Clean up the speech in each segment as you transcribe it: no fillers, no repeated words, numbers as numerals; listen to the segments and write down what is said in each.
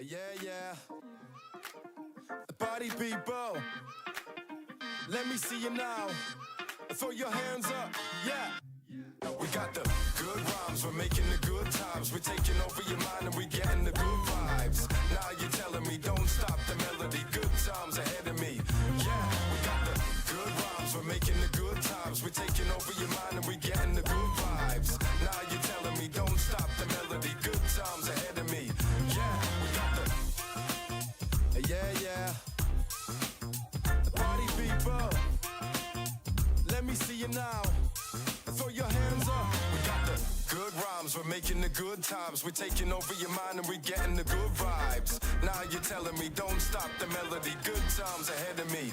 Yeah. Party people, let me see you now. Throw your hands up, yeah. We got the good rhymes, we're making the good times. We're taking over your mind and we're getting the good vibes. Now you're telling me don't stop the melody. Good times ahead of me, yeah. We got the good rhymes, we're making the good times. We're taking over your mind and we're getting the good vibes. Now you're telling me don't stop the melody. Good times ahead of me, yeah. We got the yeah. Party people, let me see you now. Throw your hands up. We got the good rhymes, we're making the good times. We're taking over your mind and we're getting the good vibes. Now you're telling me don't stop the melody. Good times ahead of me.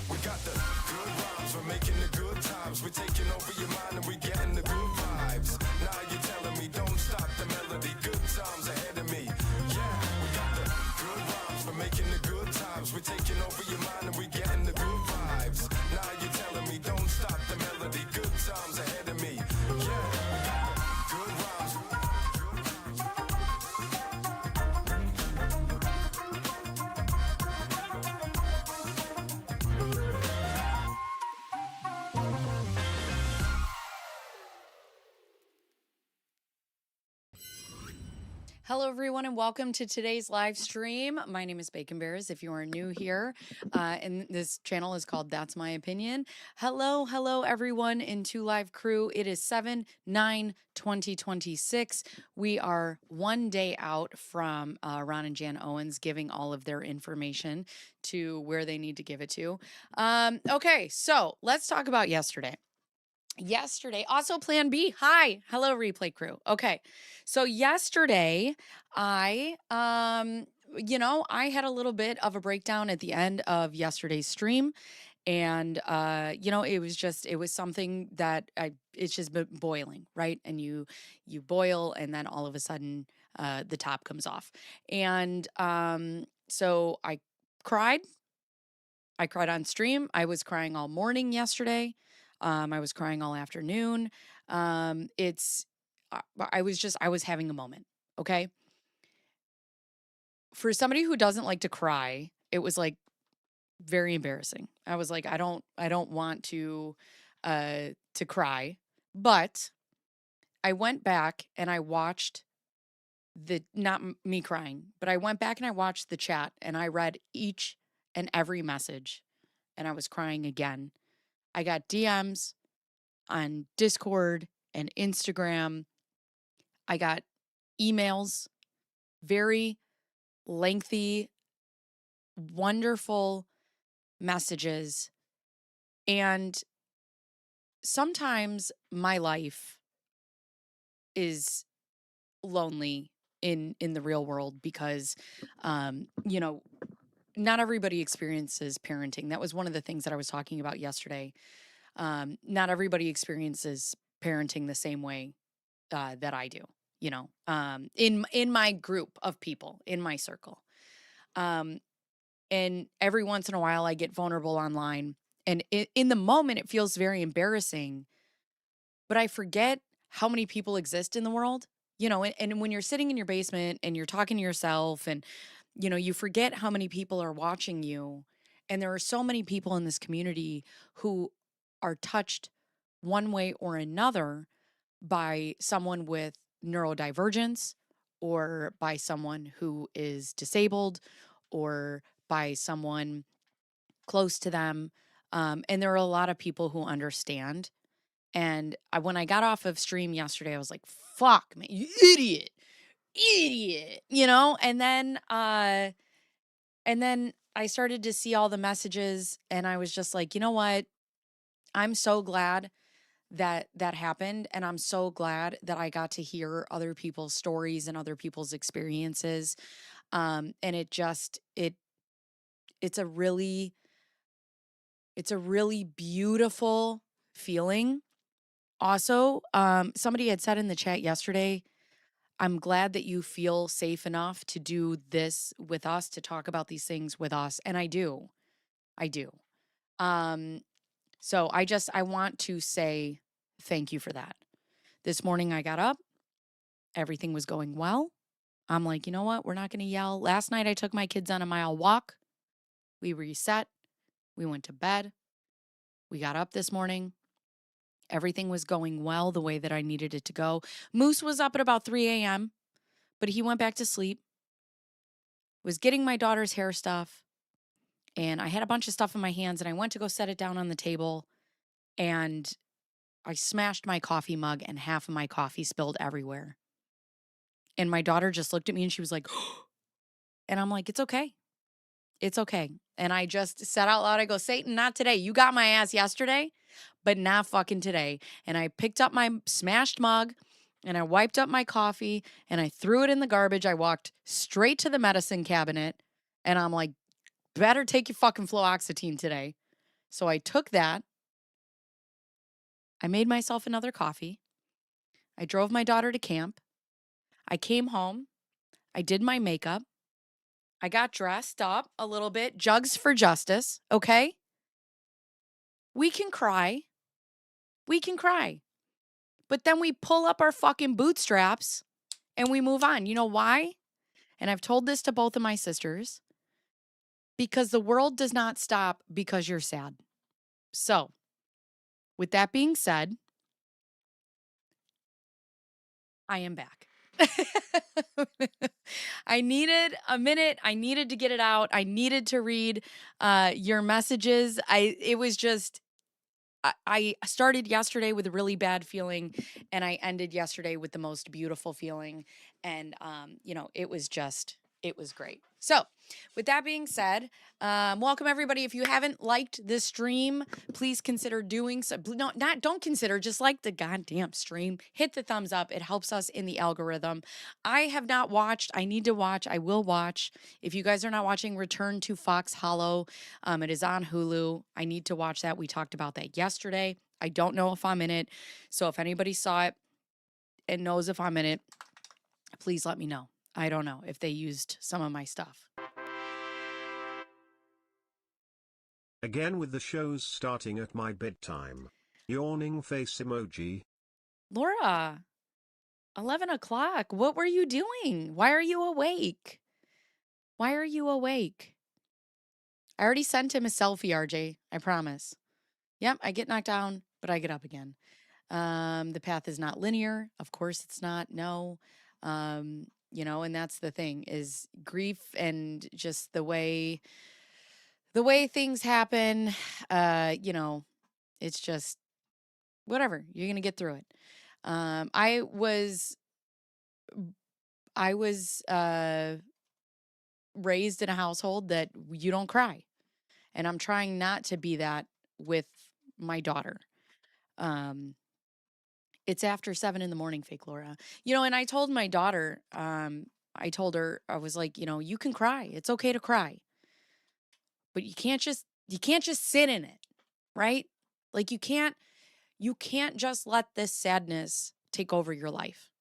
We got the good rhymes, we're making the good times. We're taking over your mind and we're getting the good vibes. Now you're telling me don't stop the melody. Good times ahead of me. Yeah, we got the good rhymes, we're making the good times. We're taking over your mind and we're getting the good vibes. Now you're telling me don't stop the melody. Good times ahead of me. Yeah, we got the good rhymes. Hello, everyone, and welcome to today's live stream. My name is Bacon Bears. If you are new here, and this channel is called That's My Opinion. Hello, everyone in Two Live Crew. It is 7/9/2026. We are one day out from Ron and Jan Owens giving all of their information to where they need to give it to. Okay, so let's talk about yesterday. Also Plan B. Hello, replay crew. Okay. So yesterday I I had a little bit of a breakdown at the end of yesterday's stream, and it was something that it's just been boiling, right? And you boil, and then all of a sudden the top comes off. And so cried I cried on stream. I was crying all morning yesterday. I was crying all afternoon. It's I was having a moment. Okay. For somebody who doesn't like to cry, it was like very embarrassing. I was like, I don't want to cry. But I went back and I watched not me crying, but I went back and I watched the chat and I read each and every message, and I was crying again. I got DMs on Discord and Instagram. I got emails, very lengthy, wonderful messages. And sometimes my life is lonely in the real world because not everybody experiences parenting. That was one of the things that I was talking about yesterday. Not everybody experiences parenting the same way that I do, in my group of people, in my circle. And every once in a while I get vulnerable online, and in the moment it feels very embarrassing, but I forget how many people exist in the world, and when you're sitting in your basement and you're talking to yourself, and you forget how many people are watching you. And there are so many people in this community who are touched one way or another by someone with neurodivergence, or by someone who is disabled, or by someone close to them. And there are a lot of people who understand. And when I got off of stream yesterday, I was like, fuck, man, you idiot. And then I started to see all the messages, and I was just like, you know what? I'm so glad that happened, and I'm so glad that I got to hear other people's stories and other people's experiences. And it's a really beautiful feeling. Also, somebody had said in the chat yesterday, I'm glad that you feel safe enough to do this with us, to talk about these things with us. And I do. So I want to say thank you for that. This morning I got up, everything was going well. I'm like, you know what? We're not going to yell. Last night I took my kids on a mile walk. We reset. We went to bed. We got up this morning. Everything was going well the way that I needed it to go. Moose was up at about 3 a.m., but he went back to sleep. Was getting my daughter's hair stuff. And I had a bunch of stuff in my hands, and I went to go set it down on the table. And I smashed my coffee mug, and half of my coffee spilled everywhere. And my daughter just looked at me, and she was like, and I'm like, it's okay. It's okay. And I just said out loud, I go, Satan, not today. You got my ass yesterday, but not fucking today. And I picked up my smashed mug and I wiped up my coffee and I threw it in the garbage. I walked straight to the medicine cabinet and I'm like, better take your fucking fluoxetine today. So I took that. I made myself another coffee. I drove my daughter to camp. I came home. I did my makeup. I got dressed up a little bit. Jugs for justice, okay? We can cry. We can cry. But then we pull up our fucking bootstraps and we move on. You know why? And I've told this to both of my sisters. Because the world does not stop because you're sad. So, with that being said, I am back. I needed a minute. I needed to get it out. I needed to read your messages. I started yesterday with a really bad feeling and I ended yesterday with the most beautiful feeling. And, it was great. So with that being said, welcome everybody. If you haven't liked this stream, please consider doing so. No, don't consider, just like the goddamn stream. Hit the thumbs up. It helps us in the algorithm. I have not watched. I need to watch. I will watch. If you guys are not watching Return to Fox Hollow, it is on Hulu. I need to watch that. We talked about that yesterday. I don't know if I'm in it. So if anybody saw it and knows if I'm in it, please let me know. I don't know if they used some of my stuff. Again with the shows starting at my bedtime. Yawning face emoji. Laura, 11 o'clock. What were you doing? Why are you awake? Why are you awake? I already sent him a selfie, RJ. I promise. Yep, I get knocked down, but I get up again. The path is not linear. Of course it's not. No. And that's the thing is grief and just the way things happen, it's just whatever. You're going to get through it. I was raised in a household that you don't cry. And I'm trying not to be that with my daughter. It's after 7 a.m, fake Laura. And I told my daughter, I told her, I was like, you can cry. It's okay to cry. But you can't just sit in it, right? Like you can't just let this sadness take over your life.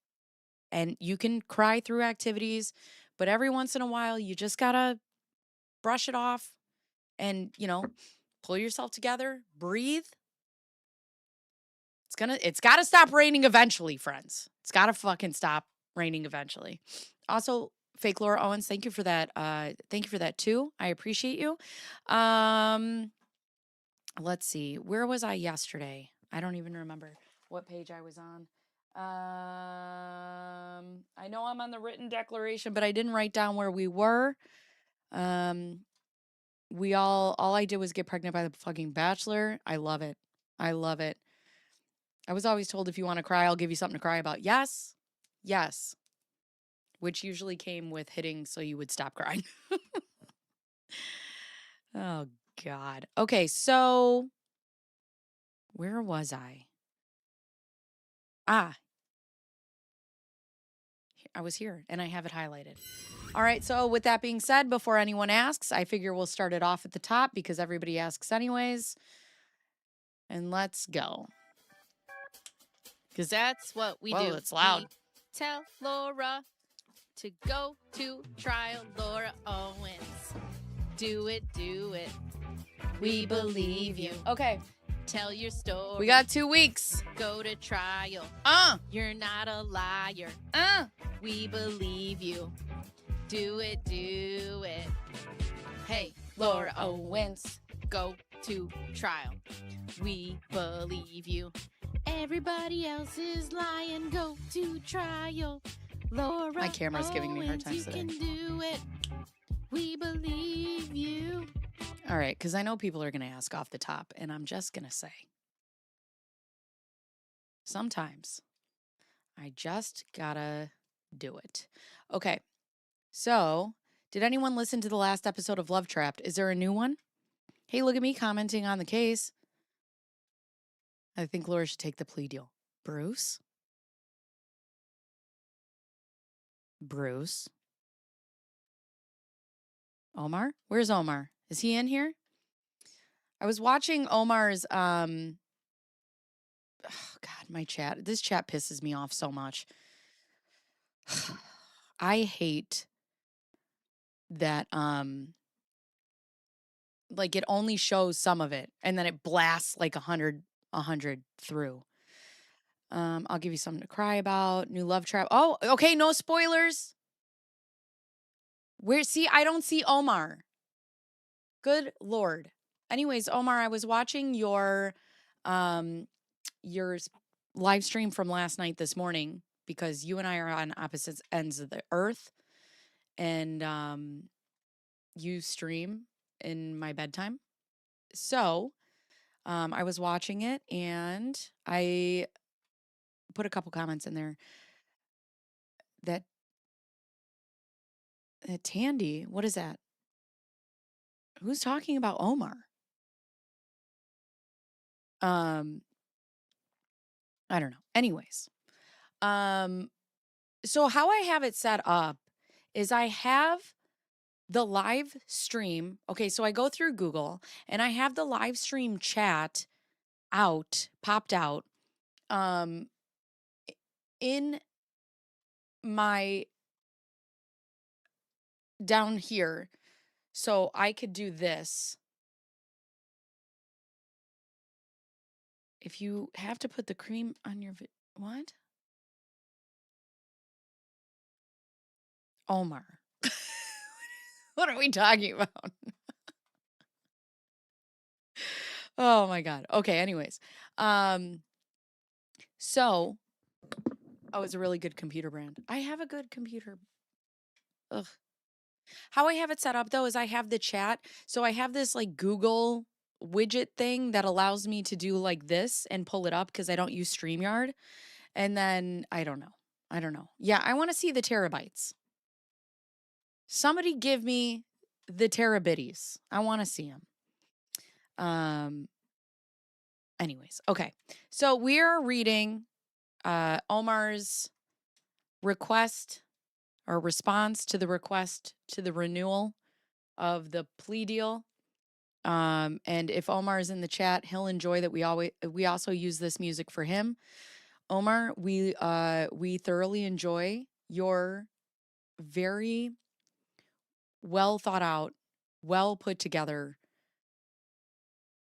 And you can cry through activities, but every once in a while you just gotta brush it off and, pull yourself together, breathe. It's gotta stop raining eventually, friends. It's gotta fucking stop raining eventually. Also, fake Laura Owens, thank you for that. Thank you for that too. I appreciate you. Let's see. Where was I yesterday? I don't even remember what page I was on. I know I'm on the written declaration, but I didn't write down where we were. All I did was get pregnant by the fucking Bachelor. I love it. I love it. I was always told if you want to cry, I'll give you something to cry about. Yes. Yes. Which usually came with hitting so you would stop crying. Oh, God. Okay, so where was I? I was here and I have it highlighted. All right, so with that being said, before anyone asks, I figure we'll start it off at the top because everybody asks anyways. And let's go. Because that's what we do. Whoa, it's loud. We tell Laura to go to trial. Laura Owens. Do it, do it. We believe you. Okay, Tell your story. we got 2 weeks. Go to trial. Uh, You're not a liar. We believe you. Do it, do it. Hey, Laura Owens, go to trial. We believe you. Everybody else is lying. Go to trial. Laura My camera's giving me a hard time Owens, today. You can do it. We believe you. All right, because I know people are going to ask off the top, and I'm just going to say, sometimes I just gotta do it. Okay, so did anyone listen to the last episode of Love Trapped? Is there a new one? Hey, look at me commenting on the case. I think Laura should take the plea deal. Bruce? Bruce? Omar? Where's Omar? Is he in here? I was watching Omar's oh God, my chat. This chat pisses me off so much. I hate that like it only shows some of it and then it blasts like 100 through. I'll give you something to cry about. New love trap. Oh, okay, no spoilers. I don't see Omar. Good Lord. Anyways, Omar, I was watching your live stream from last night this morning because you and I are on opposite ends of the earth, and you stream in my bedtime. So I was watching it and I put a couple comments in there that Tandy, what is that? Who's talking about Omar? I don't know. Anyways, so how I have it set up is I have the live stream. Okay, so I go through Google and I have the live stream chat popped out in my down here. So I could do this. If you have to put the cream on your what? Omar. What are we talking about? Oh my God. Okay, anyways. So it's a really good computer brand. I have a good computer. Ugh. How I have it set up though is I have the chat. So I have this like Google widget thing that allows me to do like this and pull it up because I don't use StreamYard. And then I don't know. Yeah, I want to see the terabytes. Somebody give me the terabitties. I want to see them. Anyways, okay. So we are reading Omar's request or response to the request to the renewal of the plea deal. And if Omar is in the chat, he'll enjoy that we also use this music for him. Omar, we thoroughly enjoy your very well thought out, well put together,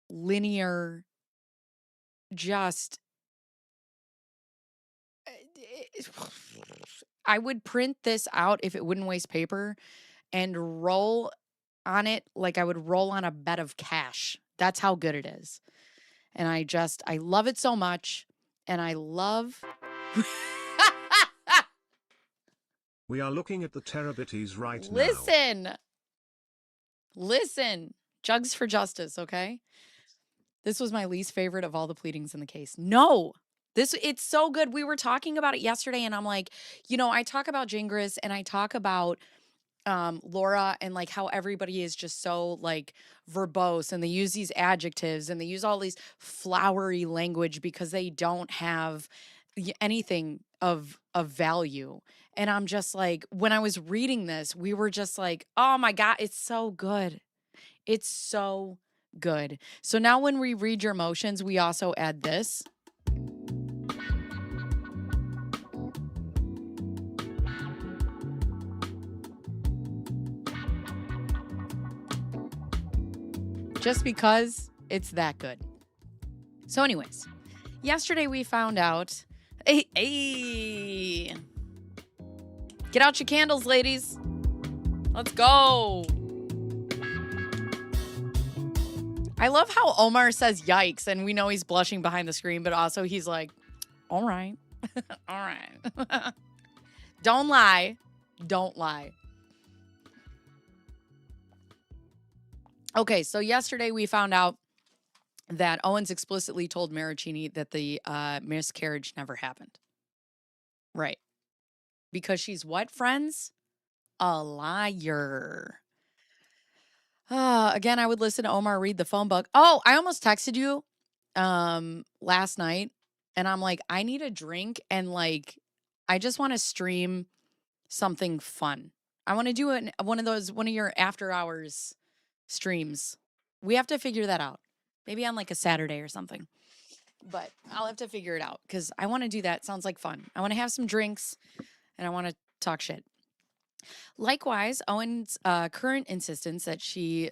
linear, just I would print this out if it wouldn't waste paper and roll on it like I would roll on a bed of cash. That's how good it is. And I love it so much. And I love We are looking at the terabitties right now. Listen. Jugs for justice, okay? This was my least favorite of all the pleadings in the case. No. It's so good. We were talking about it yesterday and I'm like, I talk about Gingras and I talk about Laura and like how everybody is just so like verbose and they use these adjectives and they use all these flowery language because they don't have anything of value. And I'm just like, when I was reading this, we were just like, oh my God, it's so good. It's so good. So now when we read your motions, we also add this. Just because it's that good. So anyways, yesterday we found out, hey, get out your candles, ladies. Let's go. I love how Omar says yikes, and we know he's blushing behind the screen, but also he's like, all right. All right. Don't lie. Don't lie. Okay, so yesterday we found out that Owens explicitly told Marraccini that the miscarriage never happened. Right. Because she's what, friends? A liar. Again, I would listen to Omar read the phone book. Oh, I almost texted you last night, and I'm like, I need a drink, and like, I just want to stream something fun. I want to do one of your after hours streams. We have to figure that out. Maybe on like a Saturday or something. But I'll have to figure it out because I want to do that. Sounds like fun. I want to have some drinks and I want to talk shit. Likewise, Owen's current insistence that she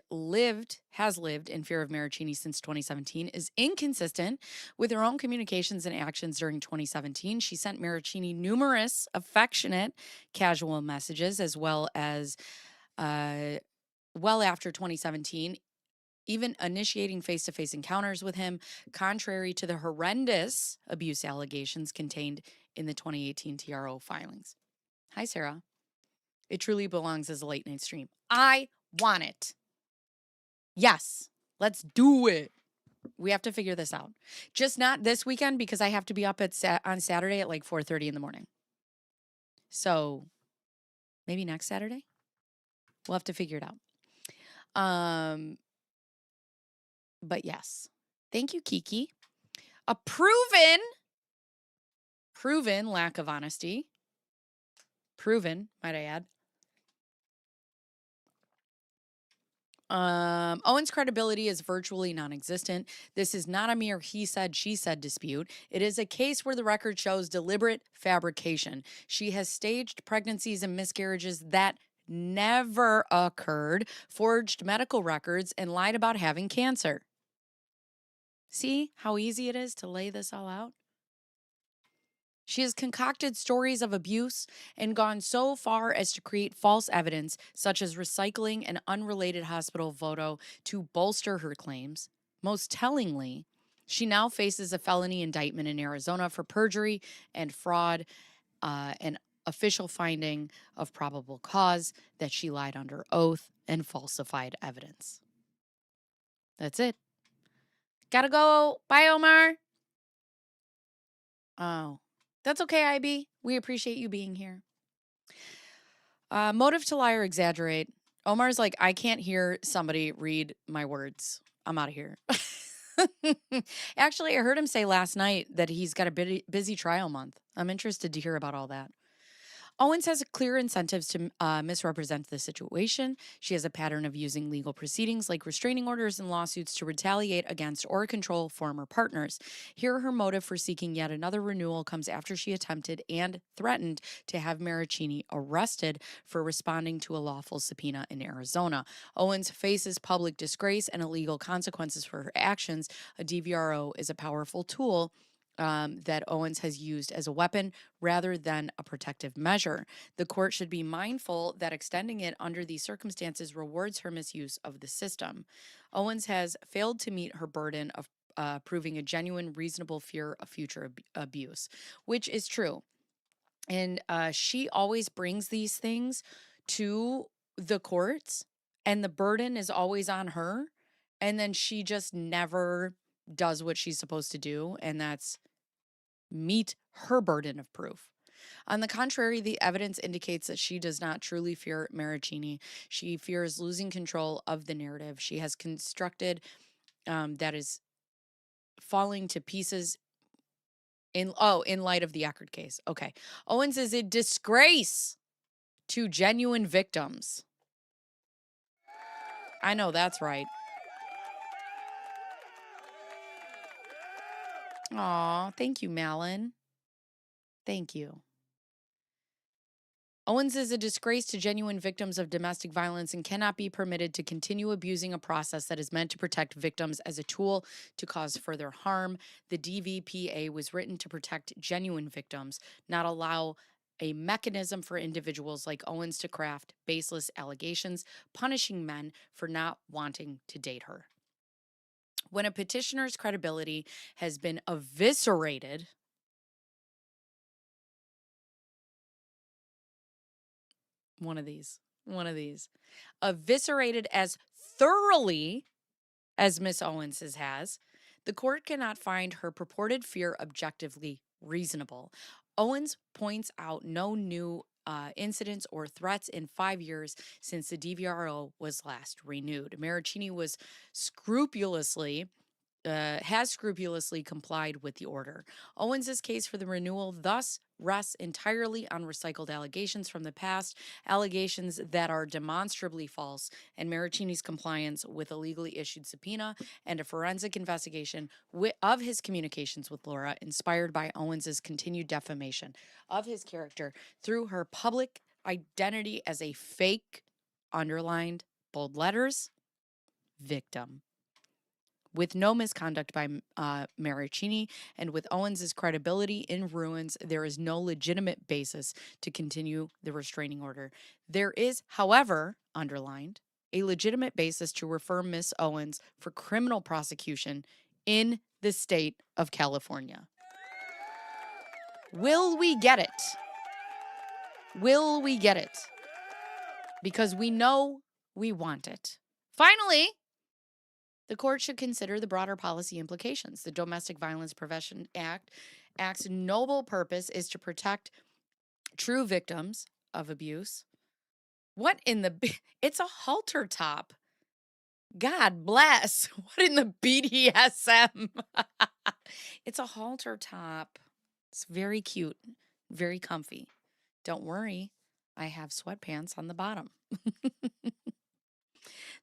has lived in fear of Marraccini since 2017 is inconsistent with her own communications and actions during 2017. She sent Marraccini numerous affectionate, casual messages, as well as well after 2017, even initiating face-to-face encounters with him, contrary to the horrendous abuse allegations contained in the 2018 TRO filings. Hi, Sarah. It truly belongs as a late night stream. I want it. Yes, let's do it. We have to figure this out. Just not this weekend because I have to be up on Saturday at like 4:30 in the morning. So maybe next Saturday? We'll have to figure it out. But yes. Thank you, Kiki. A proven lack of honesty. Proven, might I add. Owen's credibility is virtually non-existent. This is not a mere he said, she said dispute. It is a case where the record shows deliberate fabrication. She has staged pregnancies and miscarriages that never occurred, forged medical records, and lied about having cancer. See how easy it is to lay this all out? She has concocted stories of abuse and gone so far as to create false evidence, such as recycling an unrelated hospital photo to bolster her claims. Most tellingly, she now faces a felony indictment in Arizona for perjury and fraud, an official finding of probable cause that she lied under oath and falsified evidence. That's it. Gotta go. Bye, Omar. Oh. That's okay, IB. We appreciate you being here. Motive to lie or exaggerate. Omar's like, I can't hear somebody read my words. I'm out of here. Actually, I heard him say last night that he's got a busy trial month. I'm interested to hear about all that. Owens has clear incentives to misrepresent the situation. She has a pattern of using legal proceedings like restraining orders and lawsuits to retaliate against or control former partners. Here, her motive for seeking yet another renewal comes after she attempted and threatened to have Marraccini arrested for responding to a lawful subpoena in Arizona. Owens faces public disgrace and illegal consequences for her actions. A DVRO is a powerful tool that Owens has used as a weapon rather than a protective measure. The court should be mindful that extending it under these circumstances rewards her misuse of the system. Owens has failed to meet her burden of proving a genuine, reasonable fear of future abuse, which is true. And she always brings these things to the courts, and the burden is always on her. And then she just never does what she's supposed to do, and that's meet her burden of proof. On the contrary, the evidence indicates that she does not truly fear Marraccini. She fears losing control of the narrative she has constructed that is falling to pieces in light of the Eckerd case. Okay. Owens is a disgrace to genuine victims. I know that's right. Aw, thank you, Malin. Thank you. Owens is a disgrace to genuine victims of domestic violence and cannot be permitted to continue abusing a process that is meant to protect victims as a tool to cause further harm. The DVPA was written to protect genuine victims, not allow a mechanism for individuals like Owens to craft baseless allegations, punishing men for not wanting to date her. When a petitioner's credibility has been eviscerated, one of these, eviscerated as thoroughly as Miss Owens's has, the court cannot find her purported fear objectively reasonable. Owens points out no new incidents or threats in 5 years since the DVRO was last renewed. Marraccini has scrupulously complied with the order. Owens's case for the renewal thus rests entirely on recycled allegations from the past, allegations that are demonstrably false, and Marraccini's compliance with a legally issued subpoena and a forensic investigation of his communications with Laura, inspired by Owens's continued defamation of his character through her public identity as a fake, underlined, bold letters, victim. With no misconduct by Marraccini and with Owens's credibility in ruins, there is no legitimate basis to continue the restraining order. There is, however, underlined, a legitimate basis to refer Miss Owens for criminal prosecution in the state of California. Will we get it? Will we get it? Because we know we want it. Finally, the court should consider the broader policy implications. The Domestic Violence Prevention Act's noble purpose is to protect true victims of abuse. What in the... It's a halter top. God bless. What in the BDSM? It's a halter top. It's very cute, very comfy. Don't worry, I have sweatpants on the bottom.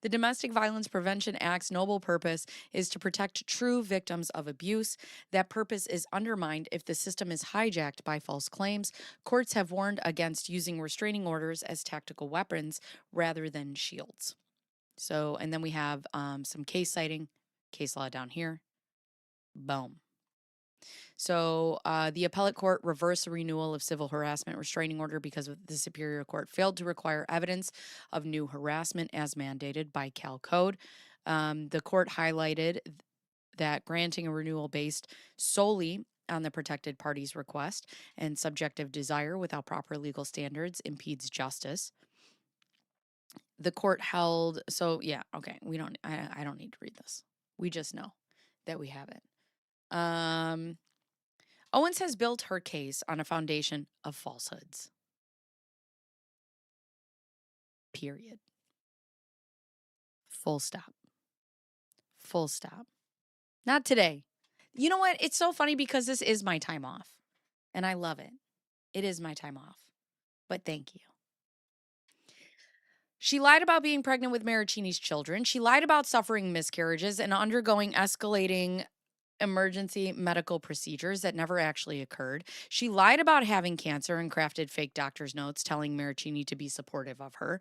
The Domestic Violence Prevention Act's noble purpose is to protect true victims of abuse. That purpose is undermined if the system is hijacked by false claims. Courts have warned against using restraining orders as tactical weapons rather than shields. So, and then we have some case law down here. Boom. So the appellate court reversed the renewal of civil harassment restraining order because the Superior Court failed to require evidence of new harassment as mandated by Cal Code. The court highlighted that granting a renewal based solely on the protected party's request and subjective desire without proper legal standards impedes justice. The court held, so yeah, okay, I don't need to read this. We just know that we have it. Owens has built her case on a foundation of falsehoods. Period. Full stop. Full stop. Not today. You know what? It's so funny because this is my time off, and I love it. It is my time off, but thank you. She lied about being pregnant with Marraccini's children. She lied about suffering miscarriages and undergoing escalating emergency medical procedures that never actually occurred. She lied about having cancer and crafted fake doctor's notes telling Marraccini to be supportive of her.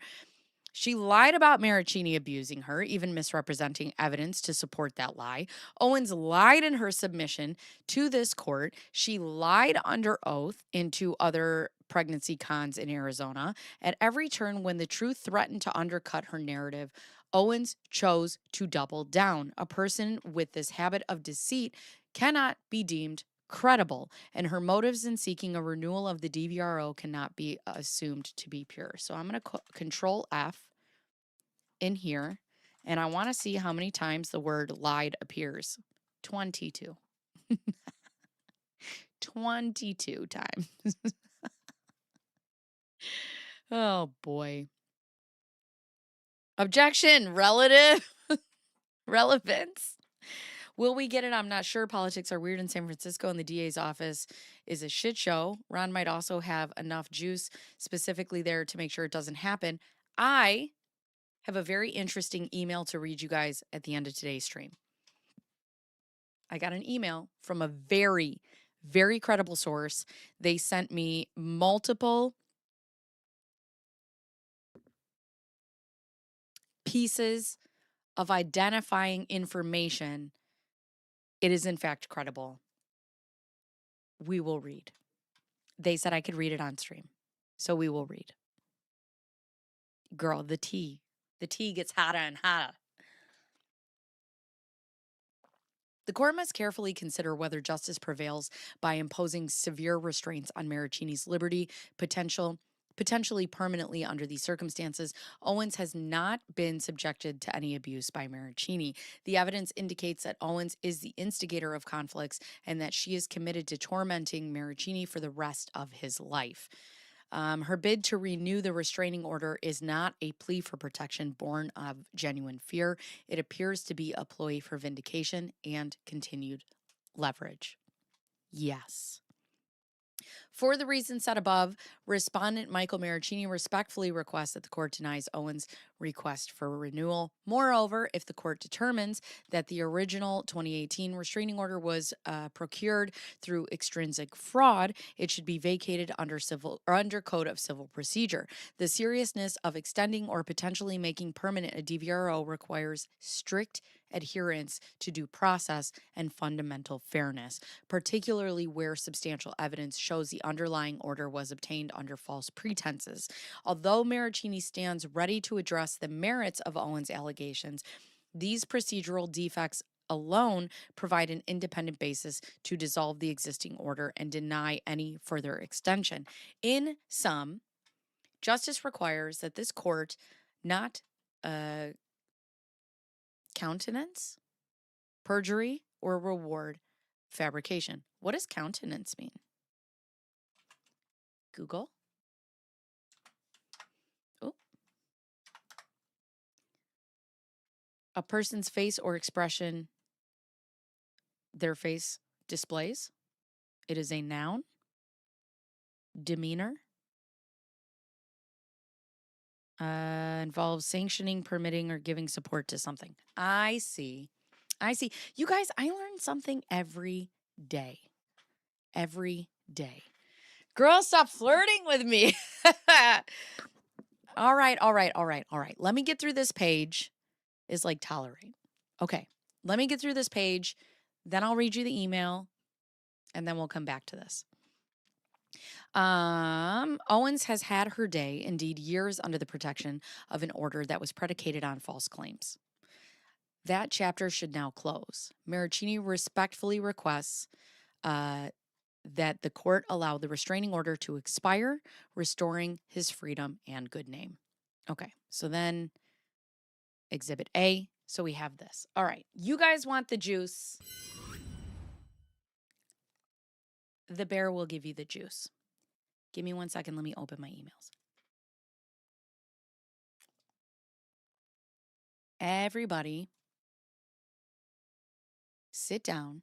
She lied about Marraccini abusing her, even misrepresenting evidence to support that lie. Owens lied in her submission to this court. She lied under oath into other pregnancy cons in Arizona. At every turn, when the truth threatened to undercut her narrative, Owens chose to double down. A person with this habit of deceit cannot be deemed credible, and her motives in seeking a renewal of the DVRO cannot be assumed to be pure. So I'm going to Control F in here, and I want to see how many times the word lied appears. 22. 22 times. Oh, boy. Objection, relative relevance. Will we get it? I'm not sure. Politics are weird in San Francisco, and the DA's office is a shit show. Ron might also have enough juice specifically there to make sure it doesn't happen. I have a very interesting email to read you guys at the end of today's stream. I got an email from a very, very credible source. They sent me multiple pieces of identifying information. It is in fact credible. We will read. they said I could read it on stream. So we will read. Girl, the tea. The tea gets hotter and hotter. The court must carefully consider whether justice prevails by imposing severe restraints on Marraccini's liberty, potentially permanently under these circumstances. Owens has not been subjected to any abuse by Marraccini. The evidence indicates that Owens is the instigator of conflicts and that she is committed to tormenting Marraccini for the rest of his life. Her bid to renew the restraining order is not a plea for protection born of genuine fear. It appears to be a ploy for vindication and continued leverage. Yes. For the reasons said above, respondent Michael Marraccini respectfully requests that the court denies Owens' request for renewal. Moreover, if the court determines that the original 2018 restraining order was procured through extrinsic fraud, it should be vacated under Code of Civil Procedure. The seriousness of extending or potentially making permanent a DVRO requires strict adherence to due process and fundamental fairness, particularly where substantial evidence shows the underlying order was obtained under false pretenses. Although Marraccini stands ready to address the merits of Owens' allegations, these procedural defects alone provide an independent basis to dissolve the existing order and deny any further extension. In sum, justice requires that this court not countenance, perjury, or reward fabrication. What does countenance mean? Google. Oh. A person's face or expression their face displays. It is a noun. Demeanor. Involves sanctioning, permitting, or giving support to something. I see. You guys, I learn something every day. Every day. Girl, stop flirting with me. All right. Let me get through this page. Is like tolerate. Okay. Let me get through this page. Then I'll read you the email. And then we'll come back to this. Owens has had her day, indeed years, under the protection of an order that was predicated on false claims. That chapter should now close. Marraccini respectfully requests that the court allow the restraining order to expire, restoring his freedom and good name. Okay, so then Exhibit A. So we have this. All right, you guys want the juice. The bear will give you the juice. Give me 1 second. Let me open my emails. Everybody, sit down.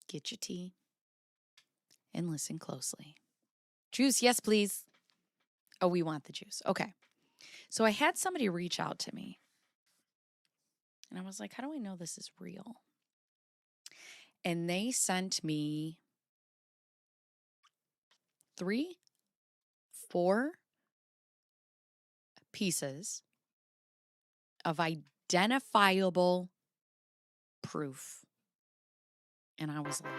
Get your tea. And listen closely. Juice, yes, please. Oh, we want the juice. Okay. So I had somebody reach out to me. And I was like, how do I know this is real? And they sent me 3, 4 pieces of identifiable proof. And I was like,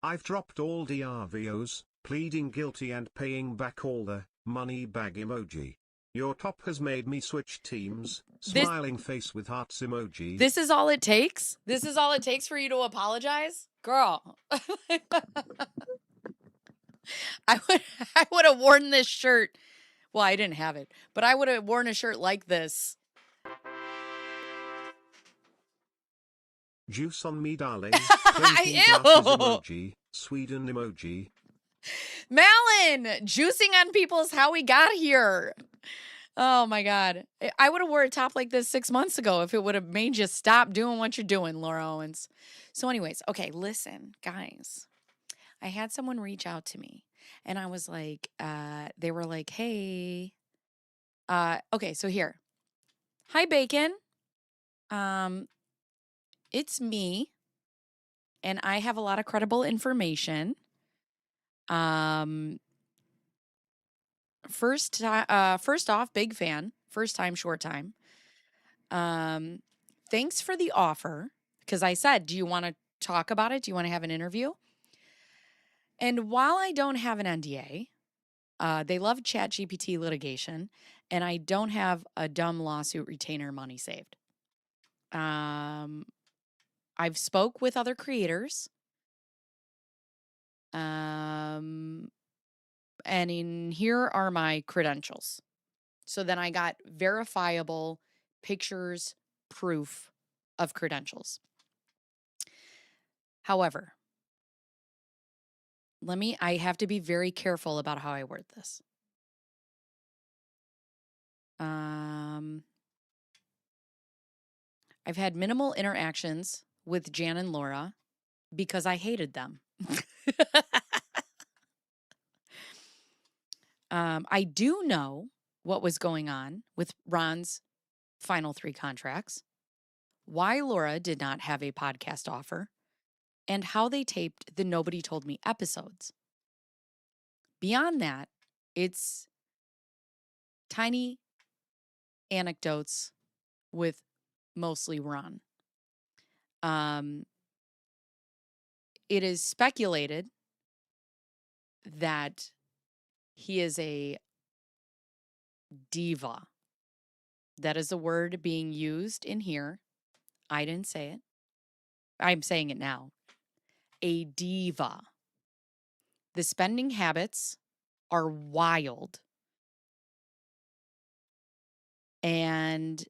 I've dropped all DRVOs, pleading guilty and paying back all the money bag emoji. Your top has made me switch teams. Smiling face with hearts emoji. This is all it takes? This is all it takes for you to apologize? Girl. I would have worn this shirt. Well, I didn't have it, but I would have worn a shirt like this. Juice on me, darling. Ew. Emoji. Sweden emoji. Malin, juicing on people is how we got here. Oh my God. I would have wore a top like this 6 months ago if it would have made you stop doing what you're doing, Laura Owens. So anyways, okay, listen, guys. I had someone reach out to me and I was like, they were like, hey, okay, so here. Hi, Bacon. It's me and I have a lot of credible information. First off, big fan. First time, short time. Thanks for the offer. because I said, do you want to talk about it? Do you want to have an interview? And while I don't have an NDA, they love ChatGPT litigation, and I don't have a dumb lawsuit retainer money saved. I've spoke with other creators. And here are my credentials. So then I got verifiable pictures, proof of credentials. However, I have to be very careful about how I word this. I've had minimal interactions with Jan and Laura because I hated them. I do know what was going on with Ron's final 3 contracts, why Laura did not have a podcast offer, and how they taped the Nobody Told Me episodes. Beyond that, it's tiny anecdotes with mostly Ron. It is speculated that he is a diva. That is a word being used in here. I didn't say it. I'm saying it now. A diva. The spending habits are wild. And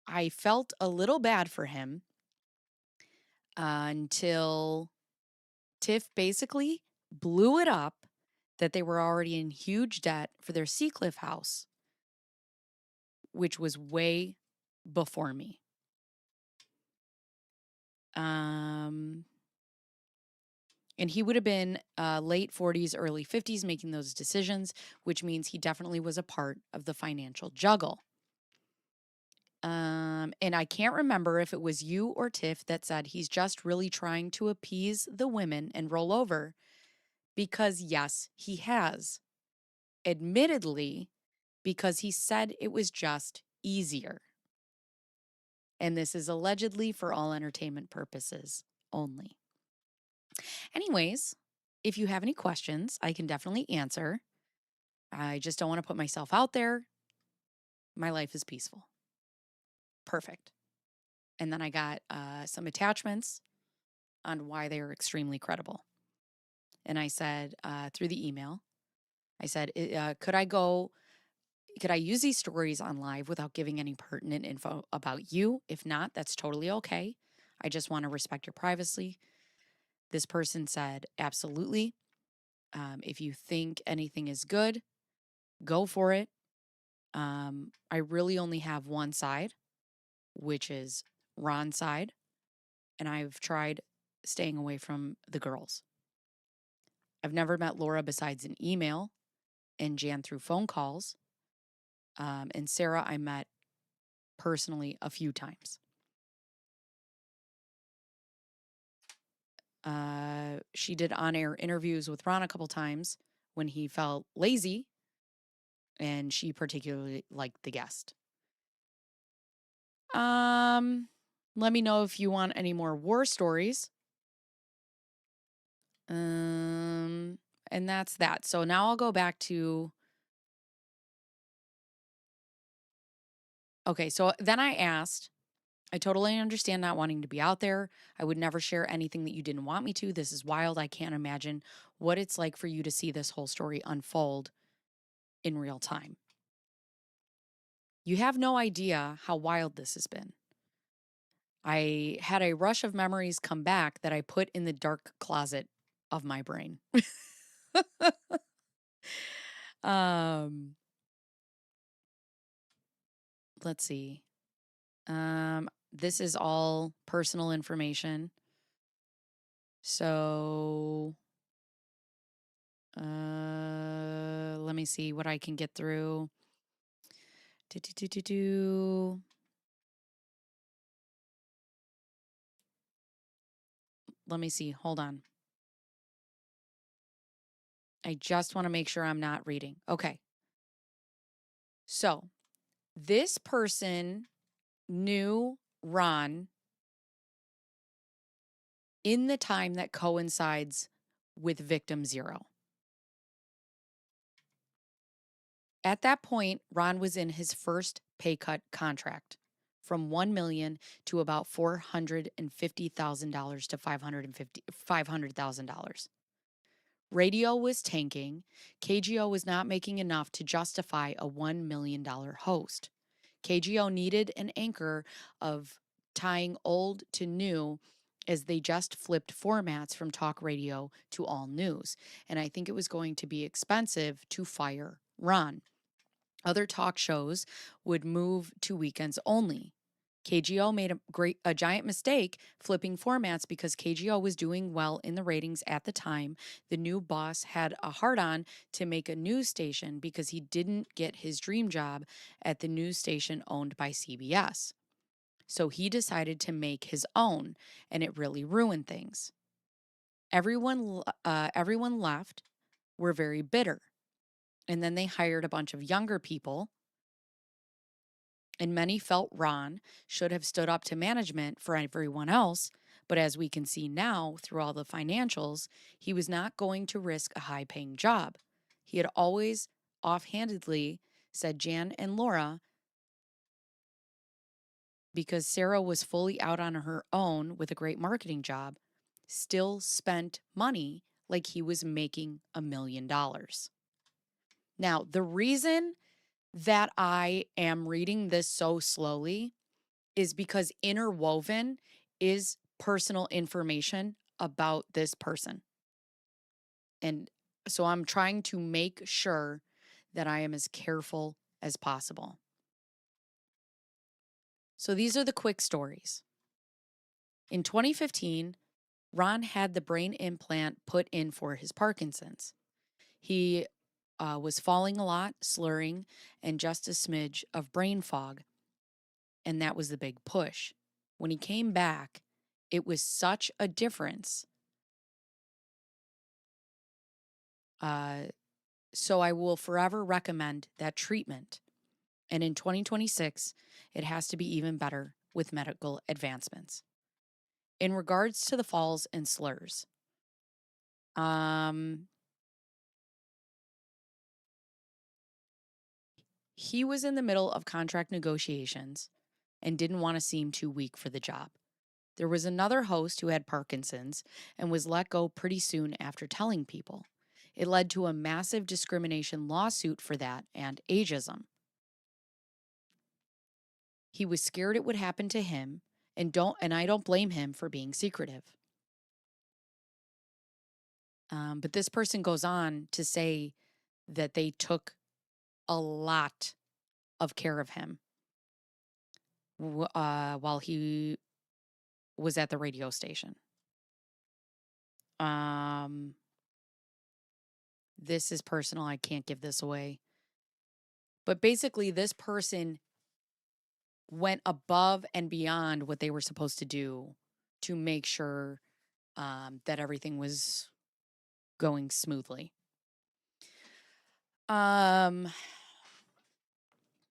I felt a little bad for him until Tiff basically blew it up that they were already in huge debt for their Seacliff house, which was way before me. And he would have been late 40s, early 50s making those decisions, which means he definitely was a part of the financial juggle. And I can't remember if it was you or Tiff that said he's just really trying to appease the women and roll over, because yes, he has. Admittedly, because he said it was just easier. And this is allegedly for all entertainment purposes only. Anyways, if you have any questions, I can definitely answer. I just don't want to put myself out there. My life is peaceful. Perfect. And then I got some attachments on why they are extremely credible. And I said, through the email, I said, could I use these stories on live without giving any pertinent info about you? If not, that's totally okay. I just want to respect your privacy. This person said, absolutely. If you think anything is good, go for it. I really only have one side, which is Ron's side. And I've tried staying away from the girls. I've never met Laura besides an email, and Jan through phone calls. And Sarah I met personally a few times. She did on-air interviews with Ron a couple times when he felt lazy, and she particularly liked the guest. Let me know if you want any more war stories. And that's that. So now I'll go back to... Okay, so then I asked, I totally understand not wanting to be out there. I would never share anything that you didn't want me to. This is wild. I can't imagine what it's like for you to see this whole story unfold in real time. You have no idea how wild this has been. I had a rush of memories come back that I put in the dark closet of my brain. Let's see. This is all personal information. So, let me see what I can get through. Let me see. Hold on. I just want to make sure I'm not reading. Okay. So, this person knew Ron in the time that coincides with victim 0. At that point, Ron was in his first pay cut contract from $1 million to about $450,000 to $500,000. Radio was tanking. KGO was not making enough to justify a $1 million host. KGO needed an anchor of tying old to new, as they just flipped formats from talk radio to all news. And I think it was going to be expensive to fire Ron. Other talk shows would move to weekends only. KGO made a giant mistake flipping formats because KGO was doing well in the ratings at the time. The new boss had a hard-on to make a news station because he didn't get his dream job at the news station owned by CBS. So he decided to make his own, and it really ruined things. Everyone left, were very bitter. And then they hired a bunch of younger people, and many felt Ron should have stood up to management for everyone else. But as we can see now through all the financials, he was not going to risk a high paying job. He had always offhandedly said Jan and Laura, because Sarah was fully out on her own with a great marketing job, still spent money like he was making $1 million. Now, the reason that I am reading this so slowly is because interwoven is personal information about this person. And so I'm trying to make sure that I am as careful as possible. So these are the quick stories. In 2015, Ron had the brain implant put in for his Parkinson's. He was falling a lot, slurring, and just a smidge of brain fog. And that was the big push. When he came back, it was such a difference. So I will forever recommend that treatment. And in 2026, it has to be even better with medical advancements. In regards to the falls and slurs, he was in the middle of contract negotiations and didn't want to seem too weak for the job. There was another host who had Parkinson's and was let go pretty soon after telling people. It led to a massive discrimination lawsuit for that and ageism. He was scared it would happen to him, and I don't blame him for being secretive. But this person goes on to say that they took a lot of care of him while he was at the radio station. This is personal. I can't give this away. But basically, this person went above and beyond what they were supposed to do to make sure that everything was going smoothly. And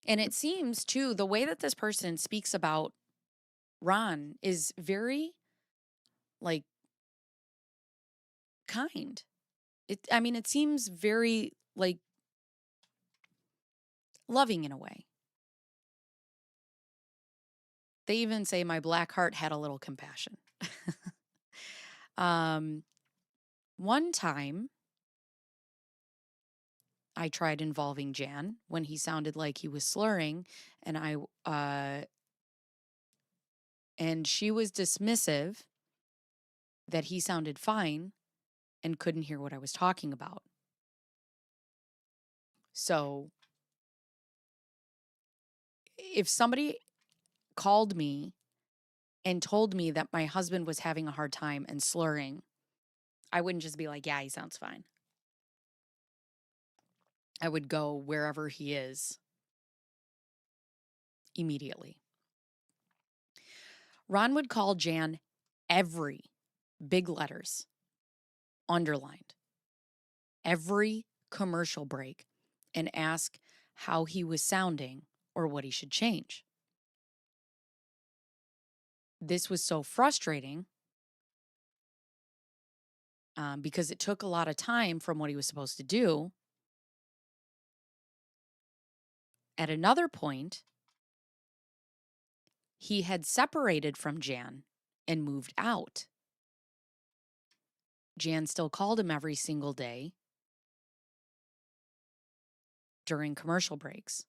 it seems, too, the way that this person speaks about Ron is very, like, kind. It seems very, like, loving in a way. They even say my black heart had a little compassion. One time, I tried involving Jan when he sounded like he was slurring, and and she was dismissive that he sounded fine and couldn't hear what I was talking about. So if somebody called me and told me that my husband was having a hard time and slurring, I wouldn't just be like, yeah, he sounds fine. I would go wherever he is immediately. Ron would call Jan every, big letters, underlined, every commercial break, and ask how he was sounding or what he should change. This was so frustrating because it took a lot of time from what he was supposed to do. At another point, he had separated from Jan and moved out. Jan still called him every single day during commercial breaks.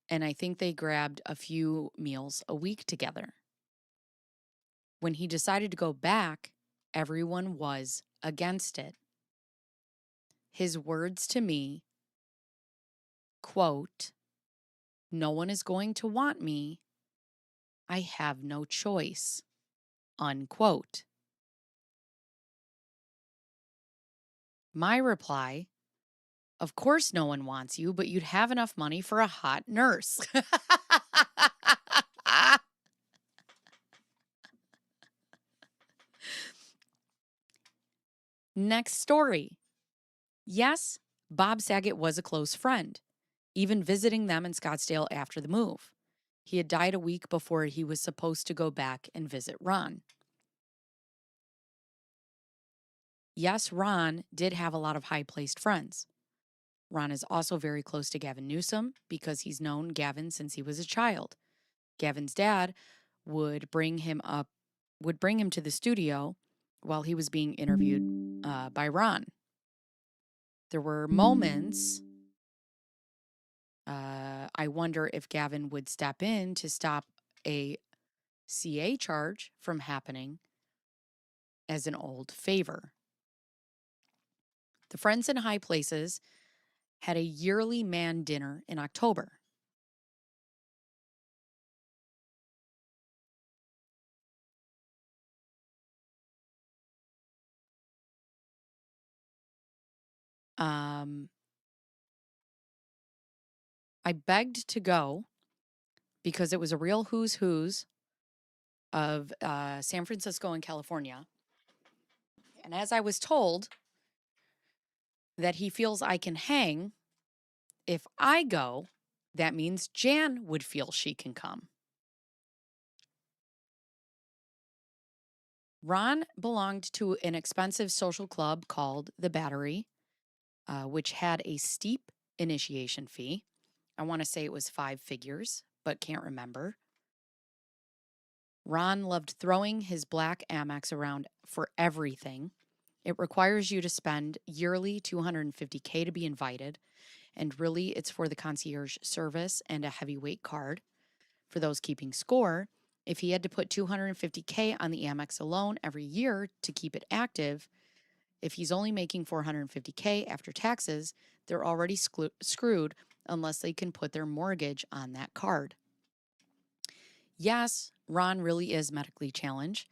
And I think they grabbed a few meals a week together. When he decided to go back, everyone was against it. His words to me, quote, "No one is going to want me. I have no choice," unquote. My reply, "Of course no one wants you, but you'd have enough money for a hot nurse." Next story. Yes, Bob Saget was a close friend, even visiting them in Scottsdale after the move. He had died a week before he was supposed to go back and visit Ron. Yes, Ron did have a lot of high-placed friends. Ron is also very close to Gavin Newsom because he's known Gavin since he was a child. Gavin's dad would bring him to the studio while he was being interviewed by Ron. There were moments I wonder if Gavin would step in to stop a CA charge from happening as an old favor. The Friends in High Places had a yearly man dinner in October. I begged to go because it was a real who's who's of San Francisco and California. And as I was told that he feels I can hang, if I go, that means Jan would feel she can come. Ron belonged to an expensive social club called The Battery, which had a steep initiation fee. I want to say it was 5 figures, but can't remember. Ron loved throwing his black Amex around for everything. It requires you to spend yearly $250K to be invited, and really it's for the concierge service and a heavyweight card. For those keeping score, if he had to put $250K on the Amex alone every year to keep it active, if he's only making $450K after taxes, they're already screwed unless they can put their mortgage on that card. Yes, Ron really is medically challenged,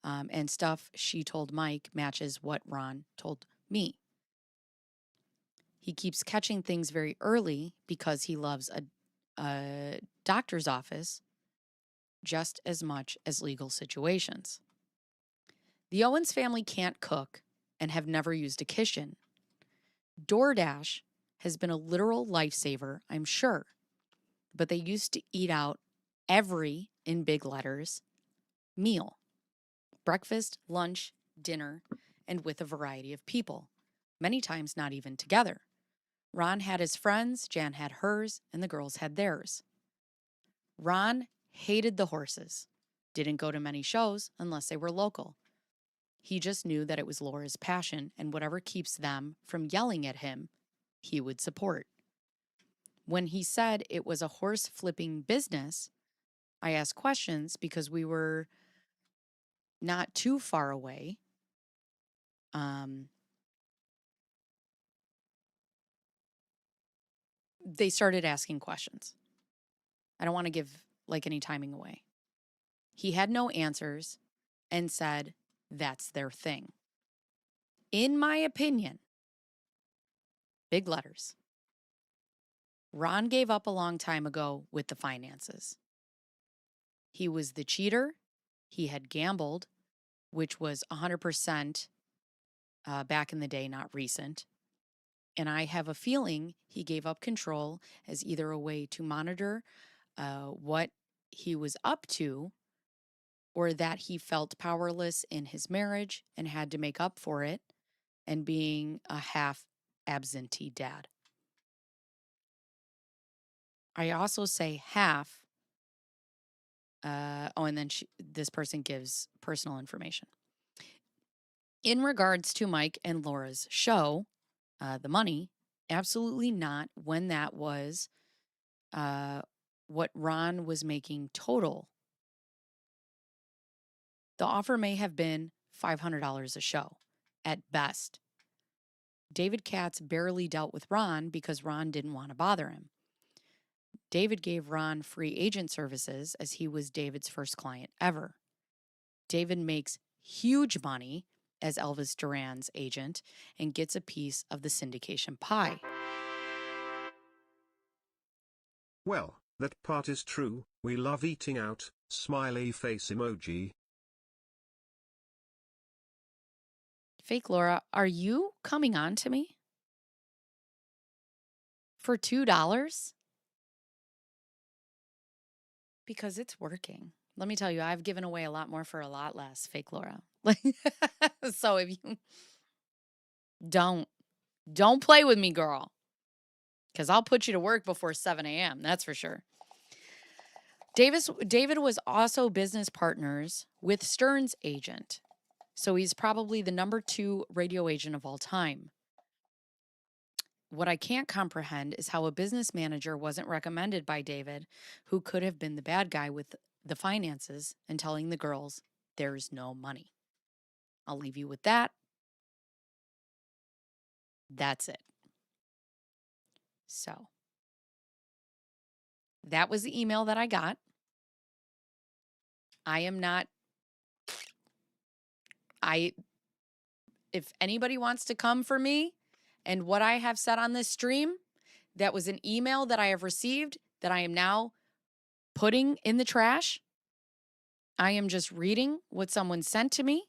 and stuff she told Mike matches what Ron told me. He keeps catching things very early because he loves a doctor's office just as much as legal situations. The Owens family can't cook and have never used a kitchen. DoorDash has been a literal lifesaver, I'm sure, but they used to eat out every, in big letters, meal. Breakfast, lunch, dinner, and with a variety of people. Many times not even together. Ron had his friends, Jan had hers, and the girls had theirs. Ron hated the horses. Didn't go to many shows unless they were local. He just knew that it was Laura's passion, and whatever keeps them from yelling at him, he would support. When he said it was a horse flipping business, I asked questions because we were not too far away. They started asking questions. I don't want to give any timing away. He had no answers and said, that's their thing. In my opinion, big letters, Ron gave up a long time ago with the finances. He was the cheater. He had gambled, which was 100% back in the day, not recent. And I have a feeling he gave up control as either a way to monitor what he was up to, or that he felt powerless in his marriage and had to make up for it and being a half absentee dad. I also say half. And then this person gives personal information. In regards to Mike and Laura's show, The Money, absolutely not when that was what Ron was making total. The offer may have been $500 a show, at best. David Katz barely dealt with Ron because Ron didn't want to bother him. David gave Ron free agent services as he was David's first client ever. David makes huge money as Elvis Duran's agent and gets a piece of the syndication pie. Well, that part is true. We love eating out. Smiley face emoji. Fake Laura, are you coming on to me? For $2? Because it's working. Let me tell you, I've given away a lot more for a lot less, Fake Laura. So if you don't play with me, girl, because I'll put you to work before 7 a.m. That's for sure. David was also business partners with Stern's agent, so he's probably the number 2 radio agent of all time. What I can't comprehend is how a business manager wasn't recommended by David, who could have been the bad guy with the finances and telling the girls there's no money. I'll leave you with that. That's it. So, that was the email that I got. If anybody wants to come for me and what I have said on this stream, that was an email that I have received that I am now putting in the trash. I am just reading what someone sent to me.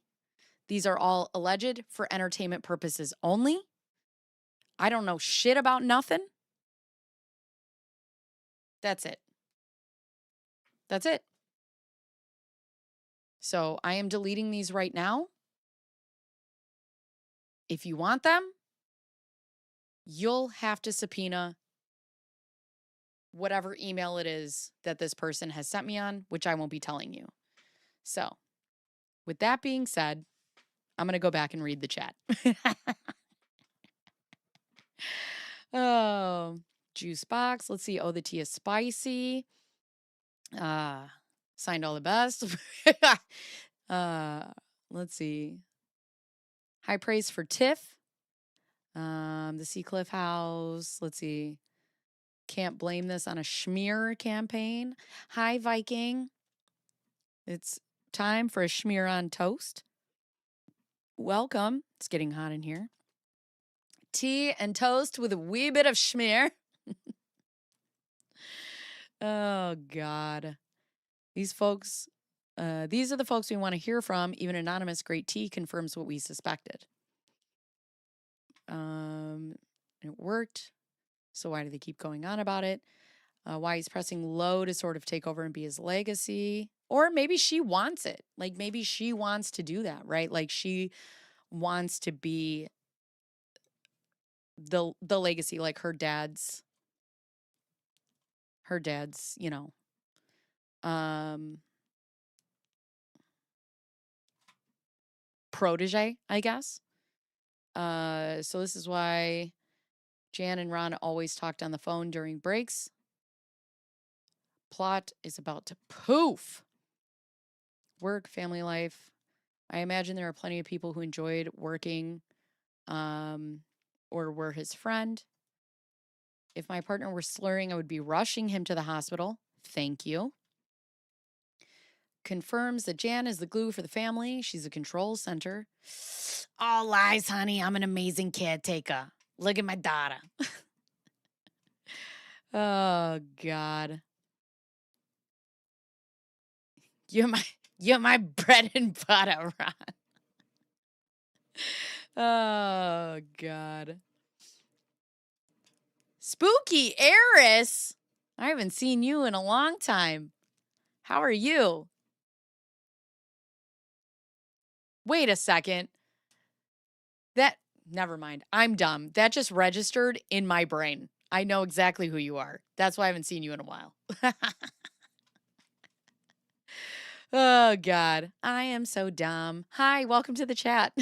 These are all alleged for entertainment purposes only. I don't know shit about nothing. That's it. That's it. So I am deleting these right now. If you want them, you'll have to subpoena whatever email it is that this person has sent me on, which I won't be telling you. So, with that being said, I'm going to go back and read the chat. Oh, juice box. Let's see. Oh, the tea is spicy. Signed all the best. Let's see. High praise for Tiff. The Seacliff House. Let's see. Can't blame this on a schmear campaign. Hi, Viking. It's time for a schmear on toast. Welcome. It's getting hot in here. Tea and toast with a wee bit of schmear. Oh, God. These folks, these are the folks we want to hear from. Even anonymous great tea confirms what we suspected. It worked. So why do they keep going on about it? Why he's pressing low to sort of take over and be his legacy. Or maybe she wants it. Like, maybe she wants to do that, right? Like, she wants to be the legacy, like her dad's, you know, protege, I guess. So this is why Jan and Ron always talked on the phone during breaks. Plot is about to poof. Work, family life. I imagine there are plenty of people who enjoyed working or were his friend. If my partner were slurring, I would be rushing him to the hospital. Thank you. Confirms that Jan is the glue for the family. She's a control center. All lies, honey. I'm an amazing caretaker. Look at my daughter. Oh, God. You're my bread and butter, Ron. Oh, God. Spooky Eris. I haven't seen you in a long time. How are you? Wait a second. Never mind. I'm dumb. That just registered in my brain. I know exactly who you are. That's why I haven't seen you in a while. Oh, God. I am so dumb. Hi, welcome to the chat.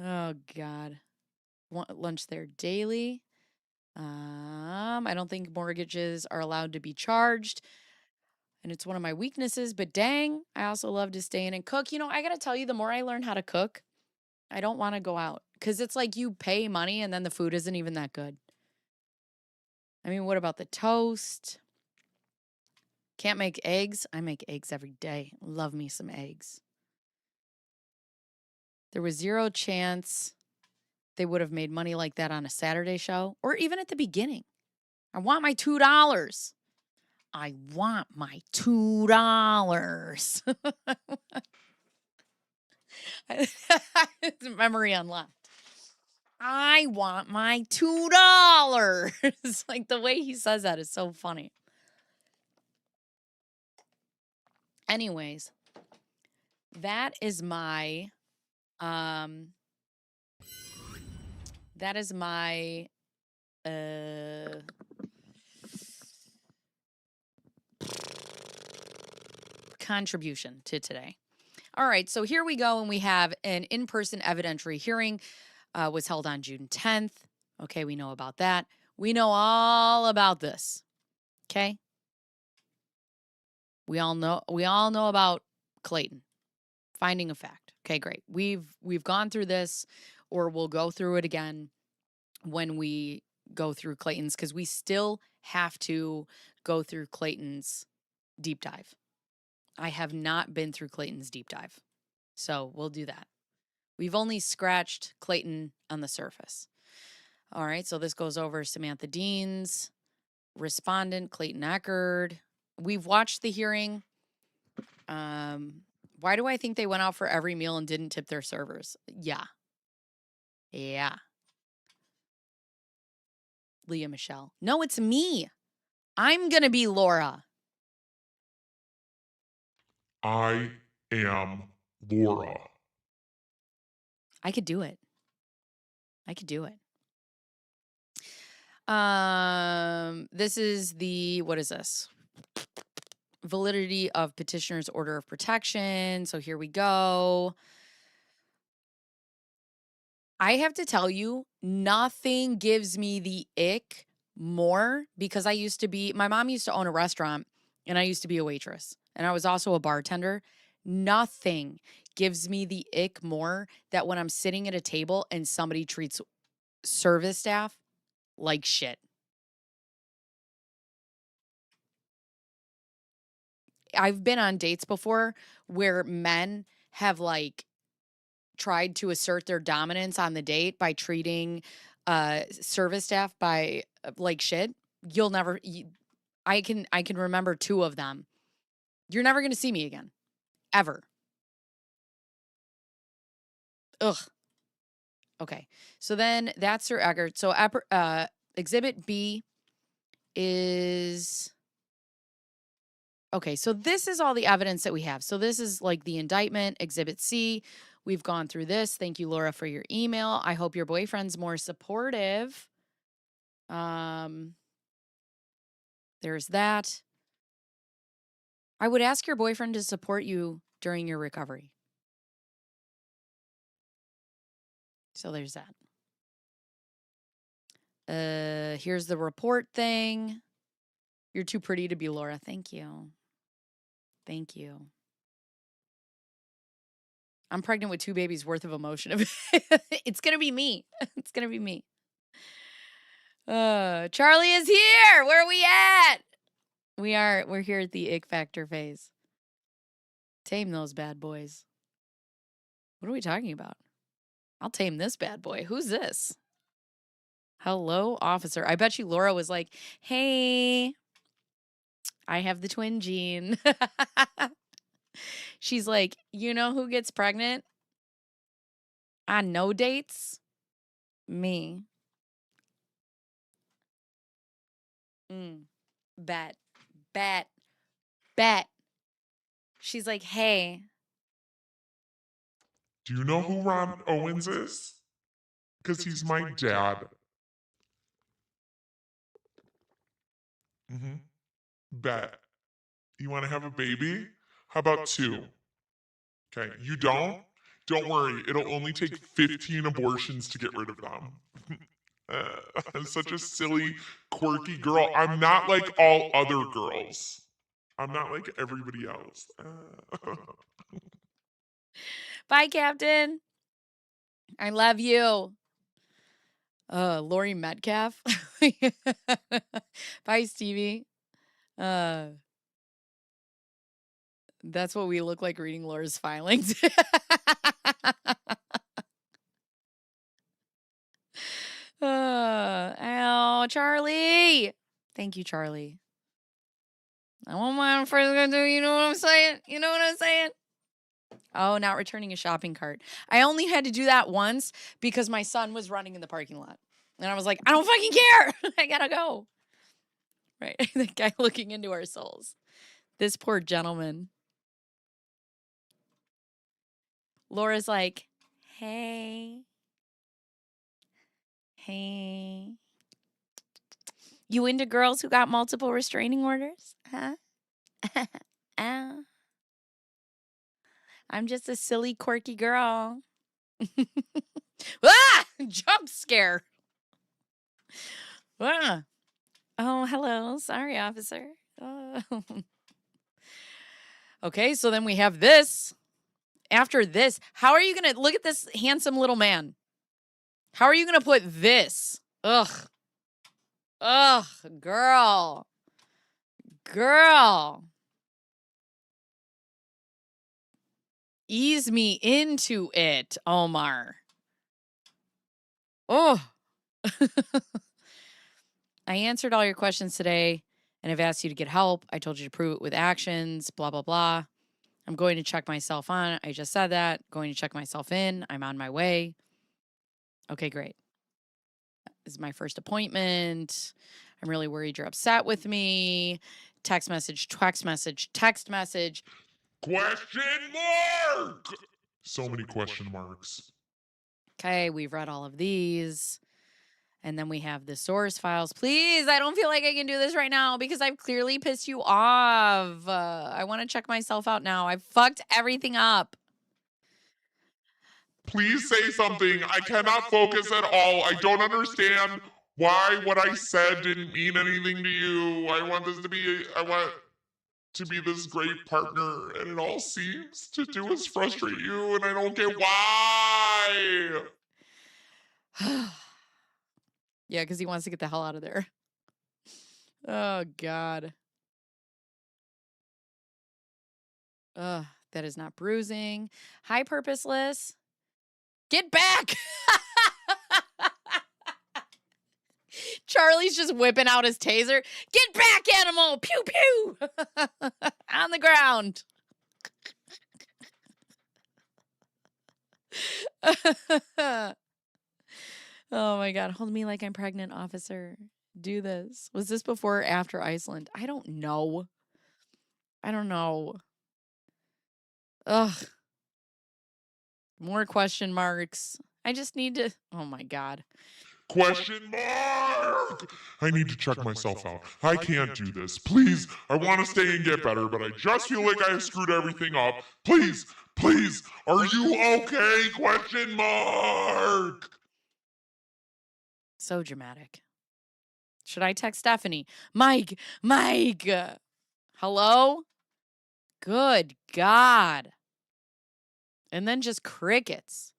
Oh, God. Want lunch there daily. I don't think mortgages are allowed to be charged. And it's one of my weaknesses, but dang, I also love to stay in and cook. You know, I got to tell you, the more I learn how to cook, I don't want to go out because it's like you pay money and then the food isn't even that good. I mean, what about the toast? Can't make eggs? I make eggs every day. Love me some eggs. There was zero chance they would have made money like that on a Saturday show or even at the beginning. I want my $2. I want my $2. Memory unlocked. I want my $2. Like the way he says that is so funny. Anyways, that is my uh contribution to today. All right, so here we go, and we have an in-person evidentiary hearing was held on June 10th. Okay, we know about that. We know all about this. Okay? We all know about Clayton finding a fact. Okay, great. We've gone through this, or we'll go through it again when we go through Clayton's, because we still have to go through Clayton's deep dive. I have not been through Clayton's deep dive. So we'll do that. We've only scratched Clayton on the surface. All right, so this goes over Samantha Dean's respondent, Clayton Eckerd. We've watched the hearing. Why do I think they went out for every meal and didn't tip their servers? Yeah. Leah Michelle. No, it's me. I'm going to be Laura. I am Laura. I could do it. This is what is this? Validity of petitioner's order of protection. So here we go. I have to tell you, nothing gives me the ick more because my mom used to own a restaurant and I used to be a waitress and I was also a bartender. Nothing gives me the ick more that when I'm sitting at a table and somebody treats service staff like shit. I've been on dates before where men have like tried to assert their dominance on the date by treating service staff by like shit. I can remember 2 of them. You're never going to see me again. Ever. Ugh. Okay. So then that's Sir Eckerd. So Exhibit B is... Okay, so this is all the evidence that we have. So this is like the indictment, Exhibit C. We've gone through this. Thank you, Laura, for your email. I hope your boyfriend's more supportive. There's that. I would ask your boyfriend to support you during your recovery. So there's that. Here's the report thing. You're too pretty to be Laura. Thank you. I'm pregnant with 2 babies worth of emotion. It's going to be me. Charlie is here. Where are we at? We're here at the ick factor phase. Tame those bad boys. What are we talking about? I'll tame this bad boy. Who's this? Hello, officer. I bet you Laura was like, hey, I have the twin gene. She's like, you know who gets pregnant on no dates? Me. Bet. She's like, hey, Do you know who Ron Owens is? Because he's my dad. Mm-hmm. Bet. You want to have a baby? How about 2? Okay, you don't? Don't worry, it'll only take 15 abortions to get rid of them. I'm such a silly, quirky girl. I'm not like all other girls. I'm not like everybody else. Bye, Captain. I love you. Lori Metcalf. Bye, Stevie. That's what we look like reading Laura's filings. Ow, Charlie. Thank you, Charlie. I want my friends gonna do, you know what I'm saying? You know what I'm saying? Oh, not returning a shopping cart. I only had to do that once because my son was running in the parking lot. And I was like, I don't fucking care. I gotta go. Right. The guy looking into our souls. This poor gentleman. Laura's like, hey. Hey. You into girls who got multiple restraining orders? Huh? I'm just a silly, quirky girl. Ah! Jump scare. Ah. Oh, hello. Sorry, officer. Oh. Okay, so then we have this. After this, how are you going to look at this handsome little man? How are you going to put this? Ugh. Ugh, girl. Girl. Ease me into it, Omar. Oh. I answered all your questions today, and I've asked you to get help. I told you to prove it with actions, blah, blah, blah. I'm going to check myself on. I just said that. Going to check myself in. I'm on my way. Okay, great. This is my first appointment. I'm really worried you're upset with me. Text message, text message, text message. Question mark! So many question marks. Okay, we've read all of these. And then we have the source files. Please, I don't feel like I can do this right now because I've clearly pissed you off. I want to check myself out now. I've fucked everything up. Please say something. I cannot focus at all. I don't understand why what I said didn't mean anything to you. I want to be this great partner, and it all seems to do is frustrate you, and I don't get why. Yeah, because he wants to get the hell out of there. Oh, God. Ugh, that is not bruising. Hi, purposeless. Get back! Charlie's just whipping out his taser. Get back, animal! Pew, pew! On the ground. Oh, my God. Hold me like I'm pregnant, officer. Do this. Was this before or after Iceland? I don't know. I don't know. Ugh. More question marks. I just need to. Oh, my God. Question mark! I need to check myself out. I can't do this. Please, I want to stay and get better, but I just feel like I have screwed everything up. Please, please, are you okay? Question mark! So dramatic. Should I text Stephanie? Mike! Hello? Good God. And then just crickets.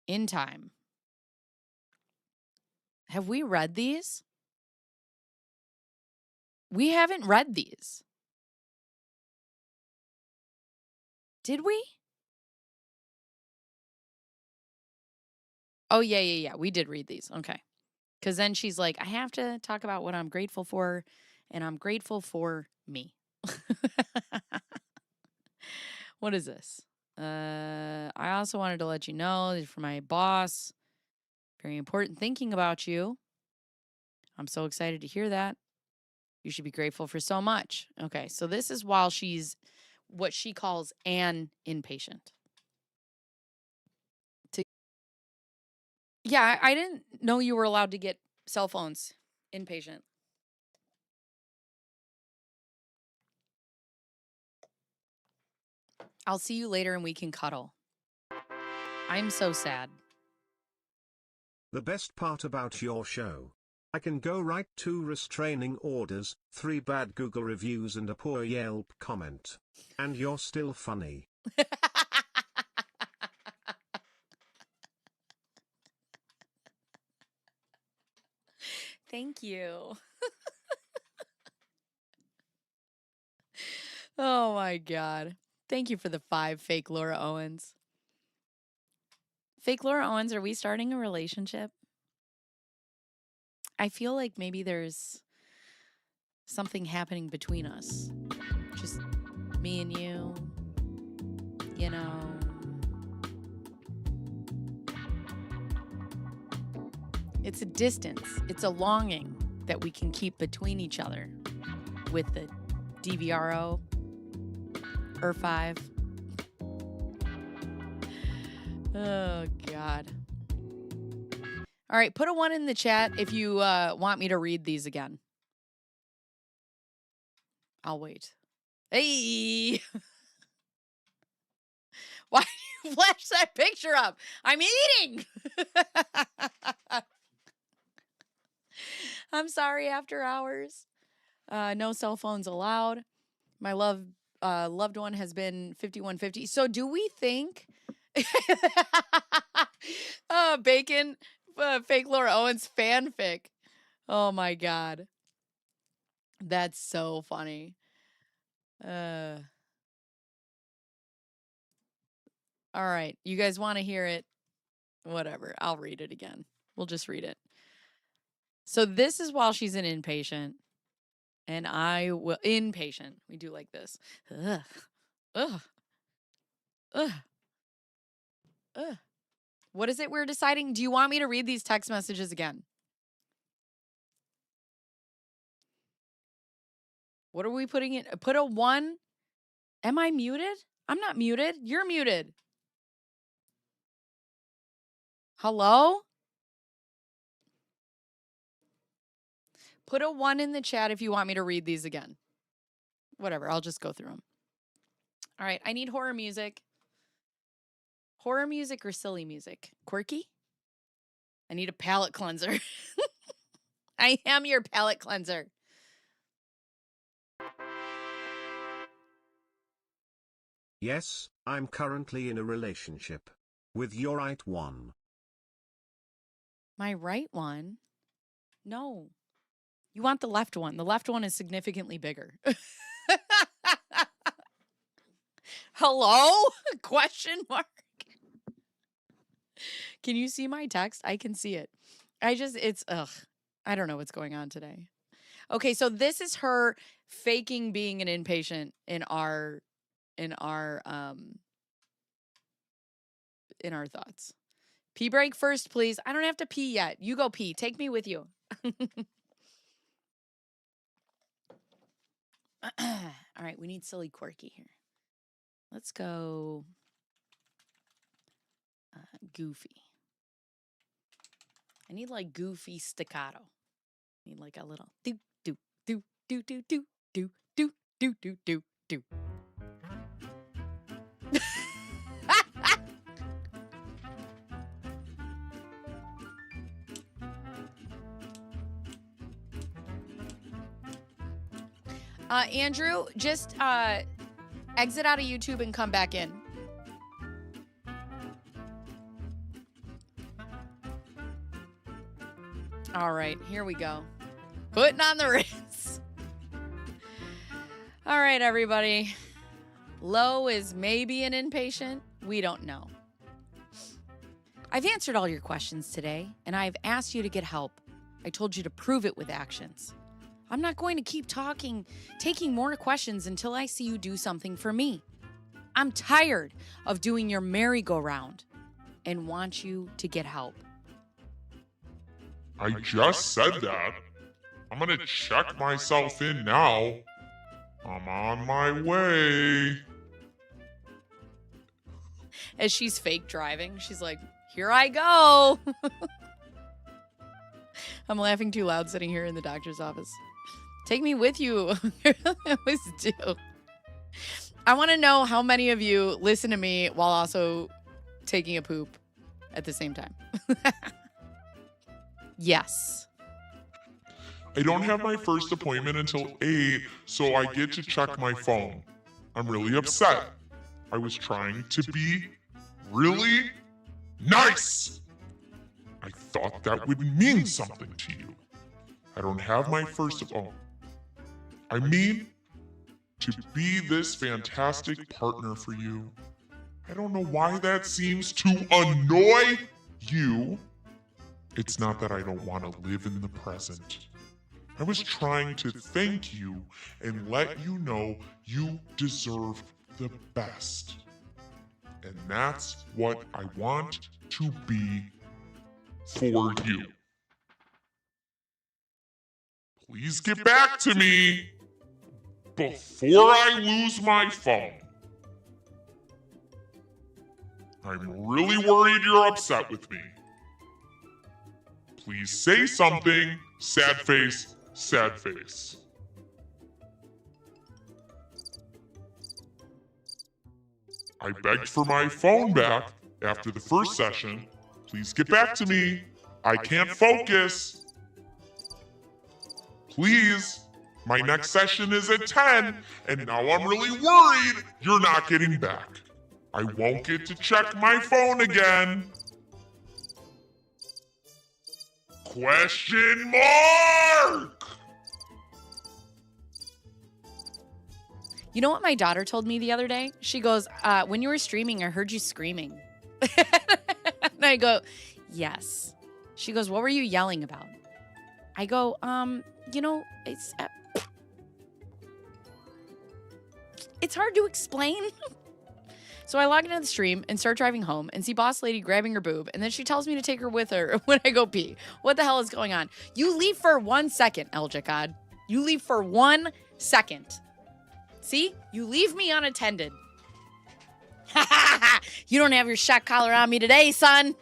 In time. Have we read these? We haven't read these. Did we? Oh, yeah. We did read these. Okay. Because then she's like, I have to talk about what I'm grateful for, and I'm grateful for me. What is this? I also wanted to let you know that for my boss, very important thinking about you. I'm so excited to hear that. You should be grateful for so much. Okay, so this is while she's what she calls an inpatient. Yeah, I didn't know you were allowed to get cell phones inpatient. I'll see you later and we can cuddle. I'm so sad. The best part about your show. I can go write 2 restraining orders, 3 bad Google reviews and a poor Yelp comment. And you're still funny. Thank you. Oh my God. Thank you for the 5 fake Laura Owens. Fake Laura Owens, are we starting a relationship? I feel like maybe there's something happening between us. Just me and you, you know. It's a distance. It's a longing that we can keep between each other with the DVRO or 5. Oh, God. All right, put a 1 in the chat if you want me to read these again. I'll wait. Hey! Why do you flash that picture up? I'm eating! I'm sorry, after hours. No cell phones allowed. My loved one has been 5150. So do we think... Bacon, fake Laura Owens fanfic. Oh my God. That's so funny. All right. You guys want to hear it? Whatever. I'll read it again. We'll just read it. So this is while she's an inpatient. And I will... Inpatient. We do like this. Ugh. Ugh. Ugh. Ugh. What is it we're deciding? Do you want me to read these text messages again? What are we putting in? Put a 1. Am I muted? I'm not muted. You're muted. Hello? Put a 1 in the chat if you want me to read these again. Whatever. I'll just go through them. All right. I need horror music. Horror music or silly music? Quirky? I need a palate cleanser. I am your palate cleanser. Yes, I'm currently in a relationship. With your right one. My right one? No. You want the left one. The left one is significantly bigger. Hello? Question mark. Can you see my text? I can see it. Ugh. I don't know what's going on today. Okay, so this is her faking being an inpatient in our thoughts. Pee break first, please. I don't have to pee yet. You go pee. Take me with you. All right, we need silly quirky here. Let's go goofy. I need like goofy staccato. I need like a little do do do do do do do do do do do do. Andrew, just exit out of YouTube and come back in. All right, here we go. Putting on the rinse. All right, everybody. Low is maybe an inpatient. We don't know. I've answered all your questions today, and I've asked you to get help. I told you to prove it with actions. I'm not going to keep taking more questions until I see you do something for me. I'm tired of doing your merry-go-round and want you to get help. I just said that. I'm gonna check myself in now. I'm on my way. As she's fake driving, she's like, Here I go. I'm laughing too loud sitting here in the doctor's office. Take me with you. I always do. I want to know how many of you listen to me while also taking a poop at the same time. Yes. I don't have my first appointment until 8, so I get to check my phone. I'm really upset. I was trying to be really nice. I thought that would mean something to you. I don't have my first appointment. I mean, to be this fantastic partner for you. I don't know why that seems to annoy you. It's not that I don't want to live in the present. I was trying to thank you and let you know you deserve the best. And that's what I want to be for you. Please get back to me before I lose my phone. I'm really worried you're upset with me. Please say something. Sad face, sad face. I begged for my phone back after the first session. Please get back to me. I can't focus. Please. My next session is at 10, and now I'm really worried you're not getting back. I won't get to check my phone again. Question mark! You know what my daughter told me the other day? She goes, when you were streaming, I heard you screaming. And I go, yes. She goes, what were you yelling about? I go, it's hard to explain. So I log into the stream and start driving home and see boss lady grabbing her boob. And then she tells me to take her with her when I go pee. What the hell is going on? You leave for 1 second, El Jacad. You leave for 1 second. See? You leave me unattended. You don't have your shot collar on me today, son.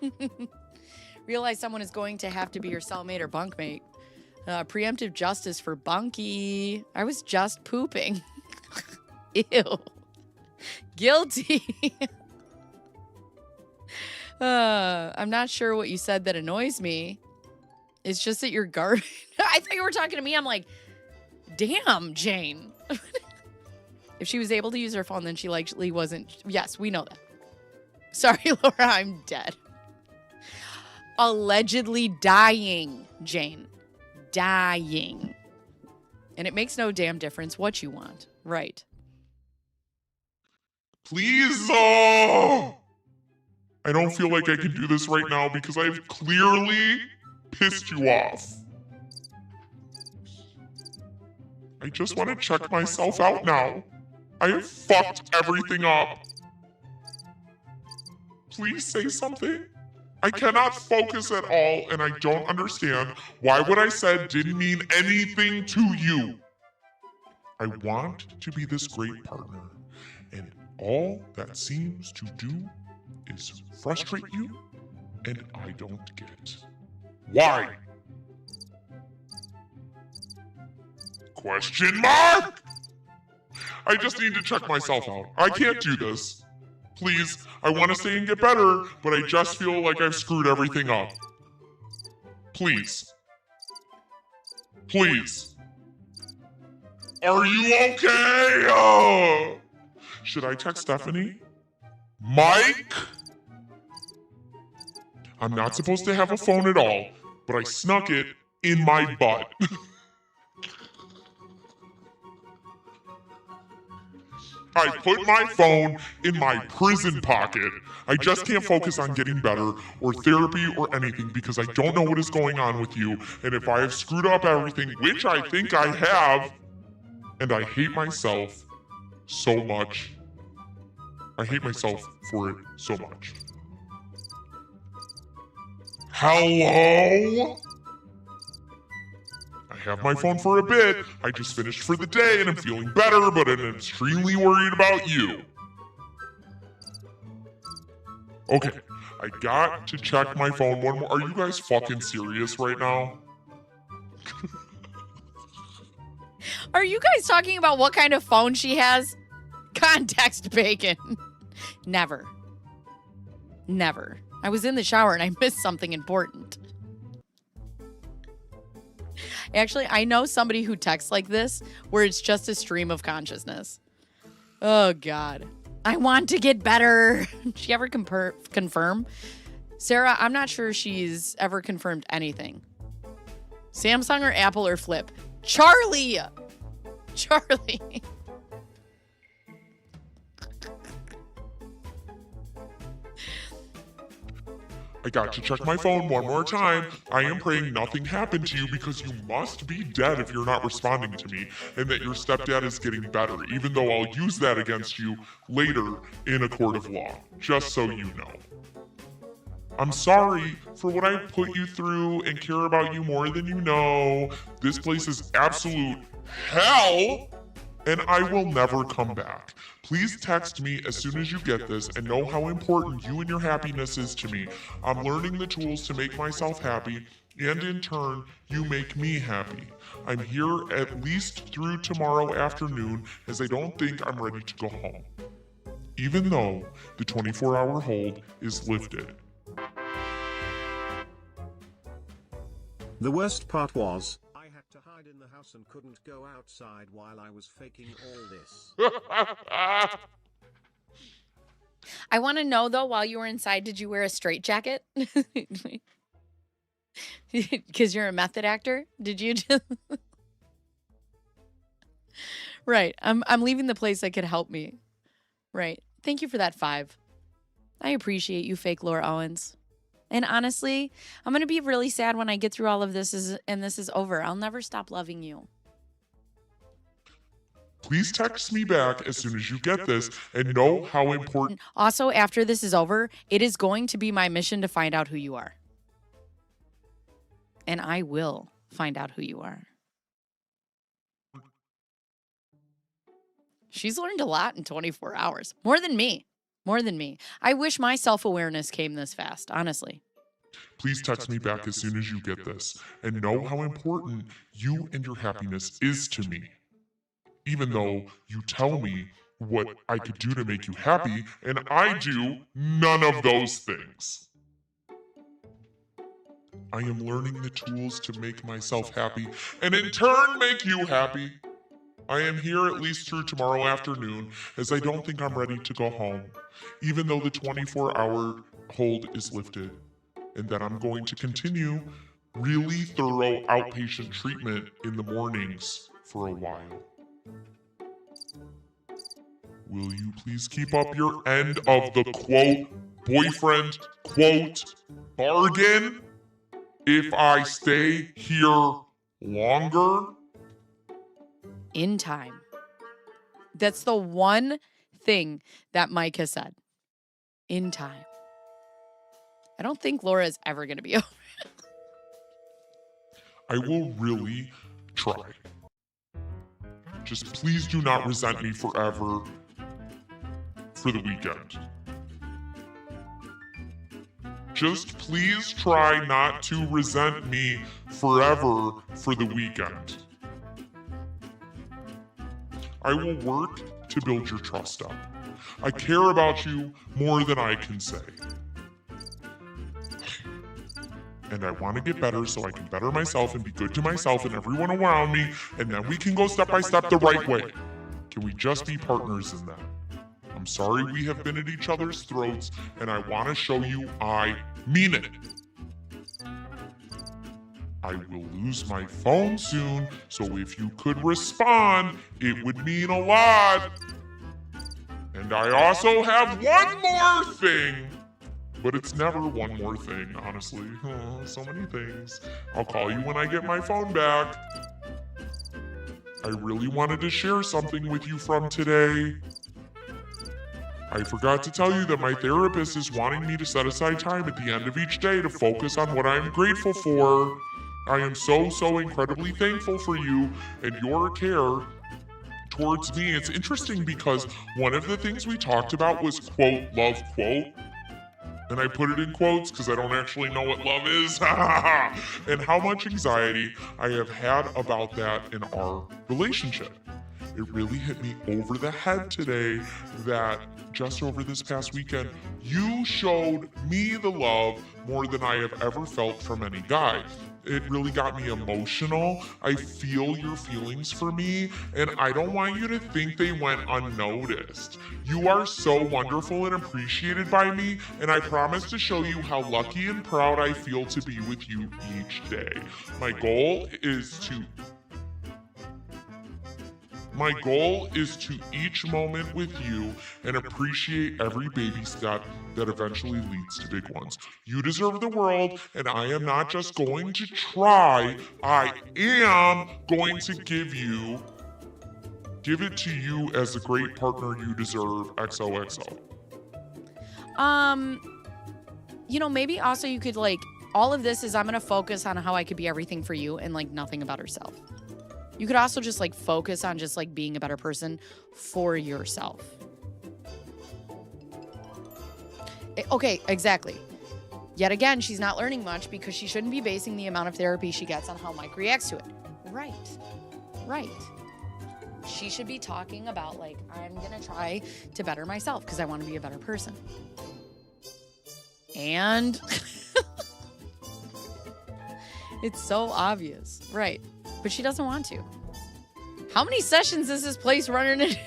Realize someone is going to have to be your cellmate or bunkmate. Preemptive justice for Bunky. I was just pooping. Ew. Guilty. I'm not sure what you said that annoys me. It's just that you're garbage. I thought you were talking to me. I'm like, damn, Jane. If she was able to use her phone, then she likely wasn't. Yes, we know that. Sorry, Laura, I'm dead. Allegedly dying, Jane. Dying. And it makes no damn difference what you want. Right. Please, I don't feel like I can do this right now because I've clearly pissed you off. I just want to check myself out now. I have fucked everything up. Please say something. I cannot focus at all, and I don't understand why what I said didn't mean anything to you. I want to be this great partner, and all that seems to do is frustrate you, and I don't get why. Question mark? I just need to check myself out. I can't do this. Please, I want to stay and get better, but I just feel like I've screwed everything up. Please. Please. Are you okay? Should I text Stephanie? Mike? I'm not supposed to have a phone at all, but I snuck it in my butt. I put my phone in my prison pocket. I just can't focus on getting better or therapy or anything because I don't know what is going on with you. And if I have screwed up everything, which I think I have, and I hate myself so much. I hate myself for it so much. Hello? I have my phone for a bit. I just finished for the day and I'm feeling better, but I'm extremely worried about you. Okay, I got to check my phone one more. Are you guys fucking serious right now? Are you guys talking about what kind of phone she has? Context bacon. Never. Never. I was in the shower and I missed something important. Actually, I know somebody who texts like this where it's just a stream of consciousness. Oh, God. I want to get better. She ever confirm? Sarah, I'm not sure she's ever confirmed anything. Samsung or Apple or Flip? Charlie! Charlie. I got to check my phone one more time. I am praying nothing happened to you because you must be dead if you're not responding to me and that your stepdad is getting better, even though I'll use that against you later in a court of law, just so you know. I'm sorry for what I put you through and care about you more than you know. This place is absolute hell, and I will never come back. Please text me as soon as you get this and know how important you and your happiness is to me. I'm learning the tools to make myself happy, and in turn, you make me happy. I'm here at least through tomorrow afternoon, as I don't think I'm ready to go home, even though the 24-hour hold is lifted. The worst part was, I had to hide in the house and couldn't go outside while I was faking all this. I want to know, though, while you were inside, did you wear a straitjacket? Because you're a method actor? Did you just... Right. I'm leaving the place that could help me. Right. Thank you for that 5. I appreciate you, fake Laura Owens. And honestly, I'm going to be really sad when I get through all of this and this is over. I'll never stop loving you. Please text me back as soon as you get this and know how important... Also, after this is over, it is going to be my mission to find out who you are. And I will find out who you are. She's learned a lot in 24 hours. More than me. More than me. I wish my self-awareness came this fast, honestly. Please text me back as soon as you get this and know how important you and your happiness is to me. Even though you tell me what I could do to make you happy, and I do none of those things. I am learning the tools to make myself happy and in turn make you happy. I am here at least through tomorrow afternoon, as I don't think I'm ready to go home, even though the 24-hour hold is lifted, and that I'm going to continue really thorough outpatient treatment in the mornings for a while. Will you please keep up your end of the quote, boyfriend, quote, bargain if I stay here longer? In time. That's the one thing that Mike has said. In time. I don't think Laura is ever going to be over. I will really try. Just please do not resent me forever for the weekend. Just please try not to resent me forever for the weekend. I will work to build your trust up. I care about you more than I can say. And I want to get better so I can better myself and be good to myself and everyone around me, and then we can go step by step the right way. Can we just be partners in that? I'm sorry we have been at each other's throats, and I want to show you I mean it. I will lose my phone soon, so if you could respond, it would mean a lot. And I also have one more thing. But it's never one more thing, honestly. Oh, so many things. I'll call you when I get my phone back. I really wanted to share something with you from today. I forgot to tell you that my therapist is wanting me to set aside time at the end of each day to focus on what I'm grateful for. I am so incredibly thankful for you and your care towards me. It's interesting because one of the things we talked about was quote, love quote. And I put it in quotes because I don't actually know what love is. And how much anxiety I have had about that in our relationship. It really hit me over the head today that just over this past weekend, you showed me the love more than I have ever felt from any guy. It really got me emotional. I feel your feelings for me, and I don't want you to think they went unnoticed. You are so wonderful and appreciated by me, and I promise to show you how lucky and proud I feel to be with you each day. My goal is to each moment with you and appreciate every baby step that eventually leads to big ones. You deserve the world, and I am not just going to try, I am going to give it to you as the great partner you deserve, XOXO. Maybe also you could all of this is I'm going to focus on how I could be everything for you and nothing about herself. You could also just focus on just being a better person for yourself. Okay, exactly. Yet again, she's not learning much because she shouldn't be basing the amount of therapy she gets on how Mike reacts to it. Right. She should be talking about I'm going to try to better myself because I want to be a better person. And it's so obvious. Right. But she doesn't want to. How many sessions is this place running in a day?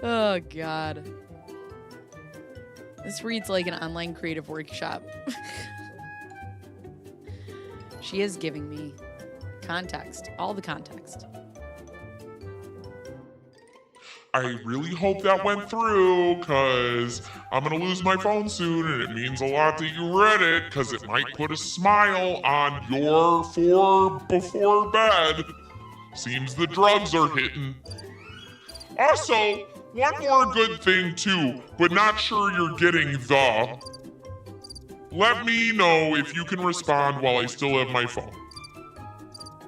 Oh, God. This reads like an online creative workshop. She is giving me context, all the context. I really hope that went through, because I'm going to lose my phone soon, and it means a lot that you read it, because it might put a smile on your before bed. Seems the drugs are hitting. Also, one more good thing too, but not sure you're getting the. Let me know if you can respond while I still have my phone.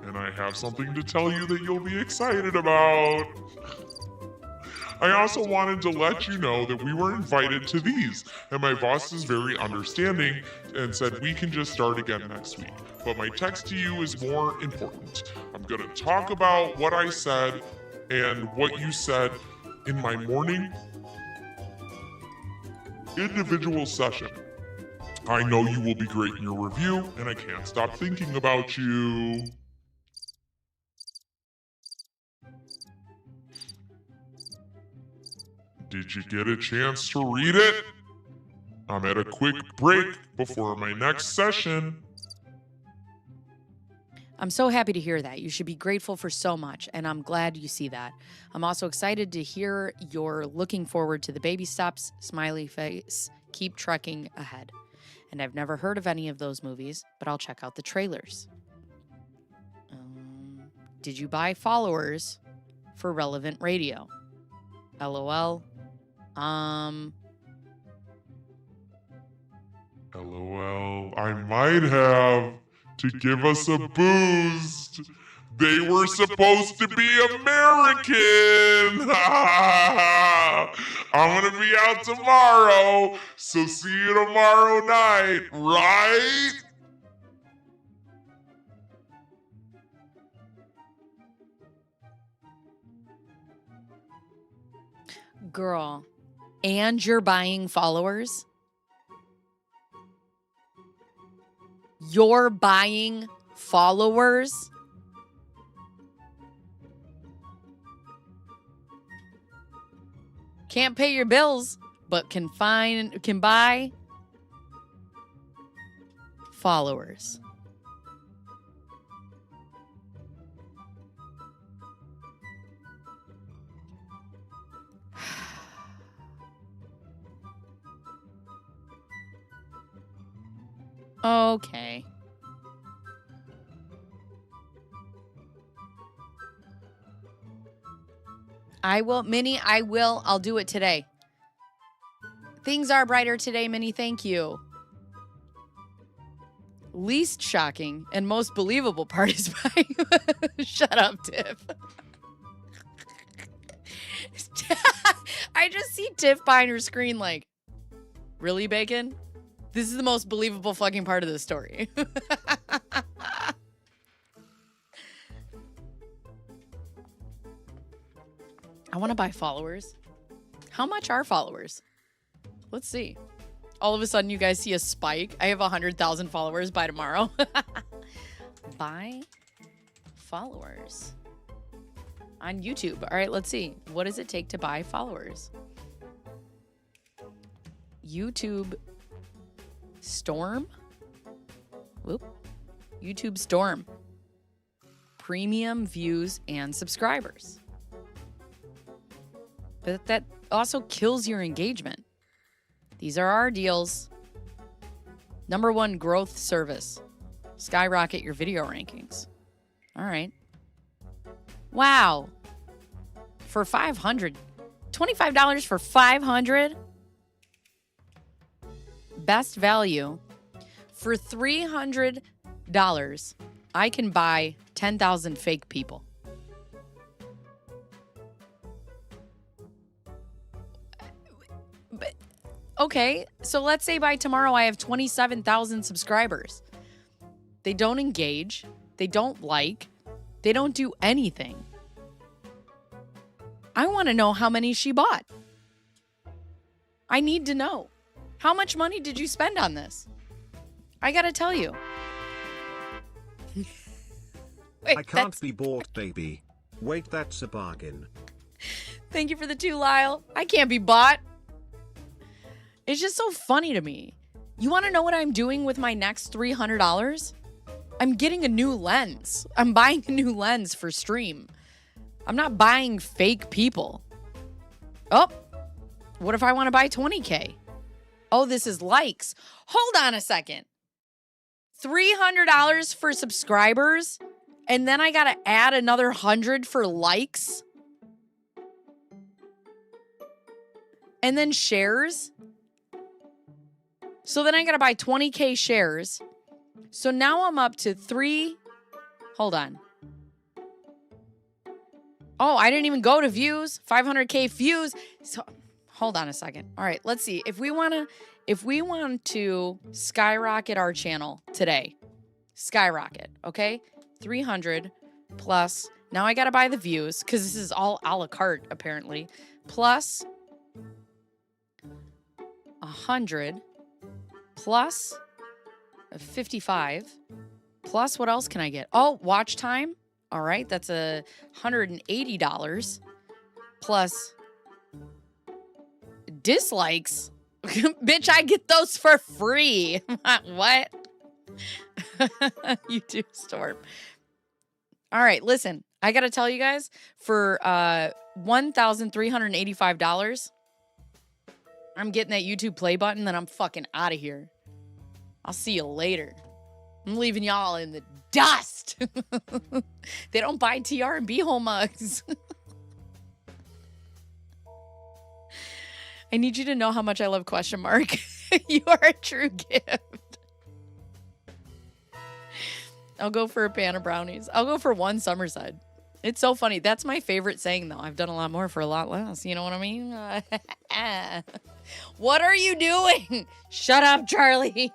And I have something to tell you that you'll be excited about. I also wanted to let you know that we were invited to these, and my boss is very understanding and said we can just start again next week. But my text to you is more important. I'm going to talk about what I said and what you said in my morning individual session. I know you will be great in your review, and I can't stop thinking about you. Did you get a chance to read it? I'm at a quick break before my next session. I'm so happy to hear that. You should be grateful for so much, and I'm glad you see that. I'm also excited to hear you're looking forward to the baby steps, smiley face, keep trucking ahead. And I've never heard of any of those movies, but I'll check out the trailers. Did you buy followers for Relevant Radio? LOL. LOL, I might have to give us a boost. They were supposed to be American. I'm going to be out tomorrow, so see you tomorrow night, right? Girl, and you're buying followers? You're buying followers? Can't pay your bills, but can buy followers. Okay. I will, Minnie, I'll do it today. Things are brighter today, Minnie, thank you. Least shocking and most believable part is buying. Shut up, Tiff. I just see see Tiff behind her screen like, really, Bacon? This is the most believable fucking part of the story. I want to buy followers. How much are followers? Let's see. All of a sudden, you guys see a spike. I have 100,000 followers by tomorrow. Buy followers on YouTube. All right, let's see. What does it take to buy followers? YouTube Storm. Whoop. YouTube Storm. Premium views and subscribers. But that also kills your engagement. These are our deals. #1 growth service. Skyrocket your video rankings. All right. Wow. For $500. $25 for $500. Best value. For $300, I can buy 10,000 fake people. But, okay, so let's say by tomorrow I have 27,000 subscribers. They don't engage. They don't like. They don't do anything. I want to know how many she bought. I need to know. How much money did you spend on this? I gotta tell you. Wait, I can't be bought, baby. Wait, that's a bargain. Thank you for the 2, Lyle. I can't be bought. It's just so funny to me. You want to know what I'm doing with my next $300? I'm getting a new lens. I'm buying a new lens for stream. I'm not buying fake people. Oh, what if I want to buy 20K? Oh, this is likes. Hold on a second. $300 for subscribers, and then I got to add another 100 for likes? And then shares? So then I got to buy 20K shares. So now I'm up to hold on. Oh, I didn't even go to views. 500K views. So hold on a second. All right, let's see. If we want to skyrocket our channel today, skyrocket, okay? 300 plus. Now I got to buy the views because this is all a la carte apparently. Plus 100 plus 55 plus what else can I get? Oh, watch time. All right, that's $180 plus dislikes. Bitch, I get those for free. What? YouTube Storm. All right, listen. I got to tell you guys, for $1,385, I'm getting that YouTube play button, then I'm fucking out of here. I'll see you later. I'm leaving y'all in the dust. They don't buy TR and B-hole mugs. I need you to know how much I love question mark. You are a true gift. I'll go for a pan of brownies. I'll go for 1 Summerside. It's so funny. That's my favorite saying, though. I've done a lot more for a lot less. You know what I mean? What are you doing? Shut up, Charlie.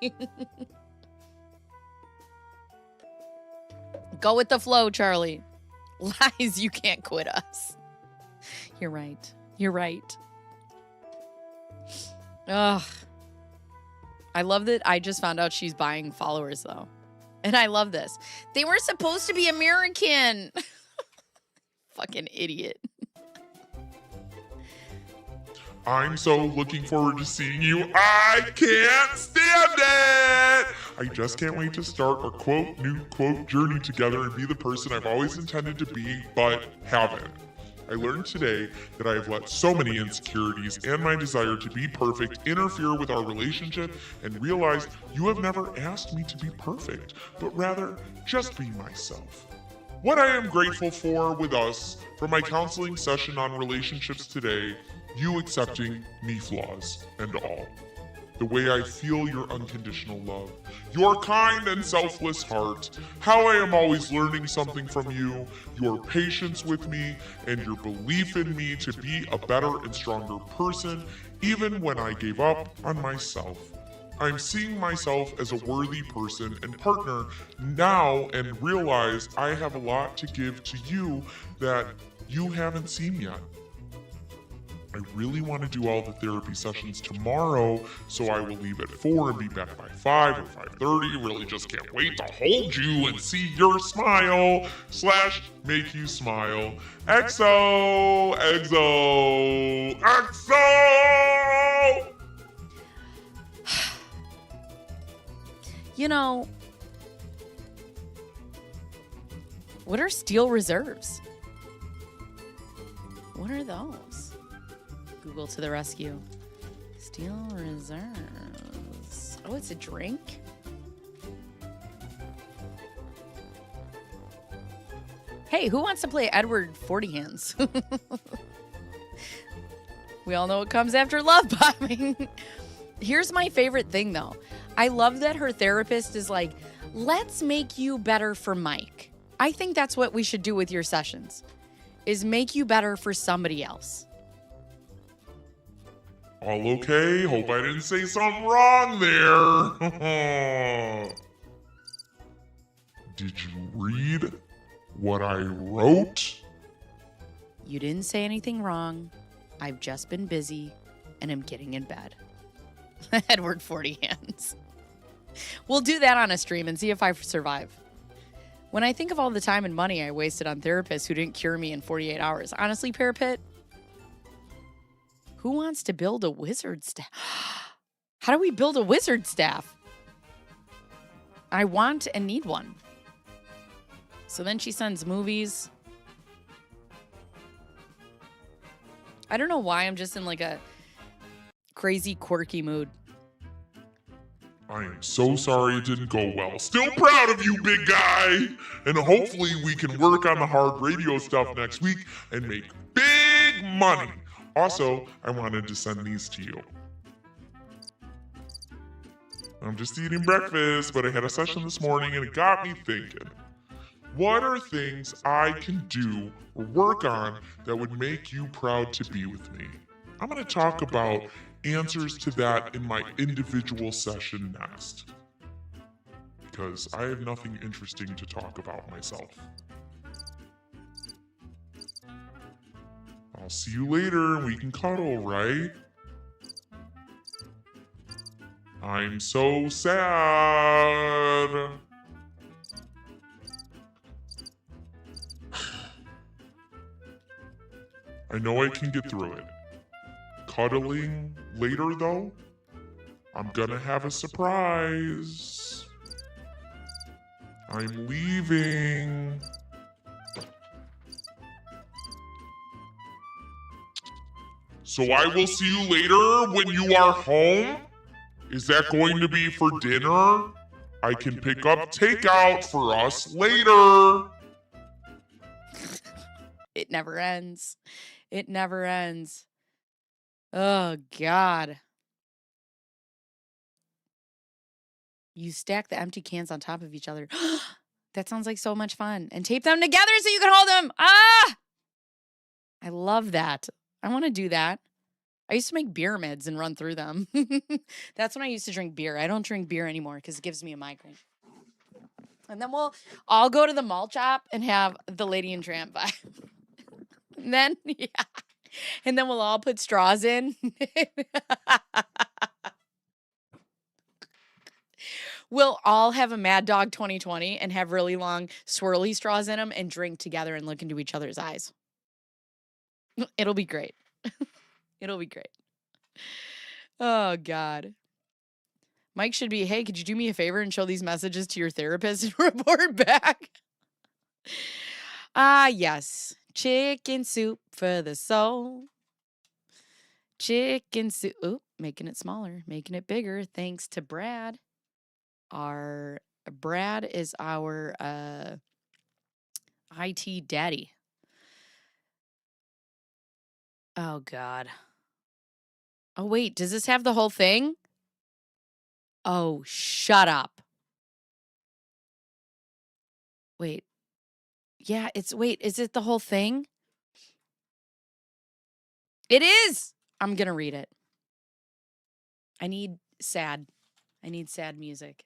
Go with the flow, Charlie. Lies, you can't quit us. You're right. You're right. Ugh. I love that I just found out she's buying followers, though. And I love this. They were supposed to be American. Fucking idiot. I'm so looking forward to seeing you. I can't stand it! I just can't wait to start our new journey together and be the person I've always intended to be, but haven't. I learned today that I have let so many insecurities and my desire to be perfect interfere with our relationship, and realized you have never asked me to be perfect, but rather just be myself. What I am grateful for with us from my counseling session on relationships today, you accepting me flaws and all. the way I feel your unconditional love, your kind and selfless heart, how I am always learning something from you, your patience with me, and your belief in me to be a better and stronger person, even when I gave up on myself. I'm seeing myself as a worthy person and partner now and realize I have a lot to give to you that you haven't seen yet. I really want to do all the therapy sessions tomorrow, so I will leave at 4 and be back by 5 or 5:30. Really just can't wait to hold you and see your smile / make you smile. XO, XO, XO! You know, what are steel reserves? What are those? Google to the rescue. Steel reserves. Oh, it's a drink? Hey, who wants to play Edward 40 Hands? We all know what comes after love bombing. Here's my favorite thing, though. I love that her therapist is like, let's make you better for Mike. I think that's what we should do with your sessions, is make you better for somebody else. All okay? Hope I didn't say something wrong there. Did you read what I wrote? You didn't say anything wrong. I've just been busy and am getting in bed. Edward 40 Hands. We'll do that on a stream and see if I survive. When I think of all the time and money I wasted on therapists who didn't cure me in 48 hours, honestly, Parapet, who wants to build a wizard staff? How do we build a wizard staff? I want and need one. So then she sends movies. I don't know why, I'm just in like a crazy, quirky mood. I am so sorry it didn't go well. Still proud of you, big guy! And hopefully we can work on the hard radio stuff next week and make big money. Also, I wanted to send these to you. I'm just eating breakfast, but I had a session this morning and it got me thinking. What are things I can do or work on that would make you proud to be with me? I'm going to talk about answers to that in my individual session next, because I have nothing interesting to talk about myself. I'll see you later and we can cuddle, right? I'm so sad. I know I can get through it. Cuddling later, though? I'm gonna have a surprise. I'm leaving. So I will see you later when you are home? Is that going to be for dinner? I can pick up takeout for us later. It never ends. It never ends. Oh, God. You stack the empty cans on top of each other. That sounds like so much fun. And tape them together so you can hold them. Ah! I love that. I want to do that. I used to make beer mids and run through them. That's when I used to drink beer. I don't drink beer anymore because it gives me a migraine. And then we'll all go to the mall shop and have the Lady and Tramp vibe. And then, yeah. And then we'll all put straws in. We'll all have a Mad Dog 2020 and have really long swirly straws in them and drink together and look into each other's eyes. It'll be great. It'll be great. Oh, God. Mike should be, hey, could you do me a favor and show these messages to your therapist and report back? Ah, yes. Chicken soup for the soul. Chicken soup. Oop, making it smaller, making it bigger. Thanks to Brad. Brad is our IT daddy. Oh, God. Oh, wait. Does this have the whole thing? Oh, shut up. Wait. Yeah, wait, is it the whole thing? It is! I'm gonna read it. I need sad music.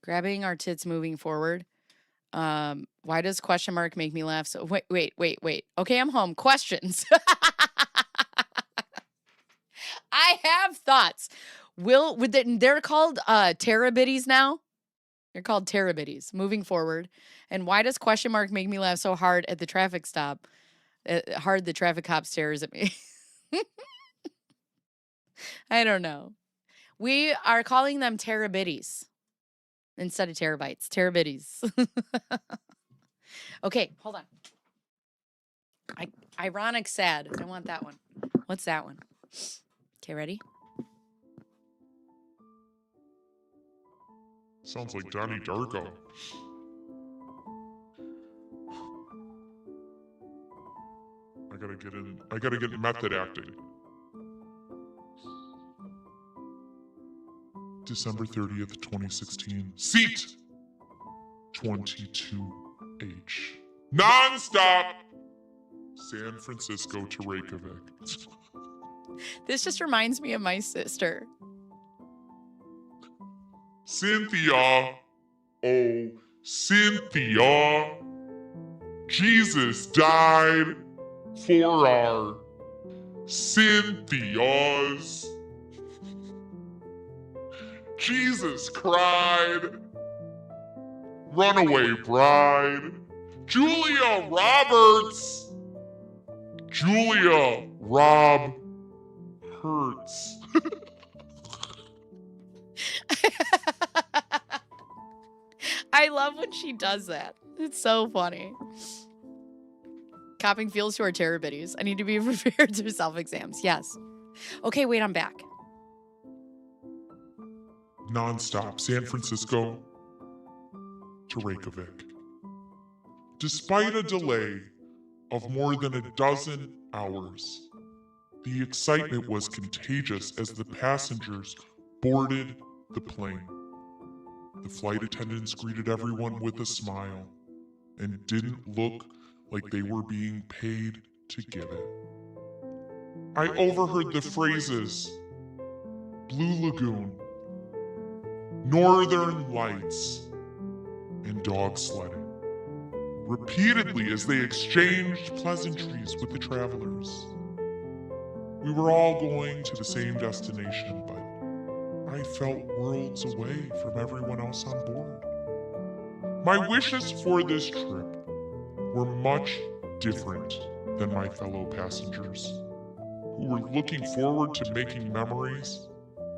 Grabbing our tits moving forward. Why does question mark make me laugh? So wait. Okay, I'm home. Questions. I have thoughts. They're called terabitties now? They're called terabitties moving forward. And why does question mark make me laugh so hard at the traffic stop? The traffic cop stares at me. I don't know. We are calling them terabitties instead of terabytes. Terabitties. Okay, hold on. Ironic sad. I want that one. What's that one? Okay, ready? Sounds like Donnie Darko. I gotta get method acting. December 30th, 2016. Seat 22H. Non-stop! San Francisco to Reykjavik. This just reminds me of my sister. Cynthia. Oh, Cynthia. Jesus died for our Cynthias. Jesus cried. Runaway bride. Julia Roberts. Julia Rob Hurts. I love when she does that. It's so funny. Copping fuels to our terabitties. I need to be prepared for self-exams. Yes. Okay, wait, I'm back. Non-stop San Francisco to Reykjavik. Despite a delay of more than a dozen hours, the excitement was contagious as the passengers boarded the plane. The flight attendants greeted everyone with a smile and didn't look like they were being paid to give it. I overheard the phrases Blue Lagoon, Northern Lights, and dog sledding repeatedly as they exchanged pleasantries with the travelers. We were all going to the same destination, but I felt worlds away from everyone else on board. My wishes for this trip were much different than my fellow passengers, who were looking forward to making memories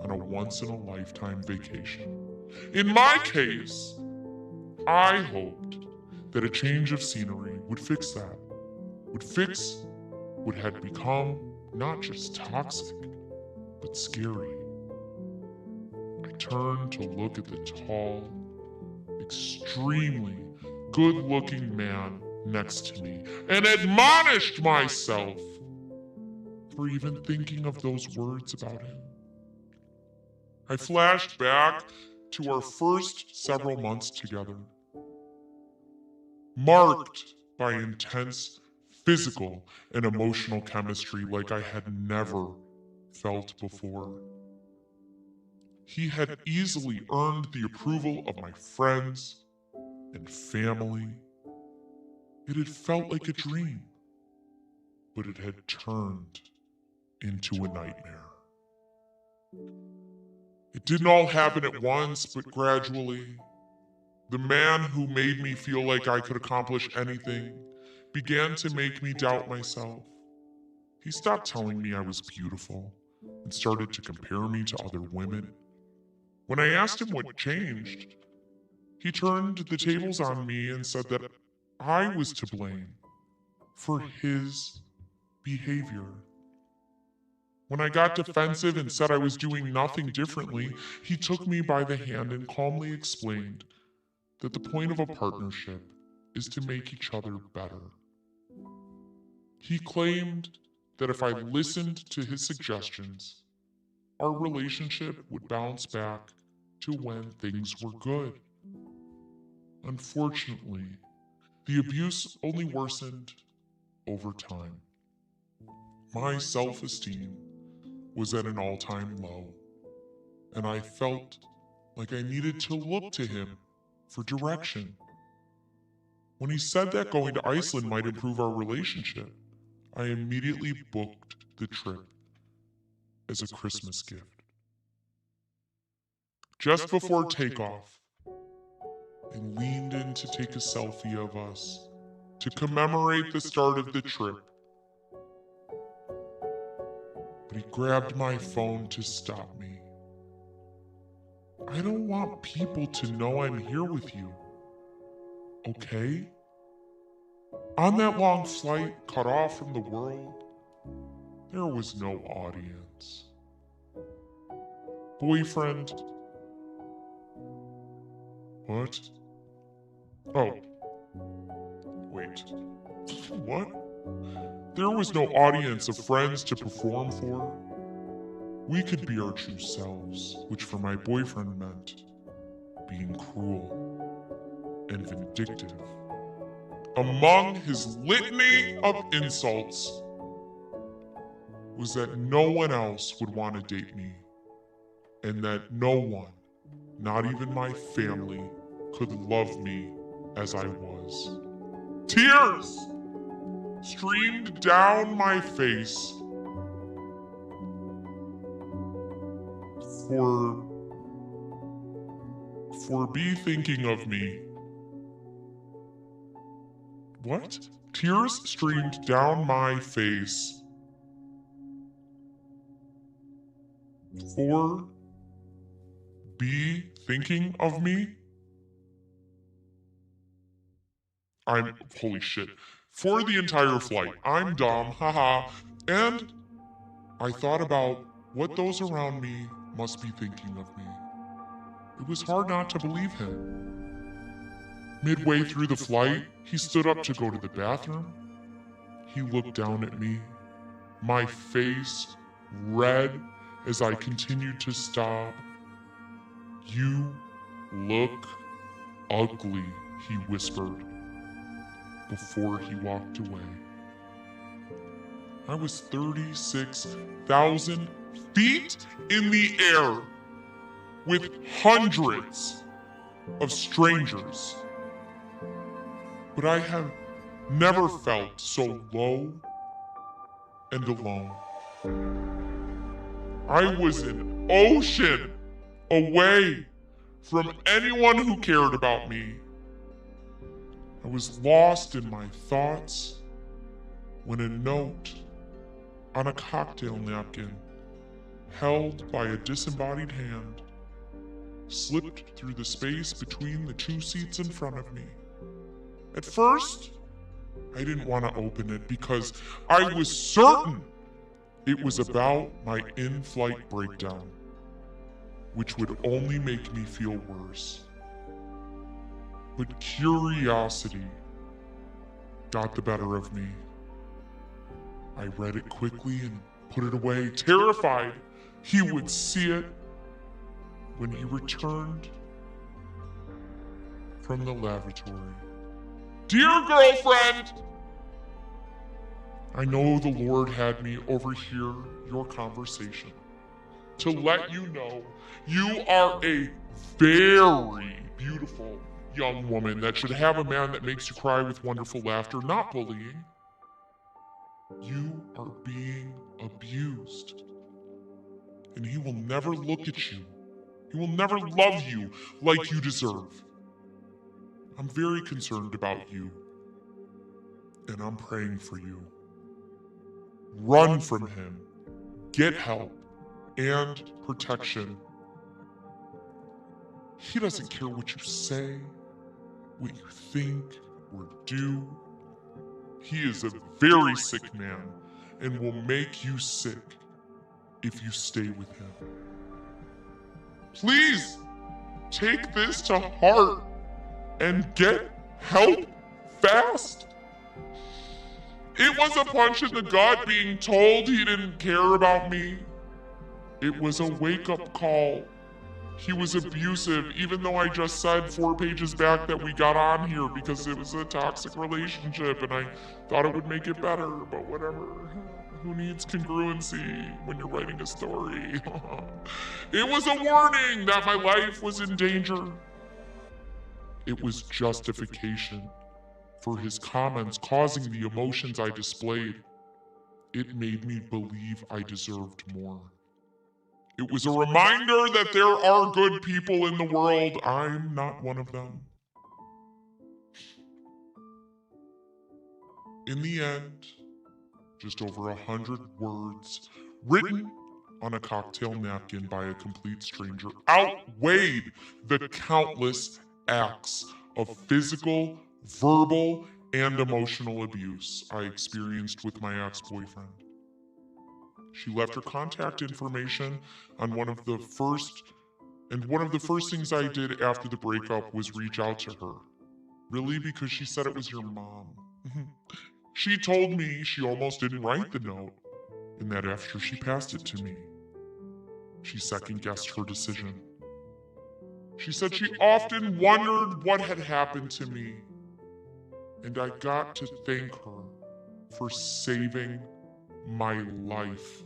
on a once-in-a-lifetime vacation. In my case, I hoped that a change of scenery would fix that, would fix what had become not just toxic, but scary. I turned to look at the tall, extremely good-looking man next to me and admonished myself for even thinking of those words about him. I flashed back to our first several months together, marked by intense physical and emotional chemistry like I had never felt before. He had easily earned the approval of my friends and family. It had felt like a dream, but it had turned into a nightmare. It didn't all happen at once, but gradually, the man who made me feel like I could accomplish anything began to make me doubt myself. He stopped telling me I was beautiful and started to compare me to other women. When I asked him what changed, he turned the tables on me and said that I was to blame for his behavior. When I got defensive and said I was doing nothing differently, he took me by the hand and calmly explained that the point of a partnership is to make each other better. He claimed that if I listened to his suggestions, our relationship would bounce back to when things were good. Unfortunately, the abuse only worsened over time. My self-esteem was at an all-time low, and I felt like I needed to look to him for direction. When he said that going to Iceland might improve our relationship, I immediately booked the trip as a Christmas gift. Just before takeoff, I leaned in to take a selfie of us to commemorate the start of the trip. But he grabbed my phone to stop me. I don't want people to know I'm here with you. Okay? On that long flight, cut off from the world, there was no audience. Boyfriend. What? Oh. Wait. What? There was no audience of friends to perform for. We could be our true selves, which for my boyfriend meant being cruel and vindictive. Among his litany of insults was that no one else would want to date me, and that no one, not even my family, could love me as I was. Tears streamed down my face for be thinking of me. What? Tears streamed down my face for be thinking of me? Holy shit. For the entire flight. I'm dumb, haha. And I thought about what those around me must be thinking of me. It was hard not to believe him. Midway through the flight, he stood up to go to the bathroom. He looked down at me, my face red as I continued to sob. You look ugly, he whispered before he walked away. I was 36,000 feet in the air with hundreds of strangers. But I have never felt so low and alone. I was an ocean away from anyone who cared about me. I was lost in my thoughts when a note on a cocktail napkin, held by a disembodied hand, slipped through the space between the two seats in front of me. At first, I didn't want to open it because I was certain it was about my in-flight breakdown, which would only make me feel worse. But curiosity got the better of me. I read it quickly and put it away, terrified he would see it when he returned from the lavatory. Dear girlfriend, I know the Lord had me overhear your conversation to let you know you are a very beautiful young woman that should have a man that makes you cry with wonderful laughter, not bullying. You are being abused, and he will never look at you. He will never love you like you deserve. I'm very concerned about you, and I'm praying for you. Run from him, get help, and protection. He doesn't care what you say, what you think, or do. He is a very sick man and will make you sick if you stay with him. Please take this to heart and get help fast. It was a punch in the gut being told he didn't care about me. It was a wake-up call. He was abusive, even though I just said 4 pages back that we got on here because it was a toxic relationship and I thought it would make it better, but whatever. Who needs congruency when you're writing a story? It was a warning that my life was in danger. It was justification for his comments causing the emotions I displayed. It made me believe I deserved more. It was a reminder that there are good people in the world. I'm not one of them. In the end, just over 100 words written on a cocktail napkin by a complete stranger outweighed the countless acts of physical, verbal, and emotional abuse I experienced with my ex-boyfriend. She left her contact information on one of the first things I did after the breakup was reach out to her. Really, because she said it was your mom. She told me she almost didn't write the note, and that after she passed it to me, she second-guessed her decision. She said she often wondered what had happened to me, and I got to thank her for saving my life.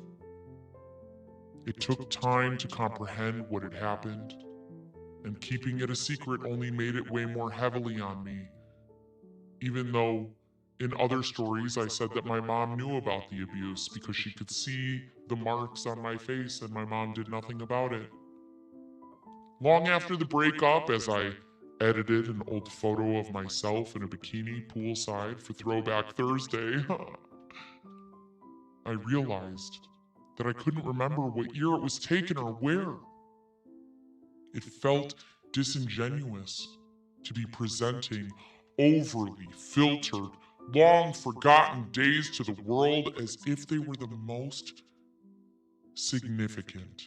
It took time to comprehend what had happened, and keeping it a secret only made it weigh more heavily on me. Even though in other stories I said that my mom knew about the abuse because she could see the marks on my face and my mom did nothing about it. Long after the breakup, as I edited an old photo of myself in a bikini poolside for Throwback Thursday, I realized that I couldn't remember what year it was taken or where. It felt disingenuous to be presenting overly filtered, long forgotten days to the world as if they were the most significant.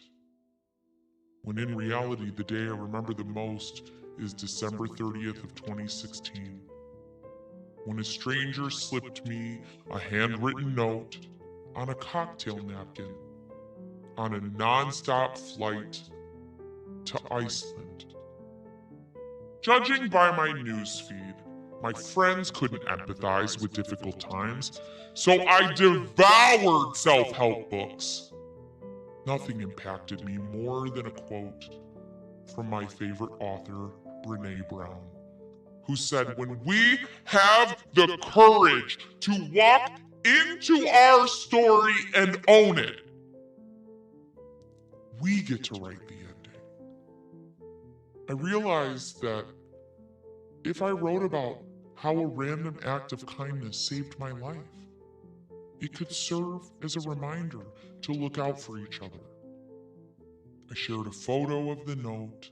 When in reality, the day I remember the most is December 30th of 2016, when a stranger slipped me a handwritten note on a cocktail napkin on a non-stop flight to Iceland. Judging by my newsfeed, my friends couldn't empathize with difficult times, so I devoured self-help books. Nothing impacted me more than a quote from my favorite author, Brene Brown, who said, "When we have the courage to walk into our story and own it, we get to write the ending." I realized that if I wrote about how a random act of kindness saved my life, it could serve as a reminder to look out for each other. I shared a photo of the note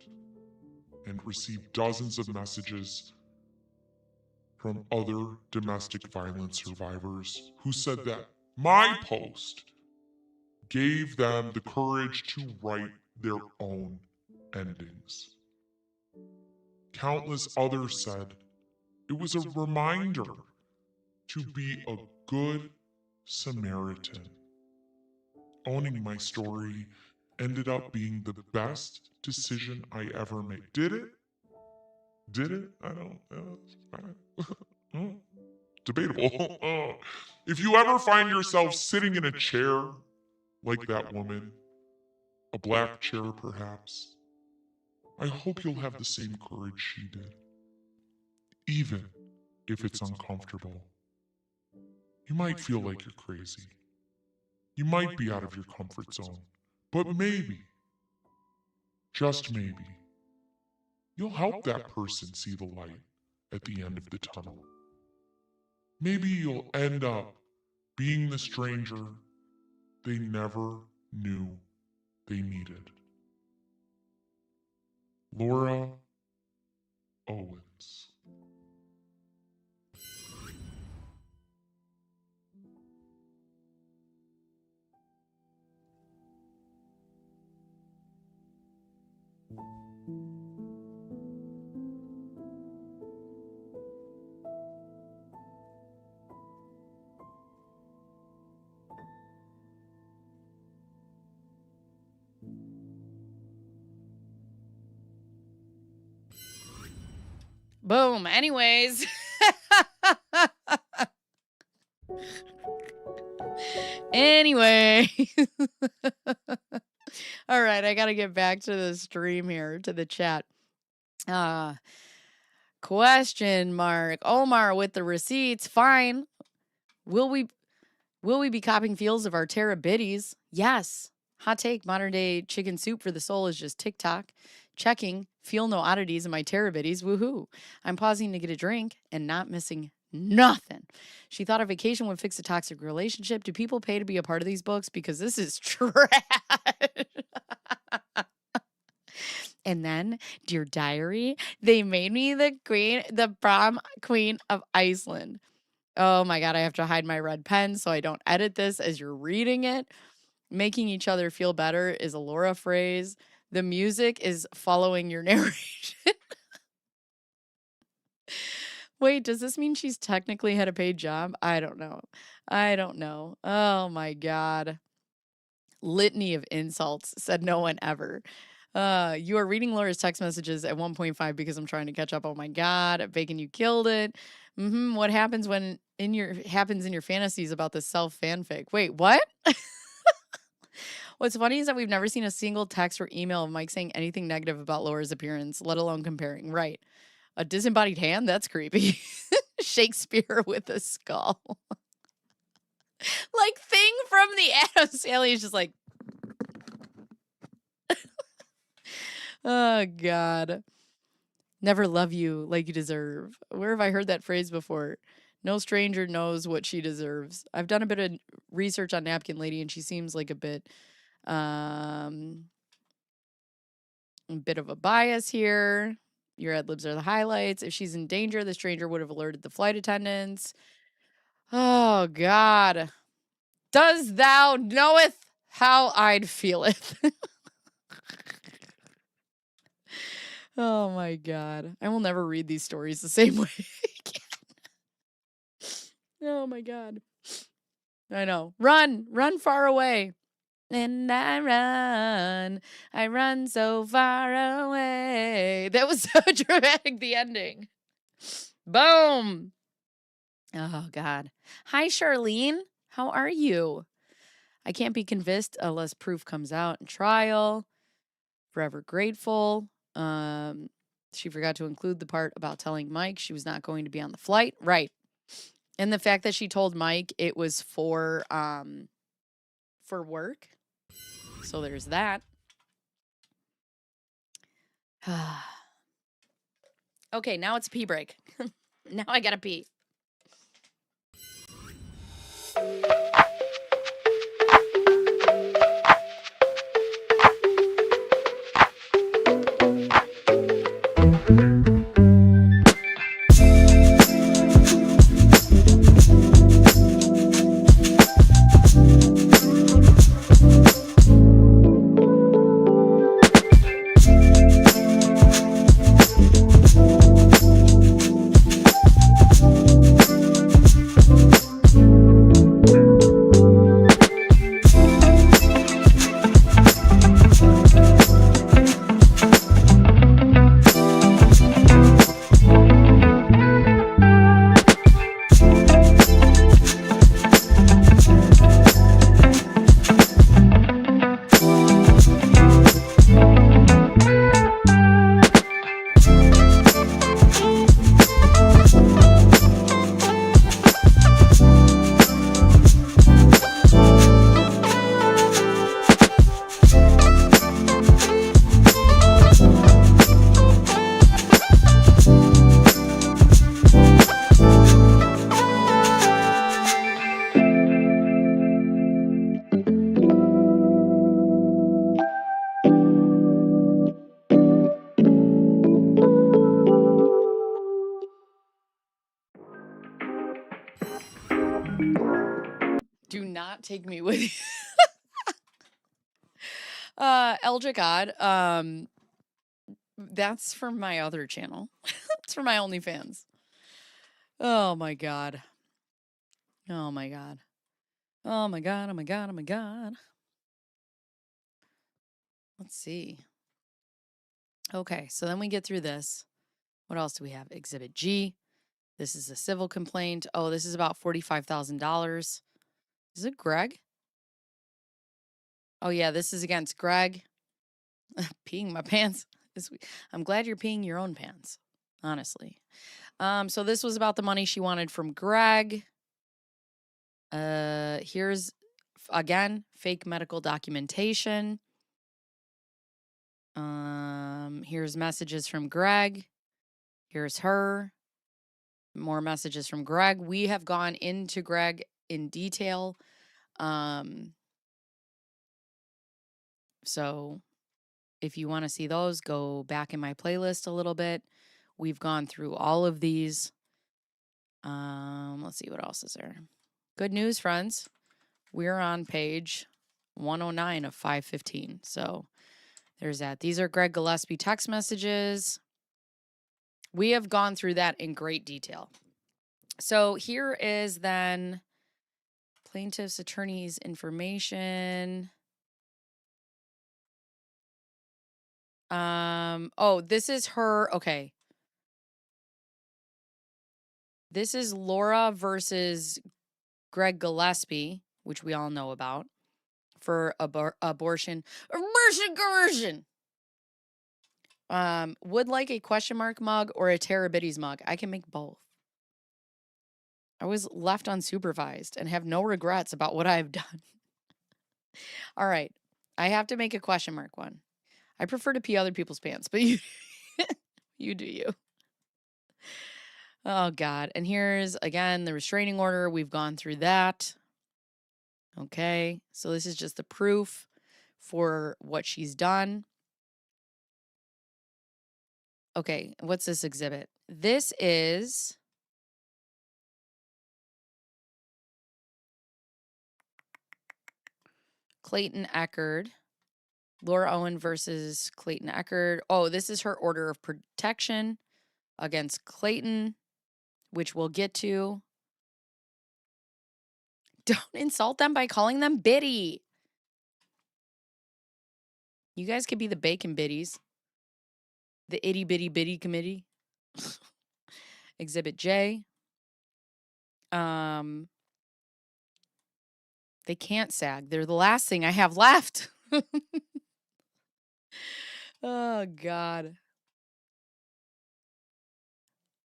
and received dozens of messages from other domestic violence survivors who said that my post gave them the courage to write their own endings. Countless others said it was a reminder to be a good Samaritan. Owning my story ended up being the best decision I ever made. Did it? Did it? I don't know. Debatable. If you ever find yourself sitting in a chair like that woman, a black chair perhaps, I hope you'll have the same courage she did, even if it's uncomfortable. You might feel like you're crazy. You might be out of your comfort zone, but maybe, just maybe, you'll help that person see the light at the end of the tunnel. Maybe you'll end up being the stranger they never knew they needed. Laura Owens. Boom. Anyways. Anyway. All right, I got to get back to the stream here, to the chat. Question mark. Omar with the receipts. Fine. Will we be copping feels of our Terra biddies? Yes. Hot take. Modern day chicken soup for the soul is just TikTok. Checking. Feel no oddities in my Terra biddies. Woohoo. I'm pausing to get a drink and not missing nothing. She thought a vacation would fix a toxic relationship. Do people pay to be a part of these books? Because this is trash. And then, dear diary, they made me the prom queen of Iceland. Oh my God, I have to hide my red pen so I don't edit this as you're reading it. Making each other feel better is a Laura phrase. The music is following your narration. Wait, does this mean she's technically had a paid job? I don't know. Oh my God. Litany of insults, said no one ever. You are reading Laura's text messages at 1.5 because I'm trying to catch up. Oh my God. Bacon, you killed it. What happens when happens in your fantasies about this self fanfic? Wait, what? What's funny is that we've never seen a single text or email of Mike saying anything negative about Laura's appearance, let alone comparing. Right. A disembodied hand? That's creepy. Shakespeare with a skull. Like Thing from the Addams Family is just like, oh God. Never love you like you deserve. Where have I heard that phrase before? No stranger knows what she deserves. I've done a bit of research on Napkin Lady, and she seems like a bit of a bias here. Your ad libs are the highlights. If she's in danger, the stranger would have alerted the flight attendants. Oh God. Does thou knoweth how I'd feeleth? Oh my God. I will never read these stories the same way again. Oh my God. I know. Run far away. And I run so far away. That was so dramatic, the ending. Boom. Oh God. Hi, Charlene. How are you? I can't be convinced unless proof comes out in trial. Forever grateful. She forgot to include the part about telling Mike she was not going to be on the flight. Right. And the fact that she told Mike it was for work. So there's that. Okay, now it's a pee break. Now I gotta pee. Do not take me with you. Eldrick Odd. That's from my other channel. It's for my OnlyFans. Oh my God. Oh my God. Oh my God. Oh my God. Oh my God. Let's see. Okay, so then we get through this. What else do we have? Exhibit G. This is a civil complaint. Oh, this is about $45,000. Is it Greg? Oh, yeah, this is against Greg. Peeing my pants. I'm glad you're peeing your own pants, honestly. So this was about the money she wanted from Greg. Here's, again, fake medical documentation. Here's messages from Greg. Here's her. More messages from Greg. We have gone into Greg in detail. So if you want to see those, go back in my playlist a little bit. We've gone through all of these. Let's see what else is there. Good news, friends. We're on page 109 of 515. So there's that. These are Greg Gillespie text messages. We have gone through that in great detail. So here is then plaintiff's attorney's information. Oh, this is her. Okay. This is Laura versus Greg Gillespie, which we all know about, for abortion. Abortion. Would like a question mark mug or a Terabitties mug. I can make both. I was left unsupervised and have no regrets about what I've done. All right. I have to make a question mark one. I prefer to pee other people's pants, but you you do you. Oh, God. And here's, again, the restraining order. We've gone through that. Okay. So this is just the proof for what she's done. Okay. What's this exhibit? This is Clayton Eckerd. Laura Owen versus Clayton Eckerd. Oh, this is her order of protection against Clayton, which we'll get to. Don't insult them by calling them Biddy. You guys could be the Bacon Biddies. The Itty Bitty Bitty Committee. Exhibit J. They can't sag. They're the last thing I have left. Oh, God.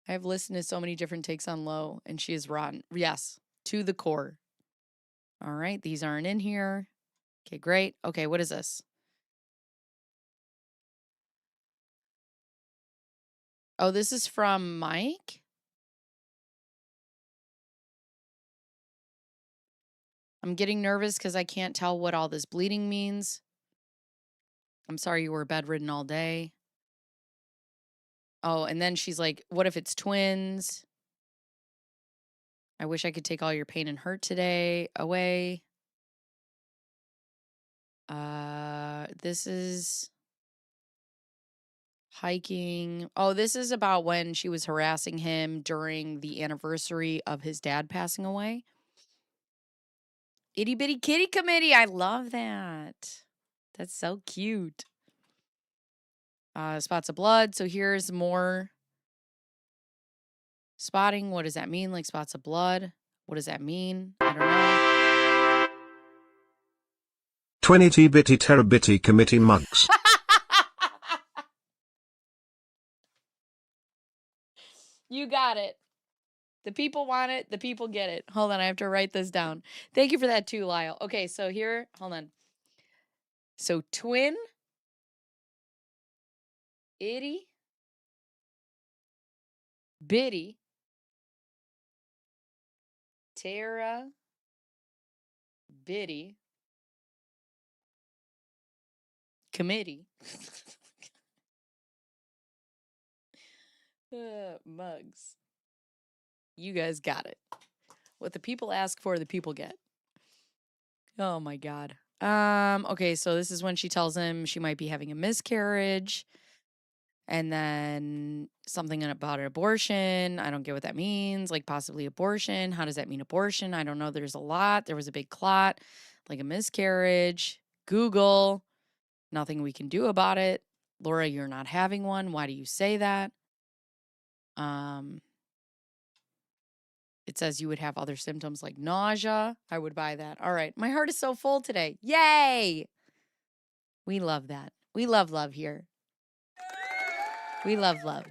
I have listened to so many different takes on Low, and she is rotten. Yes, to the core. All right, these aren't in here. Okay, great. Okay, what is this? Oh, this is from Mike? I'm getting nervous because I can't tell what all this bleeding means. I'm sorry you were bedridden all day. Oh, and then she's like, what if it's twins? I wish I could take all your pain and hurt today away. This is hiking. Oh, this is about when she was harassing him during the anniversary of his dad passing away. Itty Bitty Kitty Committee. I love that. That's so cute. Spots of blood. So here's more spotting. What does that mean? Like spots of blood. What does that mean? I don't know. 20 T-Bitty Terabitty Committee mugs. You got it. The people want it. The people get it. Hold on. I have to write this down. Thank you for that too, Lyle. Okay, so here, hold on. So twin, itty, bitty, Tara, bitty, committee, mugs. You guys got it. What the people ask for, the people get. Oh my God. Okay, so this is when she tells him she might be having a miscarriage. And then something about an abortion. I don't get what that means. Like possibly abortion. How does that mean abortion? I don't know. There's a lot. There was a big clot, like a miscarriage. Google. Nothing we can do about it. Laura, you're not having one. Why do you say that? It says you would have other symptoms like nausea. I would buy that. All right. My heart is so full today. Yay! We love that. We love love here. We love love.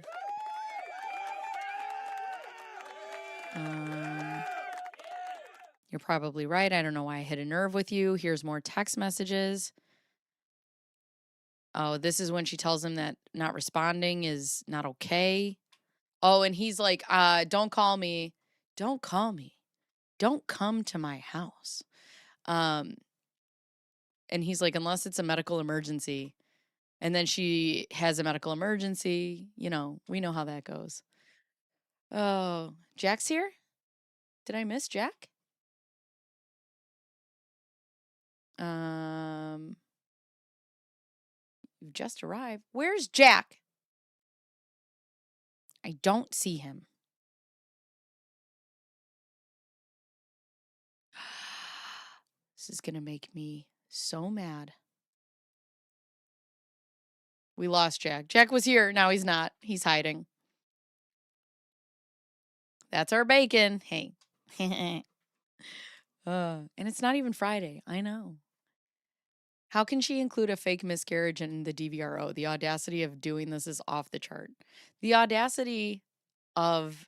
You're probably right. I don't know why I hit a nerve with you. Here's more text messages. Oh, this is when she tells him that not responding is not okay. Oh, and he's like, don't call me. Don't call me. Don't come to my house. And he's like, unless it's a medical emergency. And then she has a medical emergency. You know, we know how that goes. Oh, Jack's here? Did I miss Jack? You've just arrived. Where's Jack? I don't see him. This is going to make me so mad. We lost Jack. Jack was here. Now he's not. He's hiding. That's our bacon. Hey. And it's not even Friday. I know. How can she include a fake miscarriage in the DVRO? The audacity of doing this is off the chart. The audacity of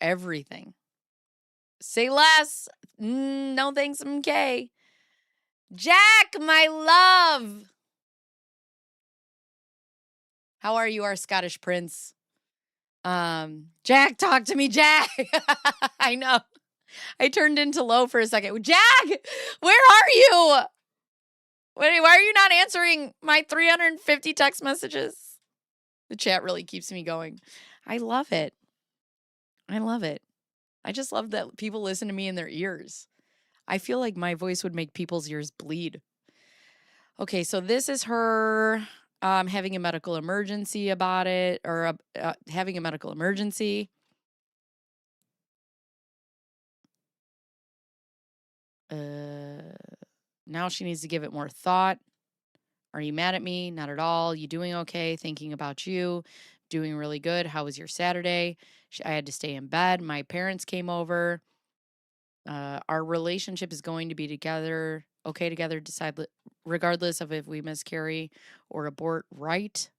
everything. Say less. No thanks, MK. Jack, my love. How are you, our Scottish prince? Jack, talk to me, Jack. I know. I turned into low for a second. Jack, where are you? Why are you not answering my 350 text messages? The chat really keeps me going. I love it. I love it. I just love that people listen to me in their ears. I feel like my voice would make people's ears bleed. Okay, so this is her having a medical emergency about it, or having a medical emergency. Now she needs to give it more thought. Are you mad at me? Not at all. You doing okay? Thinking about you. Doing really good. How was your Saturday? I had to stay in bed. My parents came over. Our relationship is going to be together, okay together, regardless of if we miscarry or abort, right?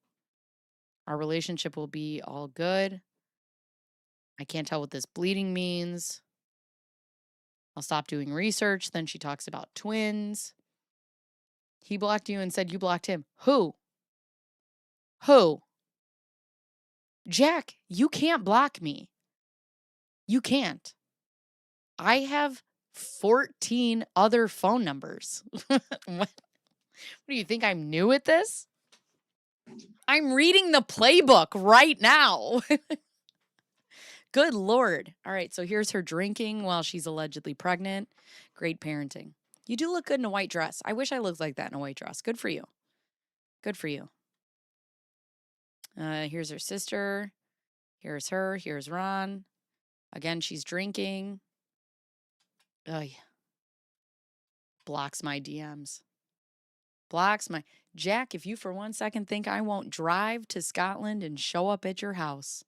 Our relationship will be all good. I can't tell what this bleeding means. I'll stop doing research. Then she talks about twins. He blocked you and said you blocked him. Who? Jack, you can't block me. You can't. I have 14 other phone numbers. What do you think? I'm new at this? I'm reading the playbook right now. Good Lord. All right, so here's her drinking while she's allegedly pregnant. Great parenting. You do look good in a white dress. I wish I looked like that in a white dress. Good for you. Good for you. Here's her sister. Here's her. Here's Ron. Again, she's drinking. Ugh. Blocks my DMs. Blocks my... Jack, if you for 1 second think I won't drive to Scotland and show up at your house,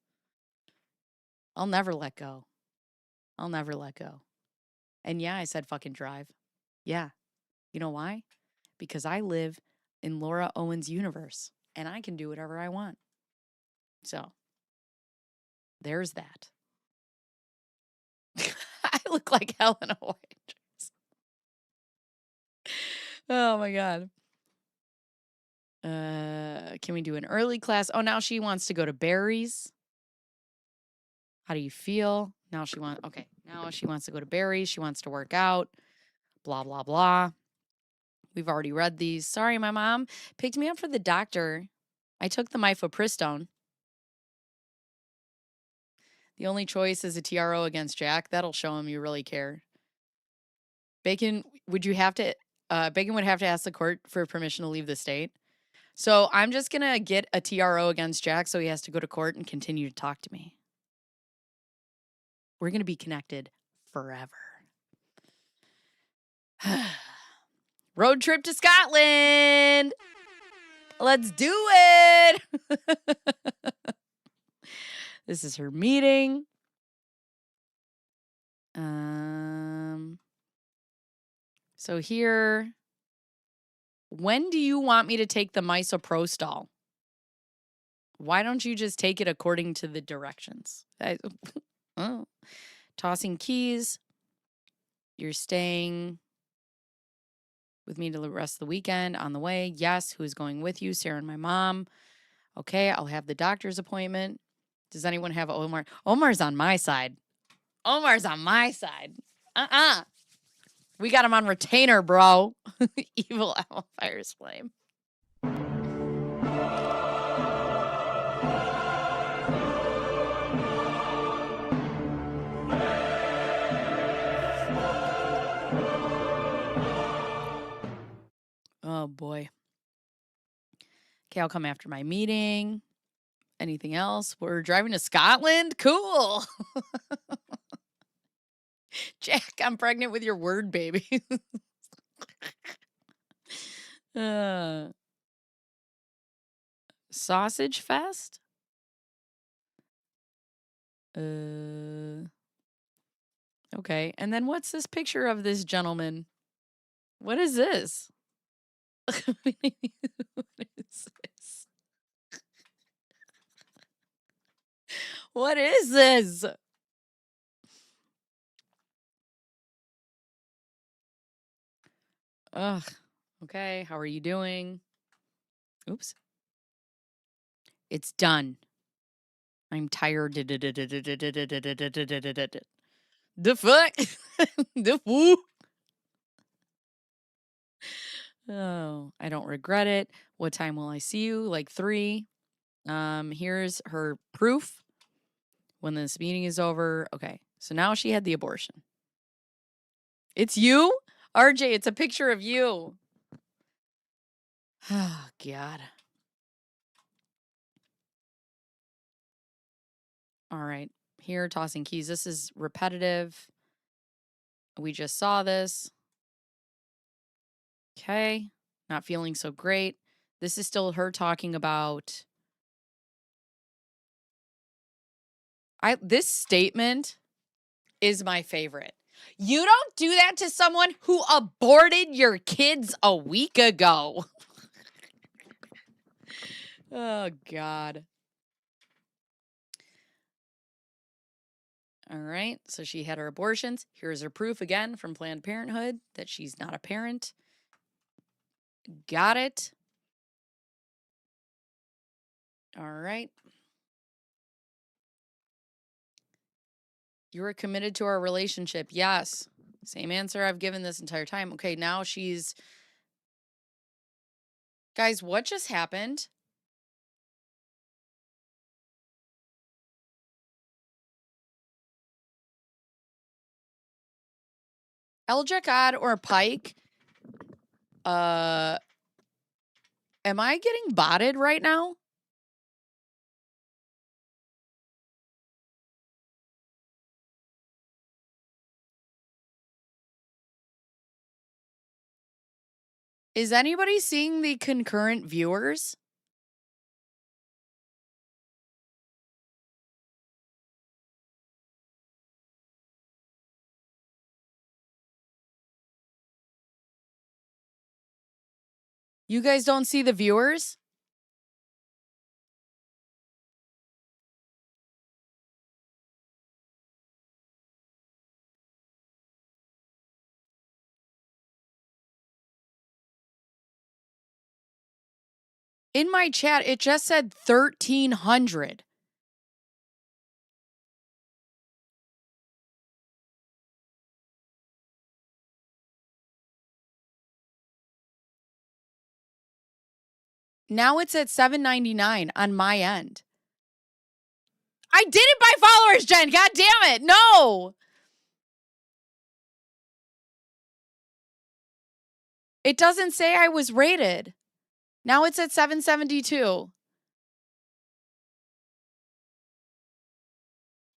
I'll never let go. I'll never let go. And yeah, I said fucking drive. Yeah. You know why? Because I live in Laura Owens' universe and I can do whatever I want. So, there's that. I look like hell in a white dress. Oh my God. Can we do an early class? Oh, now she wants to go to Barry's. How do you feel? Now she wants to go to Barry's. She wants to work out. Blah, blah, blah. We've already read these. Sorry, my mom picked me up for the doctor. I took the mifepristone. The only choice is a TRO against Jack. That'll show him you really care. Bacon would have to ask the court for permission to leave the state. So I'm just going to get a TRO against Jack so he has to go to court and continue to talk to me. We're going to be connected forever. Road trip to Scotland. Let's do it. This is her meeting. So here, when do you want me to take the misoprostol? Why don't you just take it according to the directions? Oh. Tossing keys. You're staying with me to the rest of the weekend on the way. Yes. Who's going with you? Sarah and my mom. Okay. I'll have the doctor's appointment. Does anyone have Omar? Omar's on my side. Omar's on my side. We got him on retainer, bro. Evil owl fires flame. Oh, boy. Okay, I'll come after my meeting. Anything else? We're driving to Scotland? Cool. Jack, I'm pregnant with your word, baby. Sausage Fest? Okay. And then what's this picture of this gentleman? What is this? What is this? What is this? Ugh. Okay. How are you doing? Oops. It's done. I'm tired. The fuck? The woo? Oh, I don't regret it. What time will I see you? Like 3. Here's her proof when this meeting is over. Okay. So now she had the abortion. It's you? RJ, it's a picture of you. Oh, God. All right. Here, tossing keys. This is repetitive. We just saw this. Okay. Not feeling so great. This is still her talking about. This statement is my favorite. You don't do that to someone who aborted your kids a week ago. Oh, God. All right. So she had her abortions. Here's her proof again from Planned Parenthood that she's not a parent. Got it. All right. You were committed to our relationship. Yes. Same answer I've given this entire time. Okay, now she's. Guys, what just happened? Eljacod or Pike? Am I getting botted right now? Is anybody seeing the concurrent viewers? You guys don't see the viewers? In my chat, it just said 1,300. Now it's at 799 on my end. I didn't buy followers, Jen. God damn it. No. It doesn't say I was rated. Now it's at 772.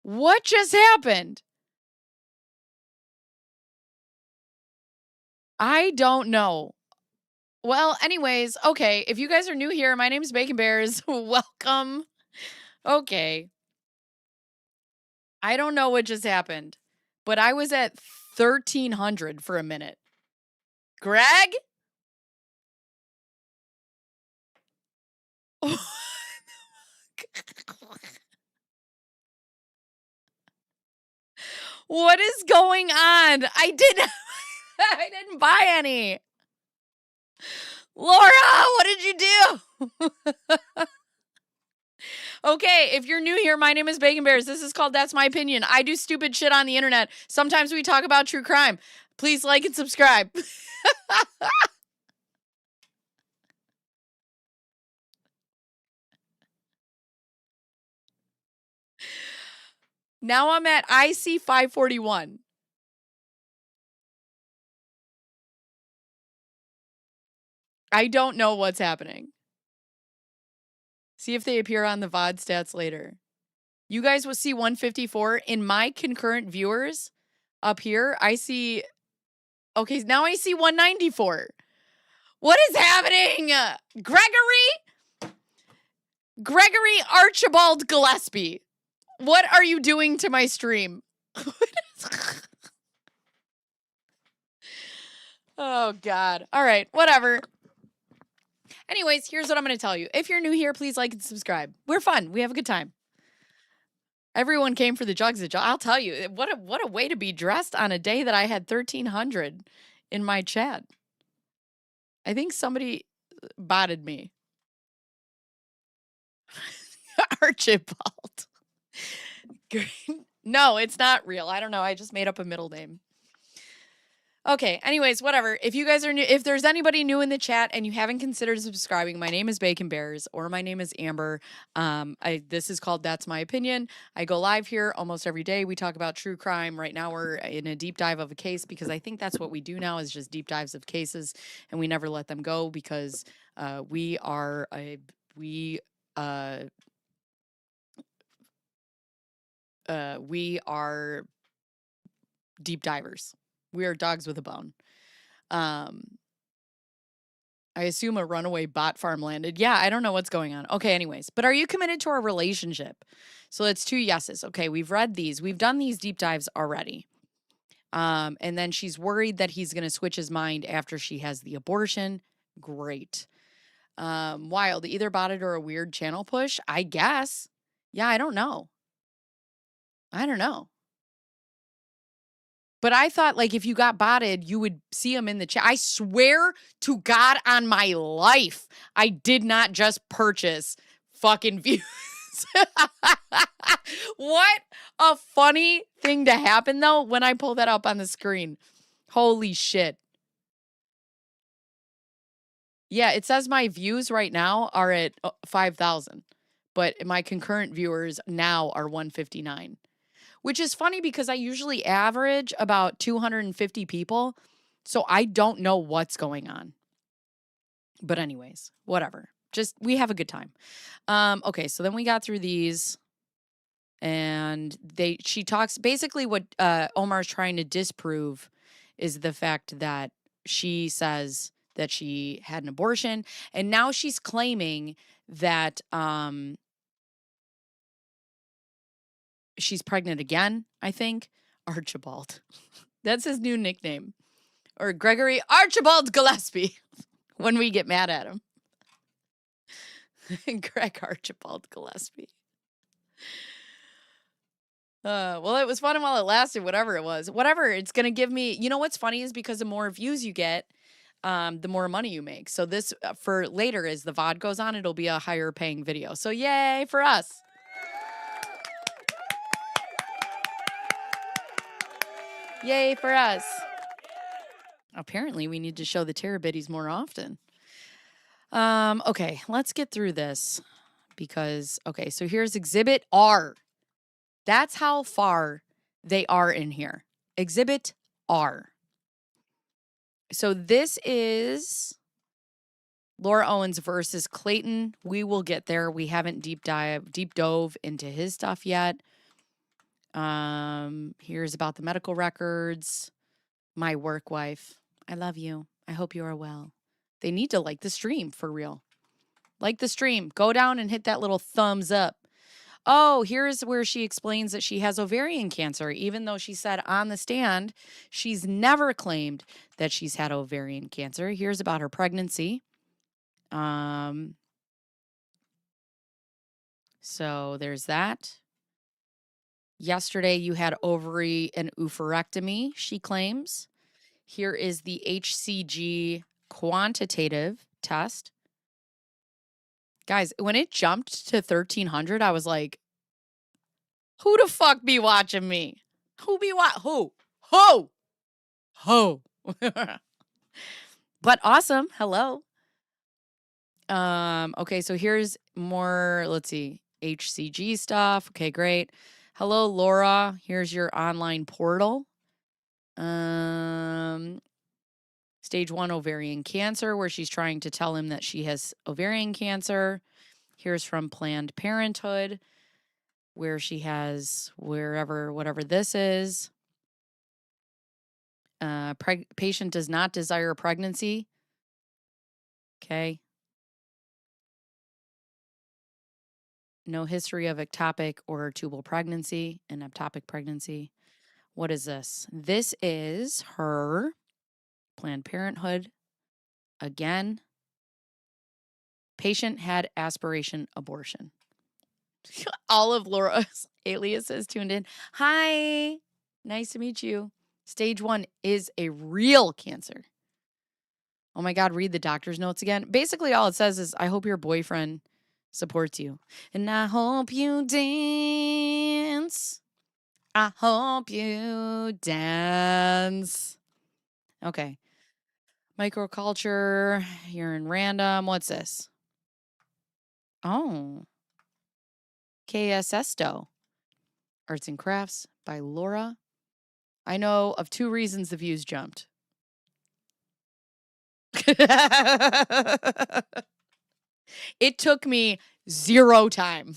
What just happened? I don't know. Well, anyways, okay. If you guys are new here, my name is Bacon Bears. Welcome. Okay. I don't know what just happened, but I was at 1,300 for a minute. Greg? What is going on? I didn't buy any. Laura, what did you do? Okay, if you're new here, my name is Bacon Bears. This is called That's My Opinion. I do stupid shit on the internet. Sometimes we talk about true crime. Please like and subscribe. Now I'm at IC 541. I don't know what's happening. See if they appear on the VOD stats later. You guys will see 154. In my concurrent viewers up here, I see... Okay, now I see 194. What is happening? Gregory Archibald Gillespie. What are you doing to my stream? Oh, God. All right, whatever. Anyways, here's what I'm going to tell you. If you're new here, please like and subscribe. We're fun. We have a good time. Everyone came for the jugs. I'll tell you, what a way to be dressed on a day that I had 1,300 in my chat. I think somebody botted me. Archibald. No, it's not real. I don't know. I just made up a middle name. Okay, anyways, whatever. If you guys are new, if there's anybody new in the chat and you haven't considered subscribing, my name is Bacon Bears or my name is Amber. This is called That's My Opinion. I go live here almost every day. We talk about true crime. Right now we're in a deep dive of a case because I think that's what we do now is just deep dives of cases and we never let them go because we are deep divers. We are dogs with a bone. I assume a runaway bot farm landed. Yeah, I don't know what's going on. Okay, anyways. But are you committed to our relationship? So that's 2 yeses. Okay, we've read these. We've done these deep dives already. And then she's worried that he's going to switch his mind after she has the abortion. Great. Wild. Either botted or a weird channel push? I guess. Yeah, I don't know. But I thought, like, if you got botted, you would see them in the chat. I swear to God on my life, I did not just purchase fucking views. What a funny thing to happen, though, when I pull that up on the screen. Holy shit. Yeah, it says my views right now are at 5,000. But my concurrent viewers now are 159. Which is funny because I usually average about 250 people. So I don't know what's going on. But anyways, whatever. Just, we have a good time. Okay, so then we got through these. And she talks, basically what Omar's trying to disprove is the fact that she says that she had an abortion. And now she's claiming that... she's pregnant again, I think. Archibald. That's his new nickname. Or Gregory Archibald Gillespie when we get mad at him. Greg Archibald Gillespie. Well, it was fun while it lasted, whatever it was. Whatever, it's going to give me... You know what's funny is because the more views you get, the more money you make. So this, for later, as the VOD goes on, it'll be a higher paying video. So yay for us. Yay for us. Apparently, we need to show the Terabitties more often. Okay, let's get through this. Because, okay, so here's Exhibit R. That's how far they are in here. Exhibit R. So this is Laura Owens versus Clayton. We will get there. We haven't deep dove into his stuff yet. Here's about the medical records. My work wife. I love you. I hope you are well. They need to like the stream for real. Like the stream. Go down and hit that little thumbs up. Oh, here's where she explains that she has ovarian cancer, even though she said on the stand she's never claimed that she's had ovarian cancer. Here's about her pregnancy. So there's that. Yesterday, you had ovary and oophorectomy, she claims. Here is the HCG quantitative test. Guys, when it jumped to 1,300, I was like, who the fuck be watching me? Who be Who? But awesome. Hello. Okay, so here's more, let's see, HCG stuff. Okay, great. Hello, Laura. Here's your online portal. Stage 1 ovarian cancer, where she's trying to tell him that she has ovarian cancer. Here's from Planned Parenthood, where she has whatever this is. Patient does not desire pregnancy. Okay. No history of ectopic or tubal pregnancy and ectopic pregnancy. What is this? This is her Planned Parenthood. Again, patient had aspiration abortion. All of Laura's aliases tuned in. Hi, nice to meet you. Stage 1 is a real cancer. Oh my God, read the doctor's notes again. Basically, all it says is, I hope your boyfriend supports you. And I hope you dance. I hope you dance. Okay. Microculture, urine random. What's this? Oh. KSSDO. Arts and Crafts by Laura. I know of 2 reasons the views jumped. It took me 0 time.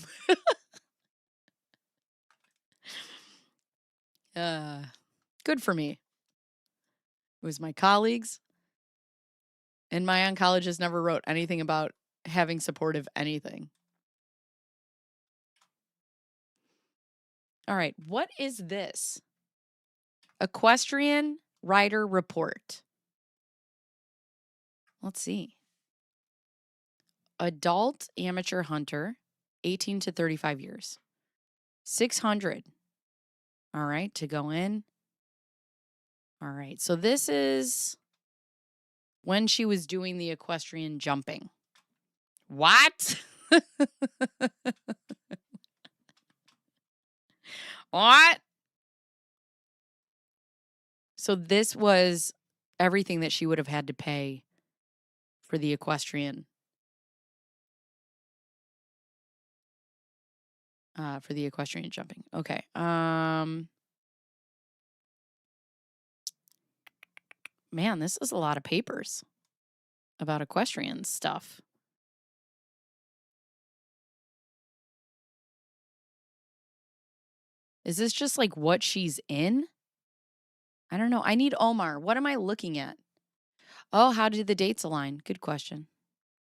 Good for me. It was my colleagues. And my oncologist never wrote anything about having supportive anything. All right. What is this? Equestrian Rider Report. Let's see. Adult amateur hunter, 18 to 35 years. 600. All right, to go in. All right, so this is when she was doing the equestrian jumping. What? What? So this was everything that she would have had to pay for the equestrian. For the equestrian jumping. Okay. Man, this is a lot of papers about equestrian stuff. Is this just like what she's in? I don't know. I need Omar. What am I looking at? Oh, how did the dates align? Good question.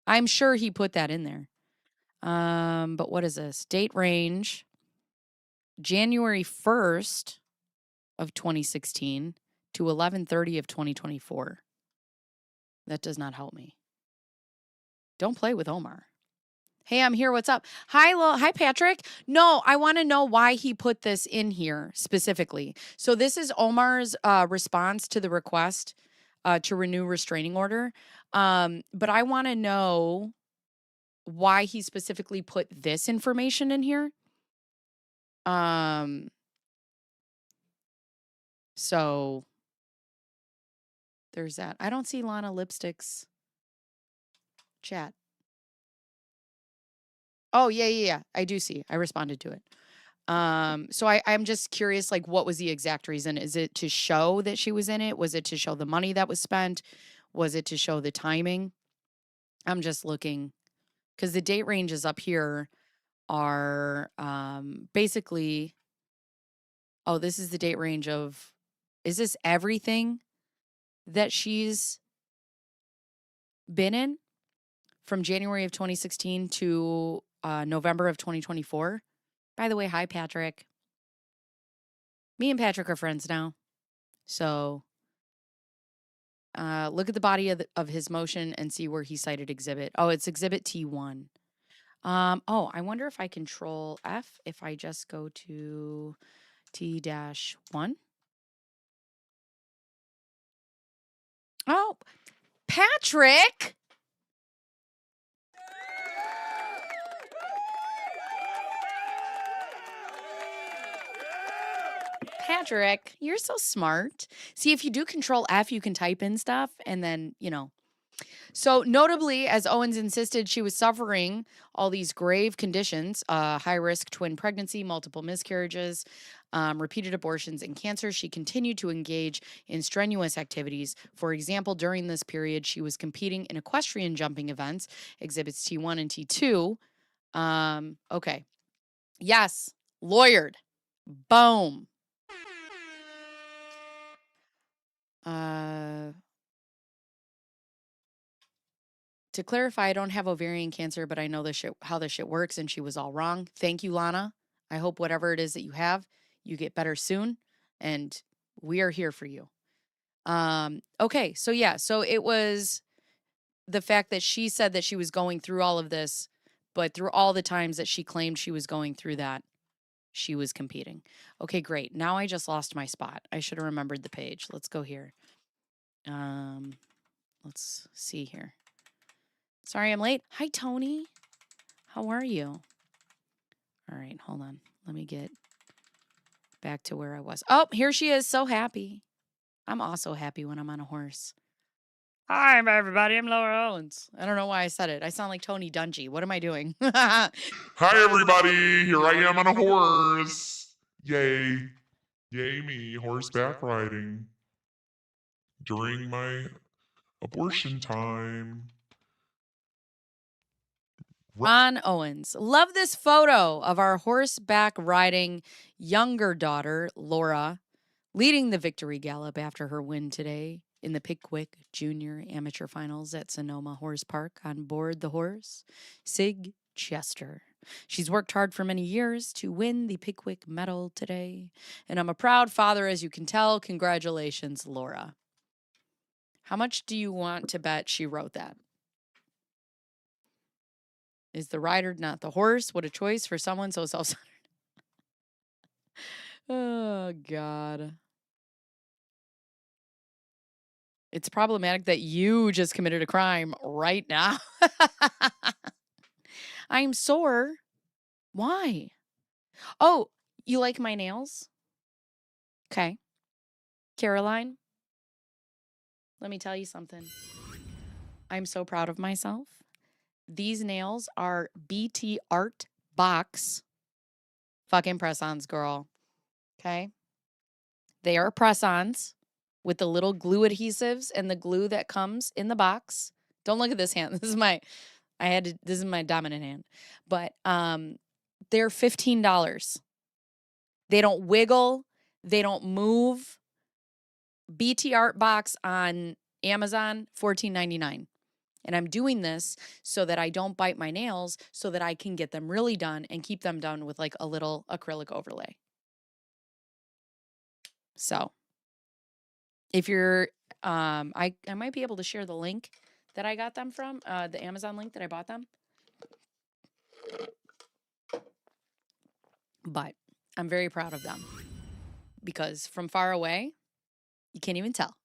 I'm sure he put that in there. But what is this? Date range, January 1st of 2016 to 11/30 of 2024. That does not help me. Don't play with Omar. Hey, I'm here. What's up? Hi, Patrick. No, I want to know why he put this in here specifically. So this is Omar's response to the request to renew restraining order. But I want to know why he specifically put this information in here. So there's that. I don't see Lana Lipstick's chat. Oh, yeah. I do see. I responded to it. So I'm just curious, like, what was the exact reason? Is it to show that she was in it? Was it to show the money that was spent? Was it to show the timing? I'm just looking because the date ranges up here are basically, oh, this is the date range of, is this everything that she's been in from January of 2016 to November of 2024? By the way, hi, Patrick. Me and Patrick are friends now. So look at the body of his motion and see where he cited exhibit. Oh, it's exhibit T1. Oh, I wonder if I control F if I just go to T-1. Oh, Patrick! Patrick, you're so smart. See, if you do control F, you can type in stuff and then, So, notably, as Owens insisted, she was suffering all these grave conditions, high risk twin pregnancy, multiple miscarriages, repeated abortions, and cancer. She continued to engage in strenuous activities. For example, during this period, she was competing in equestrian jumping events, exhibits T1 and T2. Okay. Yes, lawyered. Boom. To clarify, I don't have ovarian cancer, but I know how this shit works, and she was all wrong. Thank you, Lana. I hope whatever it is that you have, you get better soon, and we are here for you. Okay, so yeah, so it was the fact that she said that she was going through all of this, but through all the times that she claimed she was going through that, she was competing. Okay, great. Now I just lost my spot. I should have remembered the page. Let's go here. Let's see here. Sorry I'm late. Hi, Tony. How are you? All right, hold on. Let me get back to where I was. Oh, here she is. So happy. I'm also happy when I'm on a horse. Hi, everybody. I'm Laura Owens. I don't know why I said it. I sound like Tony Dungy. What am I doing? Hi, everybody. Here I am on a horse. Yay. Yay me, horseback riding. During my abortion time. Ron Owens. Love this photo of our horseback riding younger daughter, Laura, leading the victory gallop after her win today in the Pickwick Junior Amateur Finals at Sonoma Horse Park on board the horse, Sig Chester. She's worked hard for many years to win the Pickwick medal today, and I'm a proud father, as you can tell. Congratulations, Laura. How much do you want to bet she wrote that? Is the rider not the horse? What a choice for someone so self-centered. Oh, God. It's problematic that you just committed a crime right now. I'm sore. Why? Oh, you like my nails? Okay. Caroline, let me tell you something. I'm so proud of myself. These nails are BT Art Box fucking press-ons, girl. Okay? They are press-ons with the little glue adhesives and the glue that comes in the box. Don't look at this hand. This is my dominant hand. But they're $15. They don't wiggle, they don't move. BT Art Box on Amazon, $14.99. And I'm doing this so that I don't bite my nails, so that I can get them really done and keep them done with like a little acrylic overlay. So if you're, I might be able to share the link that I got them from, the Amazon link that I bought them. But I'm very proud of them because from far away, you can't even tell.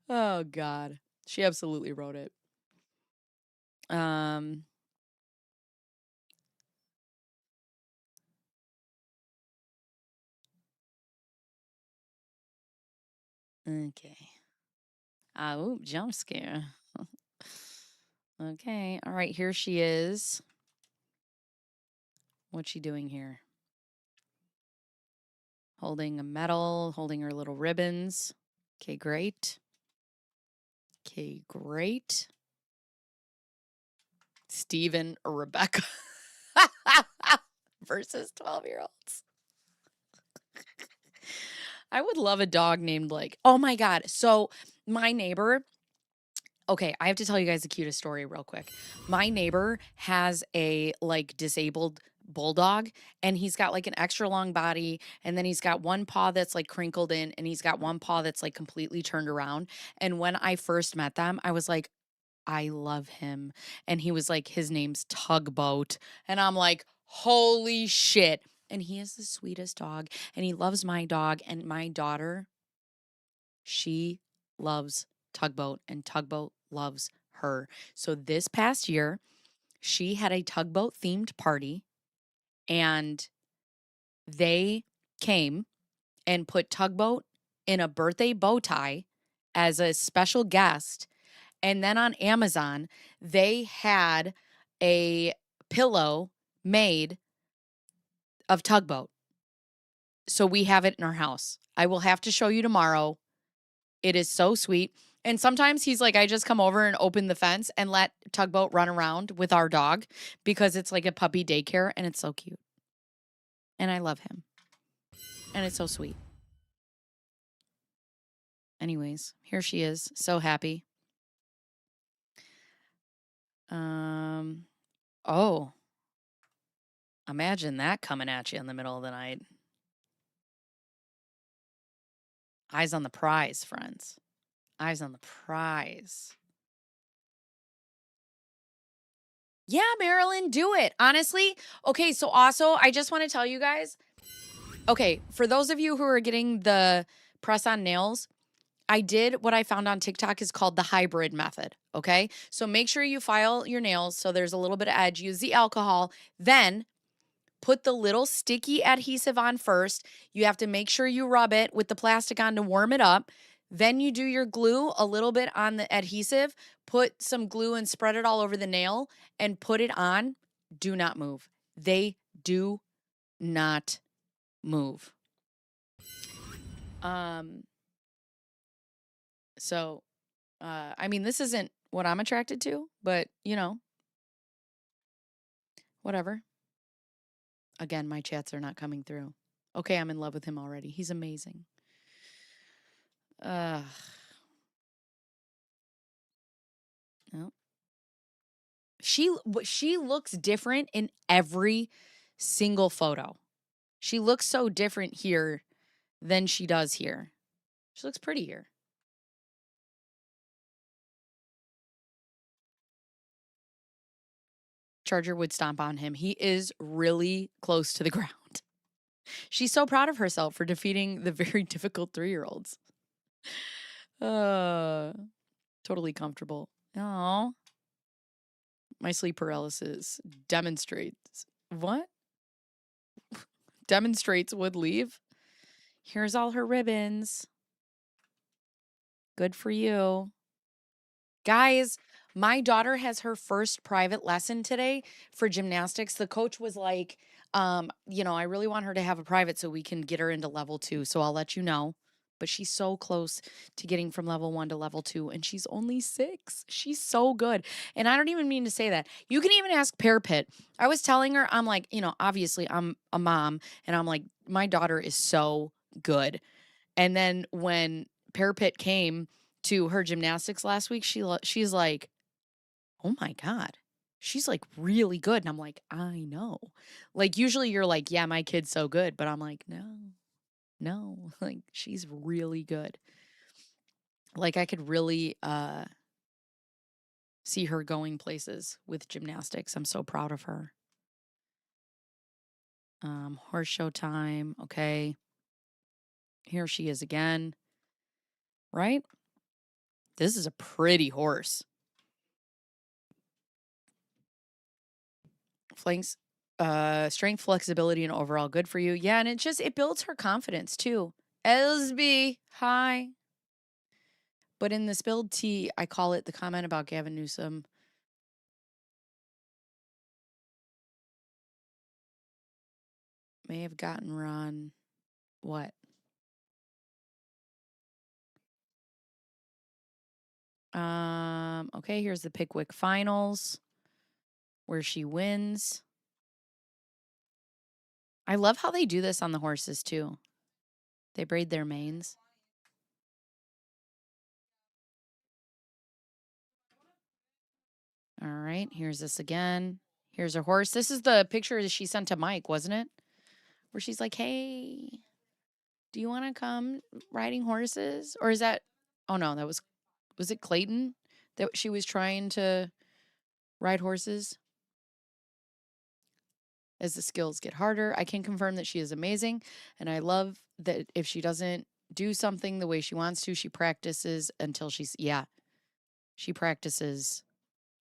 Oh, God. She absolutely wrote it. Okay. Oh, jump scare. Okay. All right. Here she is. What's she doing here? Holding a medal, holding her little ribbons. Okay, great. Okay, great. Stephen or Rebecca versus 12-year-olds. I would love a dog named like, oh my God. So my neighbor, Okay, I have to tell you guys the cutest story real quick. My neighbor has a like disabled bulldog, and he's got like an extra long body, and then he's got one paw that's like crinkled in, and he's got one paw that's like completely turned around. And when I first met them, I was like, I love him. And he was like, his name's Tugboat. And I'm like, holy shit. And he is the sweetest dog, and he loves my dog, and my daughter, she loves Tugboat, and Tugboat loves her. So this past year, she had a Tugboat themed party, and they came and put Tugboat in a birthday bow tie as a special guest. And then on Amazon, they had a pillow made of Tugboat. So we have it in our house. I will have to show you tomorrow. It is so sweet. And sometimes he's like, I just come over and open the fence and let Tugboat run around with our dog because it's like a puppy daycare, and it's so cute. And I love him. And it's so sweet. Anyways, here she is, so happy. Oh, imagine that coming at you in the middle of the night. Eyes on the prize, friends. Eyes on the prize. Yeah, Marilyn, do it. Honestly. Okay, so also, I just want to tell you guys. Okay, for those of you who are getting the press on nails, I did what I found on TikTok is called the hybrid method. Okay, so make sure you file your nails so there's a little bit of edge. Use the alcohol, then put the little sticky adhesive on first. You have to make sure you rub it with the plastic on to warm it up. Then you do your glue a little bit on the adhesive, put some glue and spread it all over the nail and put it on. Do not move. They do not move. So I mean, this isn't what I'm attracted to, but whatever. Again, my chats are not coming through. Okay, I'm in love with him already. He's amazing. No. She looks different in every single photo. She looks so different here than she does here. She looks pretty here. Charger would stomp on him. He is really close to the ground. She's so proud of herself for defeating the very difficult 3-year-olds. Totally comfortable. Oh, my sleep paralysis demonstrates what? Demonstrates would leave. Here's all her ribbons. Good for you. Guys, my daughter has her first private lesson today for gymnastics. The coach was like, I really want her to have a private so we can get her into level 2. So I'll let you know. But she's so close to getting from level 1 to level 2, and she's only 6. She's so good. And I don't even mean to say that. You can even ask Pear Pit. I was telling her, I'm like, obviously I'm a mom, and I'm like, my daughter is so good. And then when Pear Pit came to her gymnastics last week, she's like, oh my God, she's like really good. And I'm like, I know. Like, usually you're like, yeah, my kid's so good. But I'm like, no, like, she's really good. Like, I could really see her going places with gymnastics. I'm so proud of her. Horse show time. Okay. Here she is again. Right? This is a pretty horse. Flanks, strength, flexibility, and overall good for you. Yeah, and it builds her confidence too. Elsby, hi. But in the spilled tea, I call it the comment about Gavin Newsom. May have gotten Ron. What? Okay, here's the Pickwick Finals where she wins. I love how they do this on the horses too. They braid their manes. All right, here's this again. Here's her horse. This is the picture that she sent to Mike, wasn't it? Where she's like, hey, do you want to come riding horses? Or is that, oh no, that was it Clayton that she was trying to ride horses? As the skills get harder, I can confirm that she is amazing. And I love that if she doesn't do something the way she wants to, she practices until she practices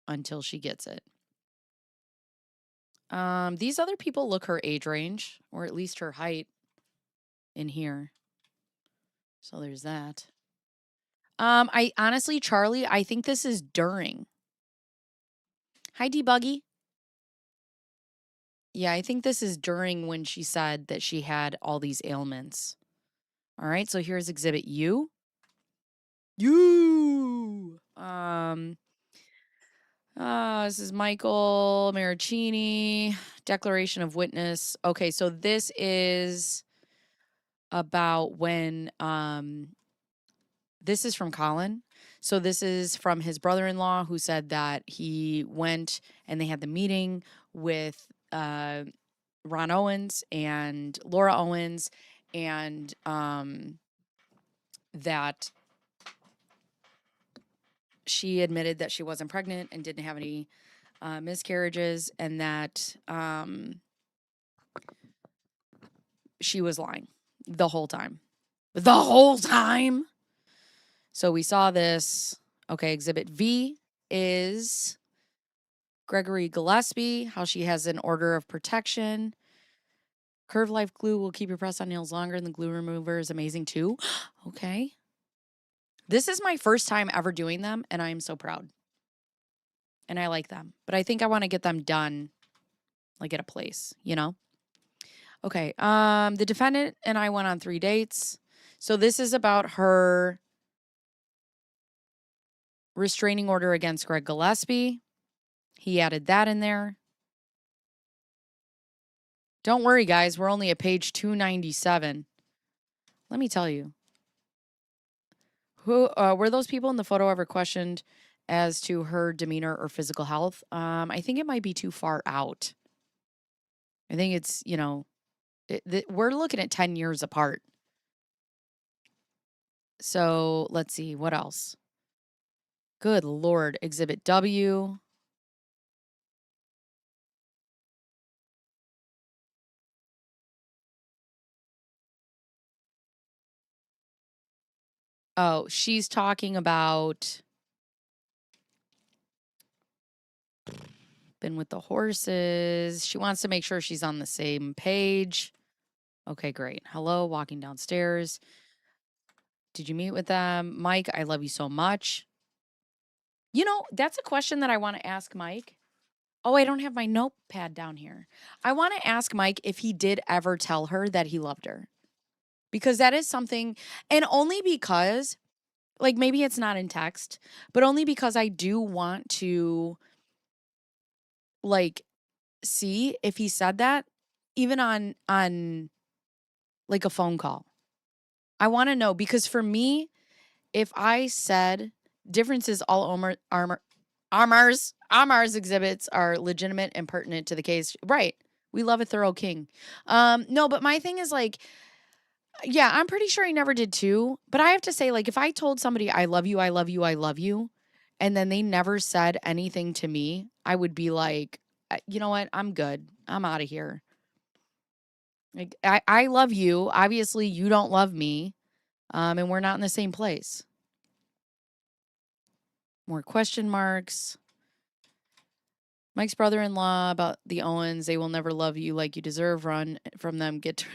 until she gets it. These other people look her age range, or at least her height in here. So there's that. I honestly, Charlie, I think this is during. Hi, Debuggy. Yeah, I think this is during when she said that she had all these ailments. All right, so here's exhibit U. This is Michael Marraccini, Declaration of Witness. Okay, so this is about when this is from Colin. So this is from his brother-in-law who said that he went and they had the meeting with Ron Owens and Laura Owens, and that she admitted that she wasn't pregnant and didn't have any miscarriages, and that she was lying the whole time. The whole time. So we saw this. Okay, exhibit V is Gregory Gillespie, how she has an order of protection. Curve Life glue will keep your press on nails longer, and the glue remover is amazing too. Okay. This is my first time ever doing them, and I am so proud. And I like them. But I think I want to get them done like at a place, you know? Okay. The defendant and I went on 3 dates. So this is about her restraining order against Greg Gillespie. He added that in there. Don't worry, guys. We're only at page 297. Let me tell you. Who were those people in the photo ever questioned as to her demeanor or physical health? I think it might be too far out. I think it's, we're looking at 10 years apart. So let's see. What else? Good Lord. Exhibit W. Oh, she's talking about been with the horses. She wants to make sure she's on the same page. Okay, great. Hello, walking downstairs. Did you meet with them? Mike, I love you so much. You know, that's a question that I want to ask Mike. Oh, I don't have my notepad down here. I want to ask Mike if he did ever tell her that he loved her. Because that is something, and only because, like, maybe it's not in text, but only because I do want to, like, see if he said that, even on like a phone call. I want to know, because for me, if I said differences, all Omar's exhibits are legitimate and pertinent to the case. Right. We love a thorough king. No, but my thing is like, yeah, I'm pretty sure he never did too. But I have to say, like, if I told somebody I love you, I love you, I love you, and then they never said anything to me, I would be like, you know what? I'm good. I'm out of here. Like, I love you. Obviously, you don't love me. And we're not in the same place. More question marks. Mike's brother-in-law about the Owens. They will never love you like you deserve. Run from them. Get to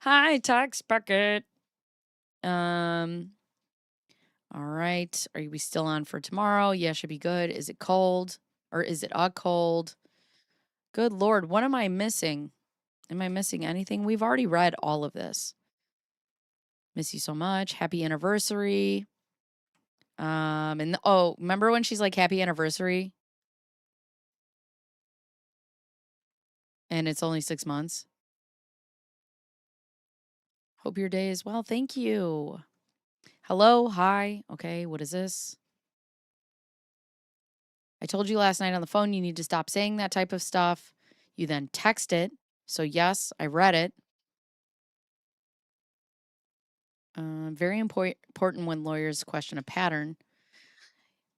Hi, tax bucket. All right. Are we still on for tomorrow? Yeah, should be good. Is it cold? Or is it a cold? Good Lord. What am I missing? Am I missing anything? We've already read all of this. Miss you so much. Happy anniversary. Remember when she's like, happy anniversary? And it's only 6 months. Hope your day is well. Thank you. Hello. Hi. Okay. What is this? I told you last night on the phone you need to stop saying that type of stuff. You then text it. So, yes, I read it. Very important when lawyers question a pattern.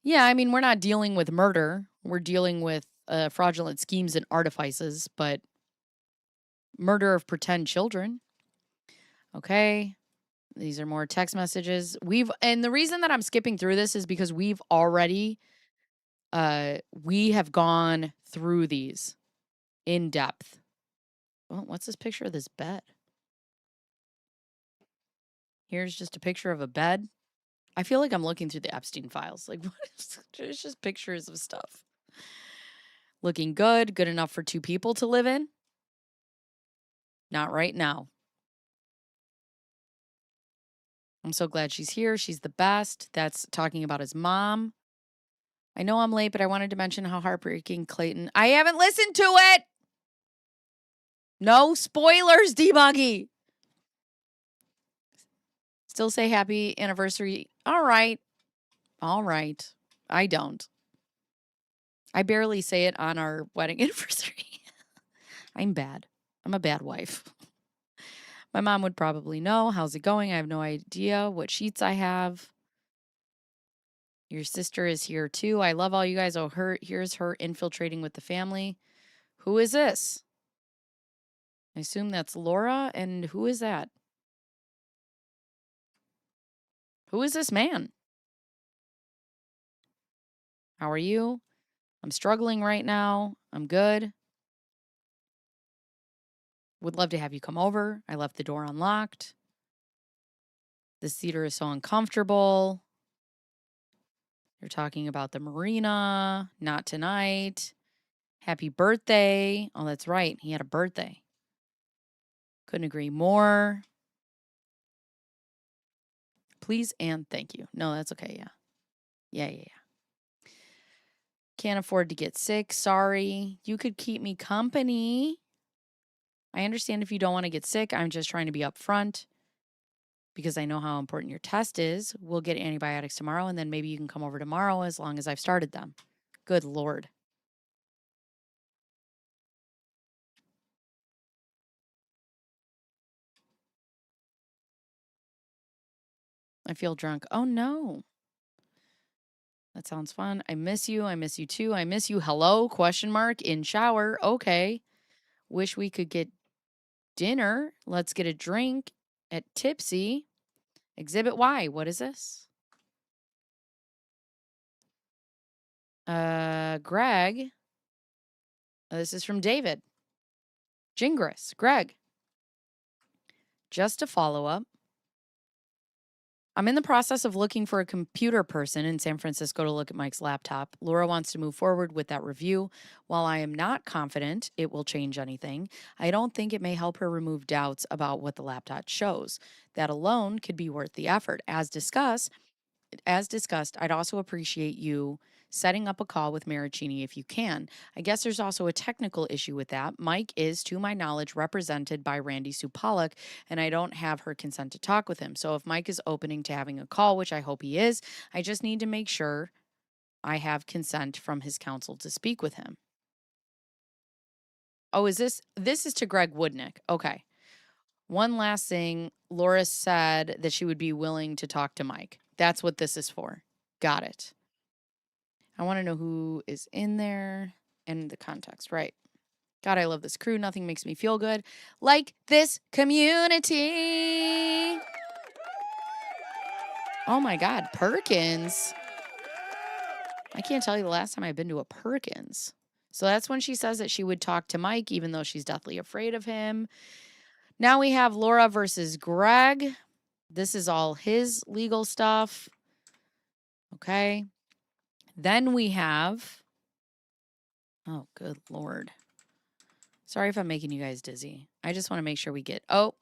Yeah, I mean, we're not dealing with murder. We're dealing with fraudulent schemes and artifices, but murder of pretend children. Okay. These are more text messages. And the reason that I'm skipping through this is because we have gone through these in depth. Well, what's this picture of this bed? Here's just a picture of a bed. I feel like I'm looking through the Epstein files. Like, what is it's just pictures of stuff. Looking good enough for 2 people to live in? Not right now. I'm so glad she's here. She's the best. That's talking about his mom. I know I'm late, but I wanted to mention how heartbreaking Clayton. I haven't listened to it. No spoilers, Debuggy. Still say happy anniversary. All right. I don't. I barely say it on our wedding anniversary. I'm bad. I'm a bad wife. My mom would probably know. How's it going? I have no idea what sheets I have. Your sister is here too. I love all you guys. Oh, here's her infiltrating with the family. Who is this? I assume that's Laura. And who is that? Who is this man? How are you? I'm struggling right now. I'm good. Would love to have you come over. I left the door unlocked. The theater is so uncomfortable. You're talking about the marina. Not tonight. Happy birthday. Oh, that's right. He had a birthday. Couldn't agree more. Please and thank you. No, that's okay. Yeah. Can't afford to get sick. Sorry. You could keep me company. I understand if you don't want to get sick. I'm just trying to be upfront because I know how important your test is. We'll get antibiotics tomorrow, and then maybe you can come over tomorrow as long as I've started them. Good Lord. I feel drunk. Oh, no. That sounds fun. I miss you. I miss you too. I miss you. Hello? Question mark. In shower. Okay. Wish we could get dinner. Let's get a drink at Tipsy. Exhibit Y. What is this? Greg. This is from David. Gingras. Greg. Just a follow-up. I'm in the process of looking for a computer person in San Francisco to look at Mike's laptop. Laura wants to move forward with that review. While I am not confident it will change anything, I don't think it may help her remove doubts about what the laptop shows. That alone could be worth the effort. As discussed, I'd also appreciate you setting up a call with Marraccini if you can. I guess there's also a technical issue with that. Mike is, to my knowledge, represented by Randy Sue Pollock, and I don't have her consent to talk with him. So if Mike is opening to having a call, which I hope he is, I just need to make sure I have consent from his counsel to speak with him. Oh, this is to Greg Woodnick. Okay. One last thing. Laura said that she would be willing to talk to Mike. That's what this is for. Got it. I want to know who is in there and the context, right? God, I love this crew. Nothing makes me feel good like this community. Oh my God, Perkins. I can't tell you the last time I've been to a Perkins. So that's when she says that she would talk to Mike, even though she's deathly afraid of him. Now we have Laura versus Greg. This is all his legal stuff. Okay. Then we have, oh, good Lord. Sorry if I'm making you guys dizzy. I just want to make sure we get, oh,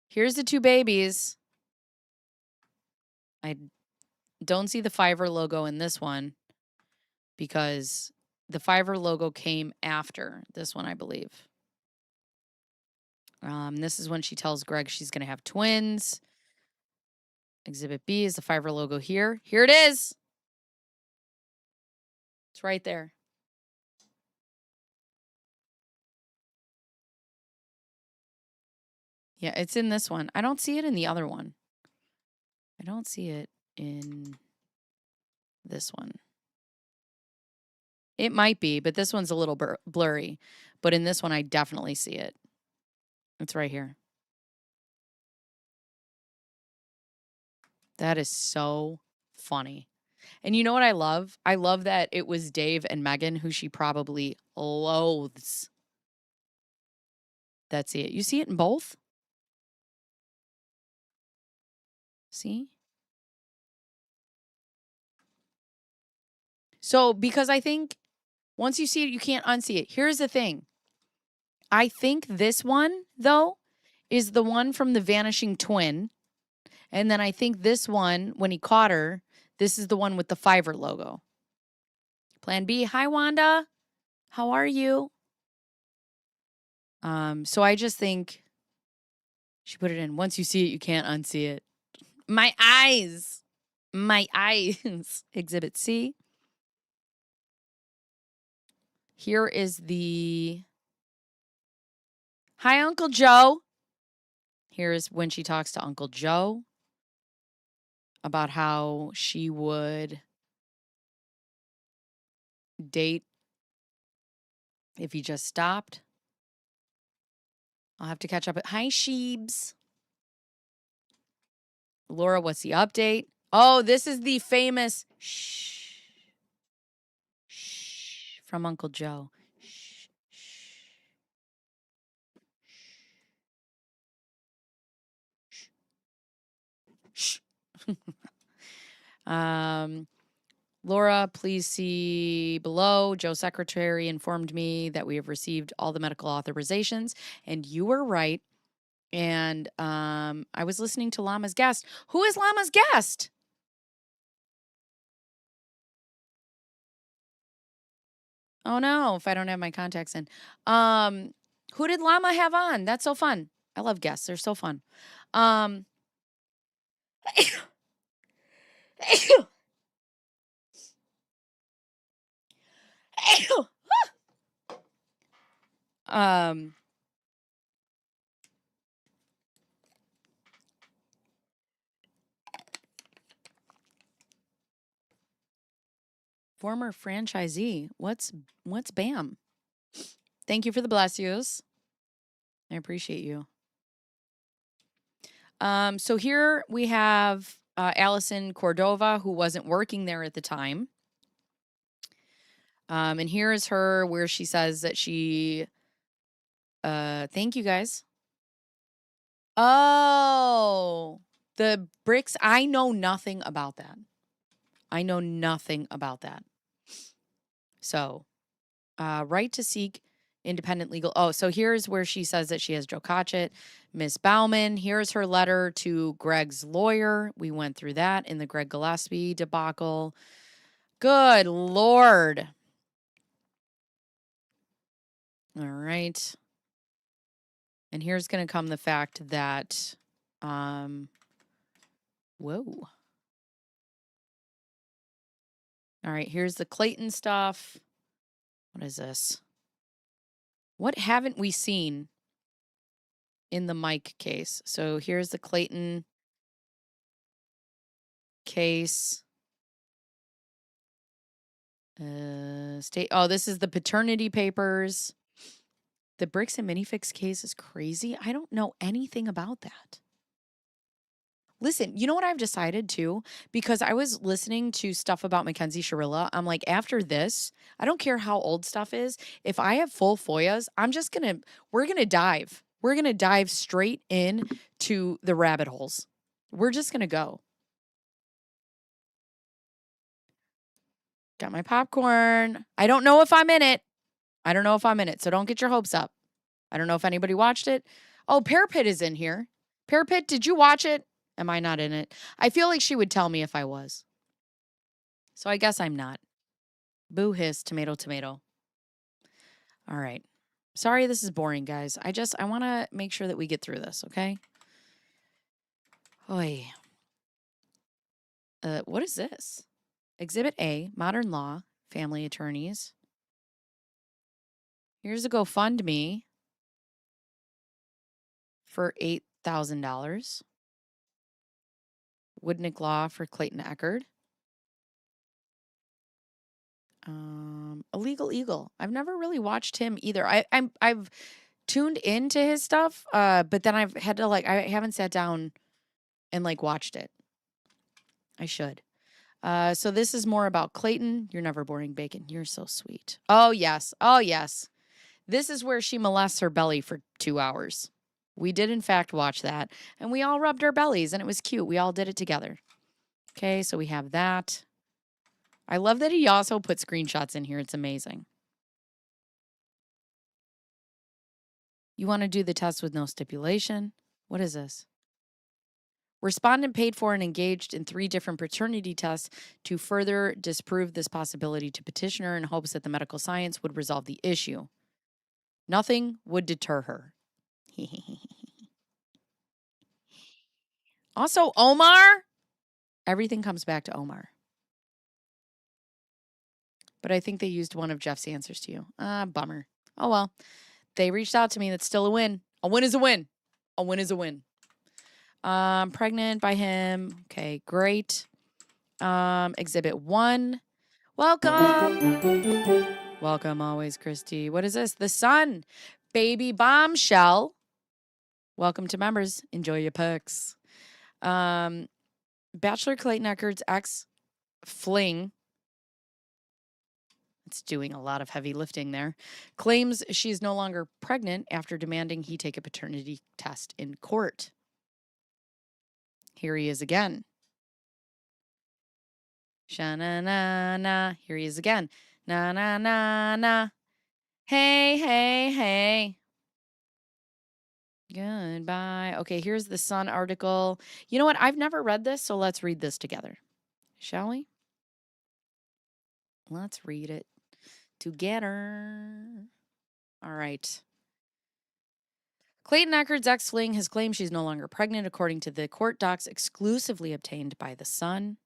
here's the 2 babies. I don't see the Fiverr logo in this one because the Fiverr logo came after this one, I believe. This is when she tells Greg she's going to have twins. Exhibit B is the Fiverr logo here. Here it is. It's right there. Yeah, it's in this one. I don't see it in the other one. I don't see it in this one. It might be, but this one's a little blurry. But in this one, I definitely see it. It's right here. That is so funny. And you know what I love? I love that it was Dave and Megan, who she probably loathes. That's it. You see it in both? See? So, because I think once you see it, you can't unsee it. Here's the thing. I think this one, though, is the one from the Vanishing Twin. And then I think this one, when he caught her, this is the one with the Fiverr logo. Plan B. Hi, Wanda. How are you? So I just think she put it in. Once you see it, you can't unsee it. My eyes. My eyes. Exhibit C. Here is the... Hi, Uncle Joe. Here's when she talks to Uncle Joe about how she would date if he just stopped. I'll have to catch up. Hi, Sheebs. Laura, what's the update? Oh, this is the famous shh, shh from Uncle Joe. Shh, shh, shh. Laura, please see below. Joe's secretary informed me that we have received all the medical authorizations, and you were right. And I was listening to Llama's guest. Who is Llama's guest? Oh no, if I don't have my contacts in. Who did Llama have on? That's so fun. I love guests. They're so fun. Former franchisee. What's BAM? Thank you for the bless yous. I appreciate you. So here we have Allison Cordova, who wasn't working there at the time. And here is her where she says that she, thank you guys. Oh, the bricks. I know nothing about that. I know nothing about that. So, right to seek independent legal. Oh, so here's where she says that she has Joe Cotchett, Miss Bauman. Here's her letter to Greg's lawyer. We went through that in the Greg Gillespie debacle. Good Lord. All right. And here's going to come the fact that, whoa. All right, here's the Clayton stuff. What is this? What haven't we seen in the Mike case? So here's the Clayton case. This is the paternity papers. The Bricks and Minifix case is crazy. I don't know anything about that. Listen, you know what I've decided too? Because I was listening to stuff about Mackenzie Shirilla. I'm like, after this, I don't care how old stuff is. If I have full FOIAs, we're going to dive. We're going to dive straight in to the rabbit holes. We're just going to go. Got my popcorn. I don't know if I'm in it. So don't get your hopes up. I don't know if anybody watched it. Oh, Pear Pit is in here. Pear Pit, did you watch it? Am I not in it? I feel like she would tell me if I was. So I guess I'm not. Boo hiss, tomato, tomato. All right. Sorry this is boring, guys. I want to make sure that we get through this, okay? Oy. What is this? Exhibit A, Modern Law, family attorneys. Here's a GoFundMe for $8,000. Woodnick Law for Clayton Eckerd. Illegal Eagle. I've never really watched him either. I've tuned into his stuff, but then I've had to I haven't sat down and watched it. I should. So this is more about Clayton. You're never boring, Bacon. You're so sweet. Oh yes. Oh yes. This is where she molests her belly for 2 hours. We did in fact watch that, and we all rubbed our bellies, and it was cute. We all did it together. Okay, so we have that. I love that he also put screenshots in here. It's amazing. You want to do the test with no stipulation? What is this? Respondent paid for and engaged in 3 different paternity tests to further disprove this possibility to petitioner in hopes that the medical science would resolve the issue. Nothing would deter her. Also, Omar. Everything comes back to Omar. But I think they used one of Jeff's answers to you. Bummer. Oh well. They reached out to me. That's still a win. A win is a win. A win is a win. Pregnant by him. Okay, great. Exhibit 1. Welcome. Welcome always, Christy. What is this? The Sun. Baby bombshell. Welcome to members. Enjoy your perks. Bachelor Clayton Eckerd's ex-fling, it's doing a lot of heavy lifting there, claims she is no longer pregnant after demanding he take a paternity test in court. Here he is again. Sha-na-na-na. Here he is again. Na-na-na-na. Hey, hey, hey. Goodbye. Okay, here's the Sun article. You know what? I've never read this, so let's read this together. Shall we? Let's read it together. All right. Clayton Eckerd's ex-fling has claimed she's no longer pregnant, according to the court docs exclusively obtained by the Sun.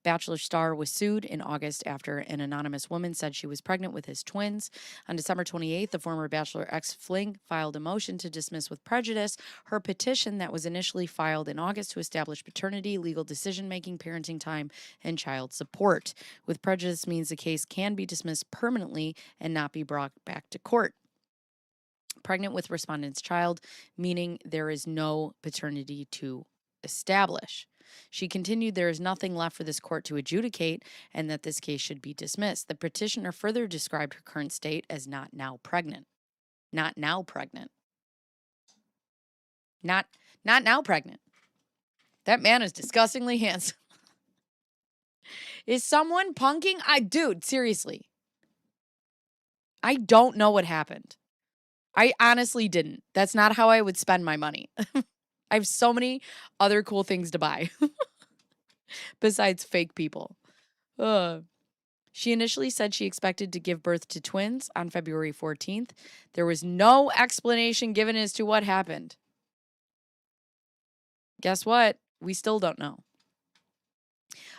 Bachelor star was sued in August after an anonymous woman said she was pregnant with his twins. On December 28th, the former Bachelor ex-fling filed a motion to dismiss with prejudice her petition that was initially filed in August to establish paternity, legal decision-making, parenting time, and child support. With prejudice means the case can be dismissed permanently and not be brought back to court. Pregnant with respondent's child, meaning there is no paternity to establish. She continued there is nothing left for this court to adjudicate and that this case should be dismissed. The petitioner further described her current state as not now pregnant. Not now pregnant. Not now pregnant. That man is disgustingly handsome. Is someone punking? Dude, seriously. I don't know what happened. I honestly didn't. That's not how I would spend my money. I have so many other cool things to buy besides fake people. She initially said she expected to give birth to twins on February 14th. There was no explanation given as to what happened. Guess what? We still don't know.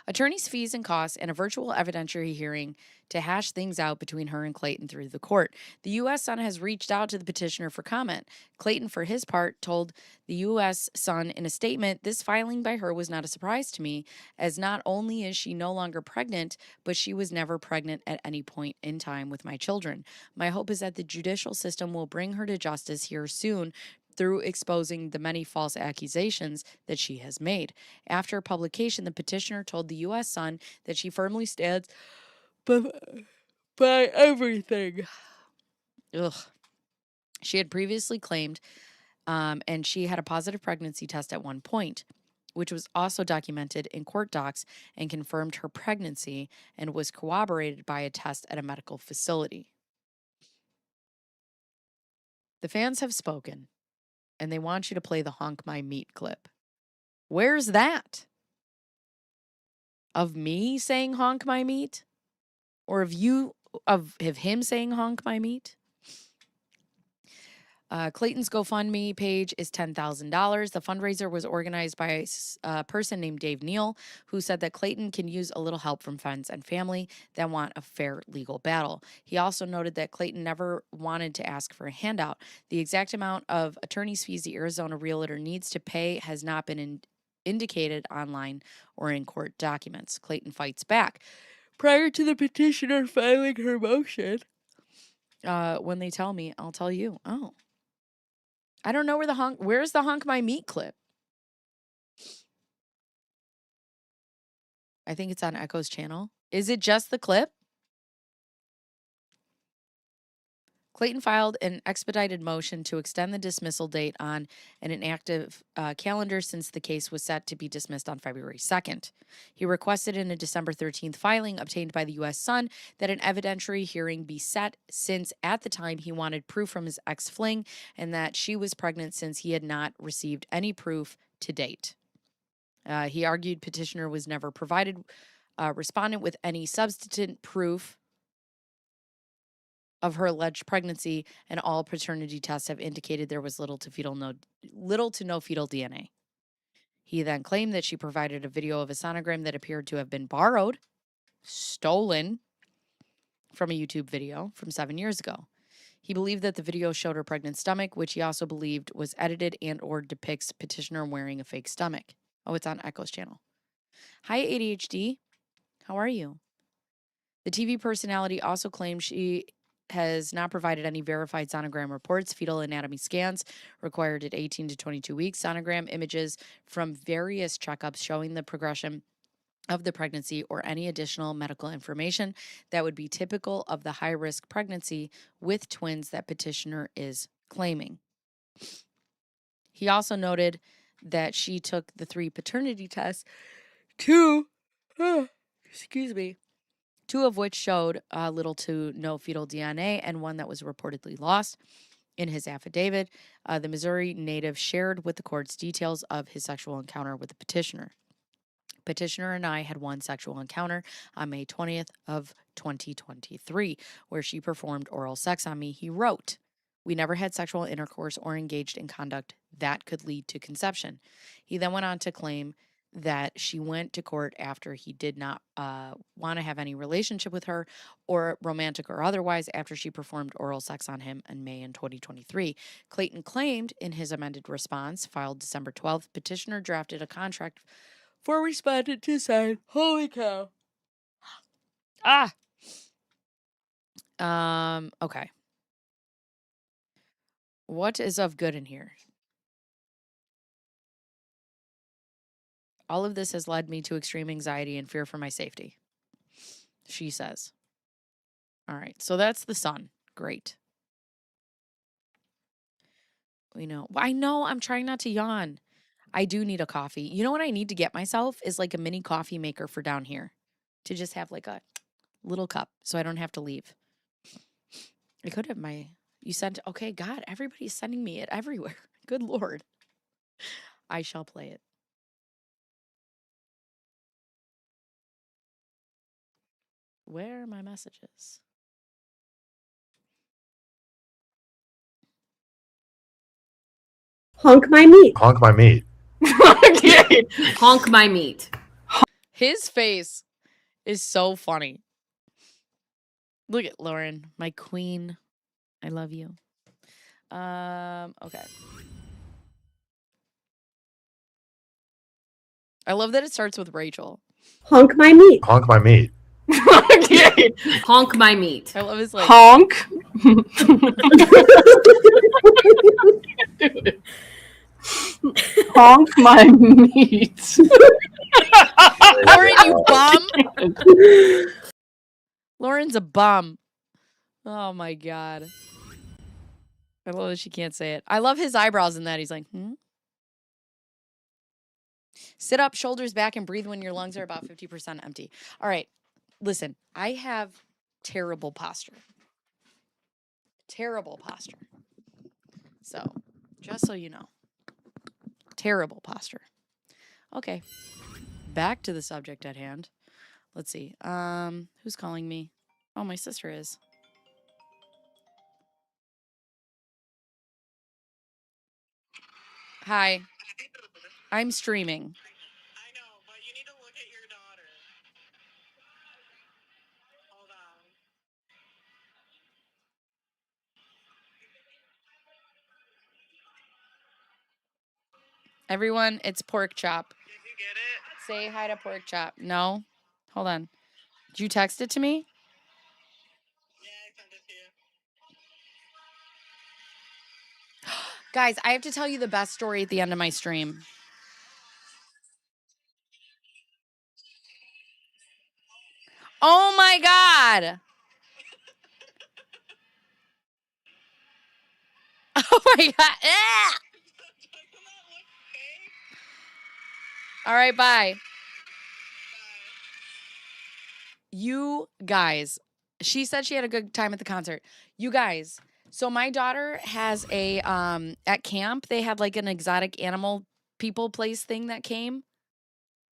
Attorney's fees and costs and a virtual evidentiary hearing to hash things out between her and Clayton through the court. The U.S. Sun has reached out to the petitioner for comment. Clayton, for his part, told the U.S. Sun in a statement, "This filing by her was not a surprise to me, as not only is she no longer pregnant, but she was never pregnant at any point in time with my children. My hope is that the judicial system will bring her to justice here soon through exposing the many false accusations that she has made." After publication, the petitioner told the U.S. Sun that she firmly stands by everything. Ugh. She had previously claimed, and she had a positive pregnancy test at one point, which was also documented in court docs and confirmed her pregnancy and was corroborated by a test at a medical facility. The fans have spoken, and they want you to play the honk my meat clip. Where's that? Of me saying honk my meat? Or of him saying honk my meat? Clayton's GoFundMe page is $10,000. The fundraiser was organized by a person named Dave Neal, who said that Clayton can use a little help from friends and family that want a fair legal battle. He also noted that Clayton never wanted to ask for a handout. The exact amount of attorney's fees the Arizona realtor needs to pay has not been indicated online or in court documents. Clayton fights back. Prior to the petitioner filing her motion, when they tell me, I'll tell you. Oh. I don't know where's the honk my meat clip? I think it's on Echo's channel. Is it just the clip? Clayton filed an expedited motion to extend the dismissal date on an inactive calendar since the case was set to be dismissed on February 2nd. He requested in a December 13th filing obtained by the U.S. Sun that an evidentiary hearing be set since at the time he wanted proof from his ex-fling and that she was pregnant since he had not received any proof to date. He argued petitioner was never provided respondent with any substantive proof of her alleged pregnancy, and all paternity tests have indicated there was little to no fetal DNA. He then claimed that she provided a video of a sonogram that appeared to have been stolen from a YouTube video from 7 years ago. He believed that the video showed her pregnant stomach, which he also believed was edited and or depicts petitioner wearing a fake stomach. Oh, it's on Echo's channel. Hi, ADHD. How are you? The TV personality also claimed she has not provided any verified sonogram reports, fetal anatomy scans required at 18 to 22 weeks, sonogram images from various checkups showing the progression of the pregnancy, or any additional medical information that would be typical of the high-risk pregnancy with twins that petitioner is claiming. He also noted that she took the 3 paternity tests, two of which showed little to no fetal DNA and one that was reportedly lost. In his affidavit, the Missouri native shared with the courts details of his sexual encounter with the petitioner. Petitioner and I had one sexual encounter on May 20th of 2023, where she performed oral sex on me, he wrote. We never had sexual intercourse or engaged in conduct that could lead to conception. He then went on to claim that she went to court after he did not want to have any relationship with her, or romantic or otherwise, after she performed oral sex on him in May in 2023. Clayton claimed in his amended response, filed December 12th, petitioner drafted a contract for respondent to sign. Holy cow. Okay. What is of good in here? All of this has led me to extreme anxiety and fear for my safety, she says. All right, so that's the Sun. Great. We know. I know, I'm trying not to yawn. I do need a coffee. You know what I need to get myself is like a mini coffee maker for down here, to just have like a little cup so I don't have to leave. I could have okay, God, everybody's sending me it everywhere. Good Lord. I shall play it. Where are my messages? Honk my meat. Honk my meat. Honk my meat. His face is so funny. Look at Lauren, my queen. I love you. Okay. I love that it starts with Rachel. Honk my meat. Honk my meat. Honk my meat. I love his like honk. Honk my meat. Lauren, you bum. Lauren's a bum. Oh my God. I love that she can't say it. I love his eyebrows in that. He's like, Sit up, shoulders back, and breathe when your lungs are about 50% empty. All right. Listen, I have terrible posture. Terrible posture. So, just so you know. Terrible posture. Okay. Back to the subject at hand. Let's see. Who's calling me? Oh, my sister is. Hi. I'm streaming. I know, but you need to look at your daughter. Hold on. Everyone, it's Pork Chop. Did you get it? Say hi to Pork Chop. No? Hold on. Did you text it to me? Yeah, I sent it to you. Guys, I have to tell you the best story at the end of my stream. Oh my God. Oh my God. Ah! Doesn't that look fake? All right, bye. Bye. You guys, she said she had a good time at the concert. You guys, so my daughter has a at camp, they had like an exotic animal people place thing that came.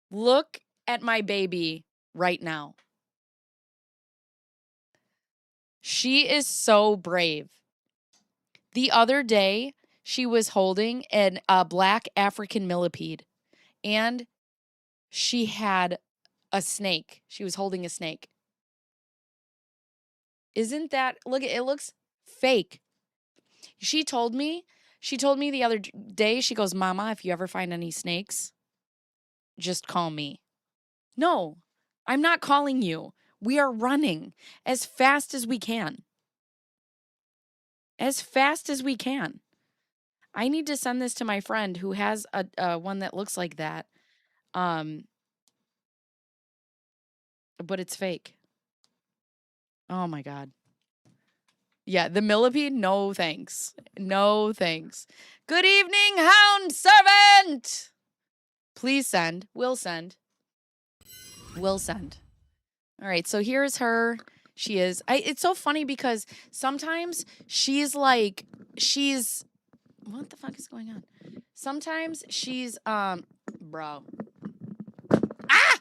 Look at my baby right now. She is so brave. The other day, she was holding a black African millipede, and she had a snake. She was holding a snake. Isn't that, look, it looks fake. She told me the other day, she goes, Mama, if you ever find any snakes, just call me. No, I'm not calling you. We are running as fast as we can. As fast as we can. I need to send this to my friend who has a one that looks like that. But it's fake. Oh my God. Yeah, the millipede, no thanks. No thanks. Good evening, hound servant. Please send. We'll send. We'll send. All right, so here's her. She is. It's so funny because sometimes she's like, what the fuck is going on? Sometimes she's, bro. Ah!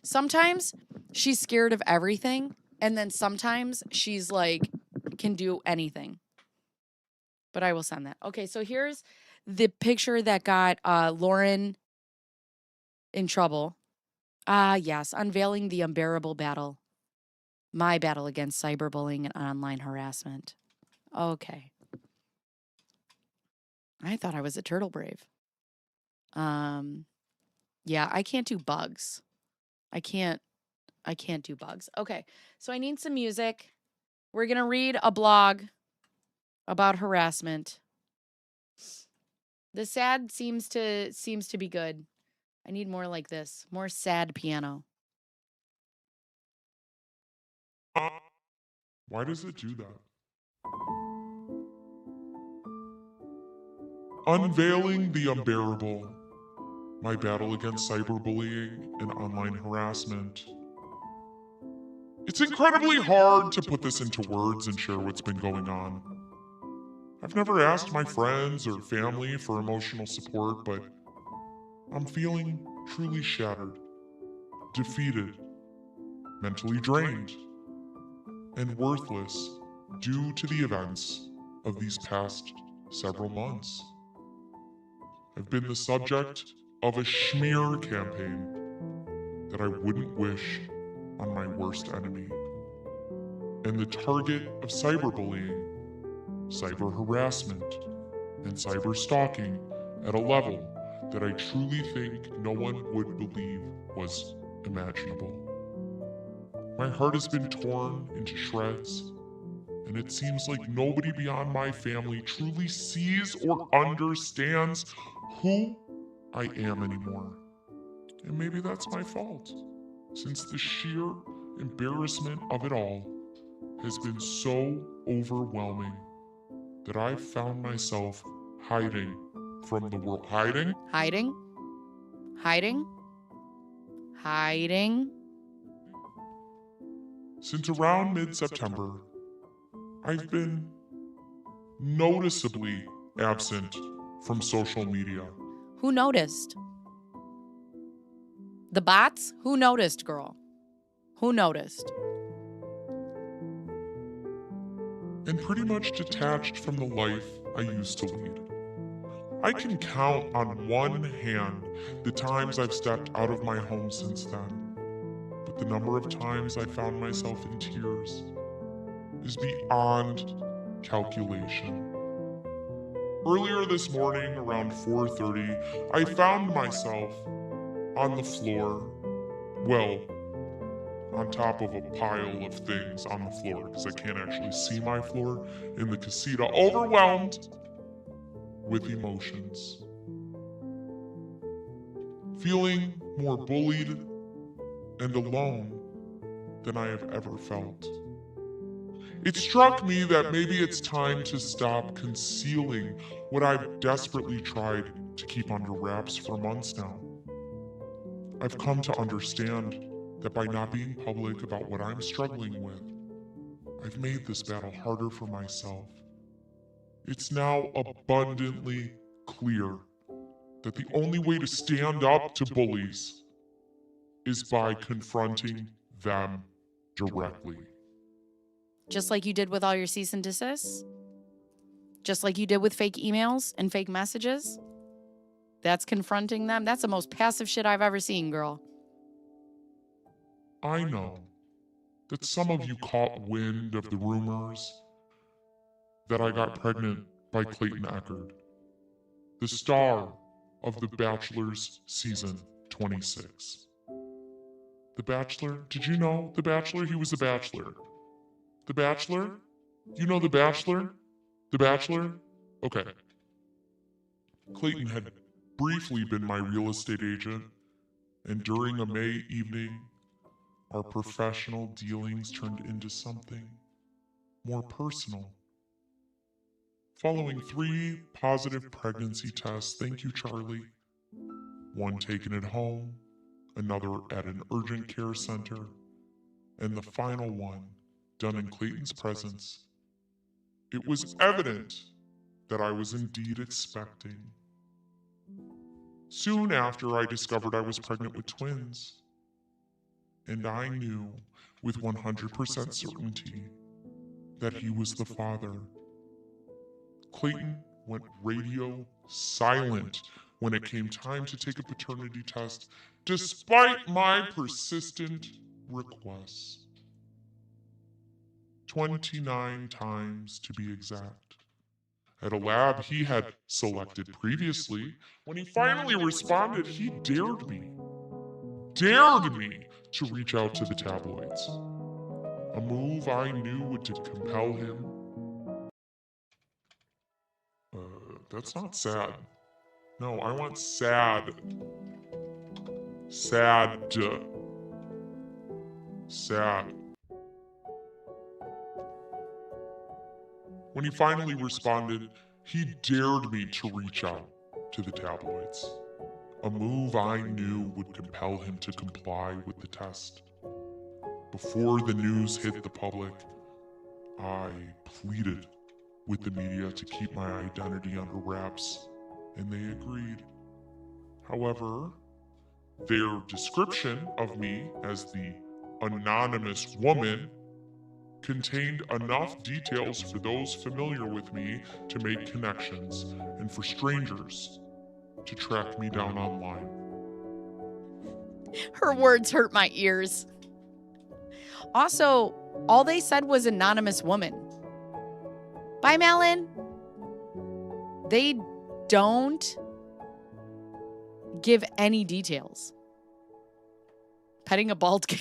Sometimes she's scared of everything, and then sometimes she's like, can do anything. But I will send that. Okay, so here's the picture that got Lauren in trouble. Yes, unveiling the unbearable battle. My battle against cyberbullying and online harassment. Okay. I thought I was a turtle brave. Yeah, I can't do bugs. I can't do bugs. Okay. So I need some music. We're going to read a blog about harassment. The sad seems to be good. I need more like this. More sad piano. Why does it do that? Unveiling the unbearable. My battle against cyberbullying and online harassment. It's incredibly hard to put this into words and share what's been going on. I've never asked my friends or family for emotional support, but I'm feeling truly shattered, defeated, mentally drained, and worthless due to the events of these past several months. I've been the subject of a smear campaign that I wouldn't wish on my worst enemy, and the target of cyberbullying, cyber harassment, and cyber stalking at a level that I truly think no one would believe was imaginable. My heart has been torn into shreds, and it seems like nobody beyond my family truly sees or understands who I am anymore. And maybe that's my fault, since the sheer embarrassment of it all has been so overwhelming that I've found myself hiding from the world. Hiding? Hiding? Hiding? Hiding? Since around mid-September, I've been noticeably absent from social media. Who noticed? The bots? Who noticed, girl? Who noticed? And pretty much detached from the life I used to lead. I can count on one hand the times I've stepped out of my home since then, but the number of times I found myself in tears is beyond calculation. Earlier this morning, around 4:30, I found myself on the floor, well, on top of a pile of things on the floor, because I can't actually see my floor in the casita, overwhelmed with emotions. Feeling more bullied and alone than I have ever felt. It struck me that maybe it's time to stop concealing what I've desperately tried to keep under wraps for months now. I've come to understand that by not being public about what I'm struggling with, I've made this battle harder for myself. It's now abundantly clear that the only way to stand up to bullies is by confronting them directly. Just like you did with all your cease and desists? Just like you did with fake emails and fake messages? That's confronting them? That's the most passive shit I've ever seen, girl. I know that some of you caught wind of the rumors that I got pregnant by Clayton Eckerd, the star of The Bachelor's season 26. The Bachelor? Did you know The Bachelor? He was The Bachelor. The Bachelor? You know The Bachelor? The Bachelor? Okay. Clayton had briefly been my real estate agent, and during a May evening, our professional dealings turned into something more personal. Following 3 positive pregnancy tests, thank you, Charlie, one taken at home, another at an urgent care center, and the final one done in Clayton's presence, it was evident that I was indeed expecting. Soon after, I discovered I was pregnant with twins, and I knew with 100% certainty that he was the father. Clayton went radio silent when it came time to take a paternity test, despite my persistent requests. 29 times to be exact. At a lab he had selected previously, when he finally responded, he dared me to reach out to the tabloids. A move I knew would compel him. That's not sad. No, I want sad. Sad. Sad. When he finally responded, he dared me to reach out to the tabloids. A move I knew would compel him to comply with the test. Before the news hit the public, I pleaded with the media to keep my identity under wraps, and they agreed. However, their description of me as the anonymous woman contained enough details for those familiar with me to make connections, and for strangers to track me down online. Her words hurt my ears. Also, all they said was anonymous woman. Bye, Malin. They don't give any details. Petting a bald cat.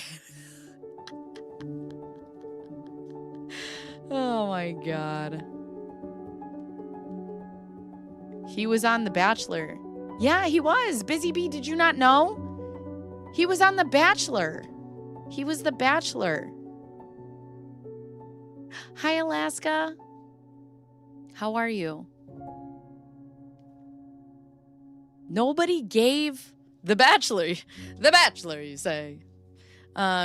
Oh my God. He was on The Bachelor. Yeah, he was. Busy Bee, did you not know? He was on The Bachelor. He was The Bachelor. Hi, Alaska. How are you? Nobody gave The Bachelor. The Bachelor, you say.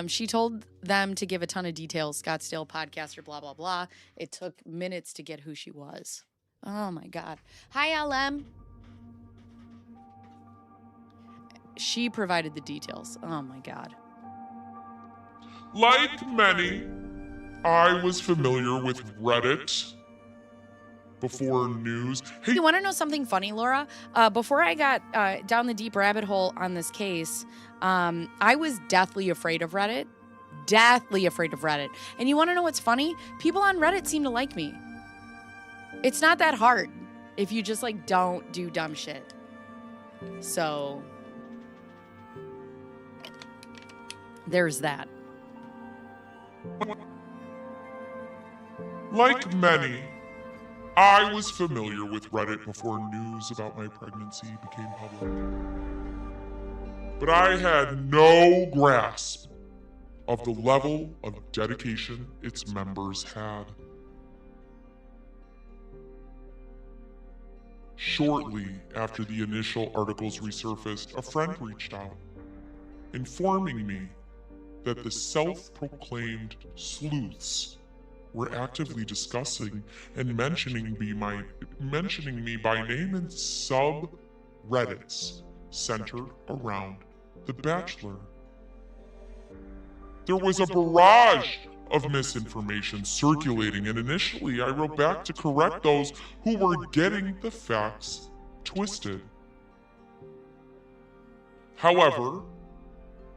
She told them to give a ton of details. Scottsdale podcaster, blah, blah, blah. It took minutes to get who she was. Oh, my God. Hi, LM. She provided the details. Oh, my God. Like many, I was familiar with Reddit before news. Hey, You want to know something funny, Laura? Before I got down the deep rabbit hole on this case, I was deathly afraid of Reddit. Deathly afraid of Reddit. And you want to know what's funny? People on Reddit seem to like me. It's not that hard if you just like don't do dumb shit. So there's that. like many, I was familiar with Reddit before news about my pregnancy became public. But I had no grasp of the level of dedication its members had. Shortly after the initial articles resurfaced, a friend reached out, informing me that the self-proclaimed sleuths were actively discussing and mentioning me by name in subreddits centered around The Bachelor. There was a barrage of misinformation circulating, and initially I wrote back to correct those who were getting the facts twisted. However,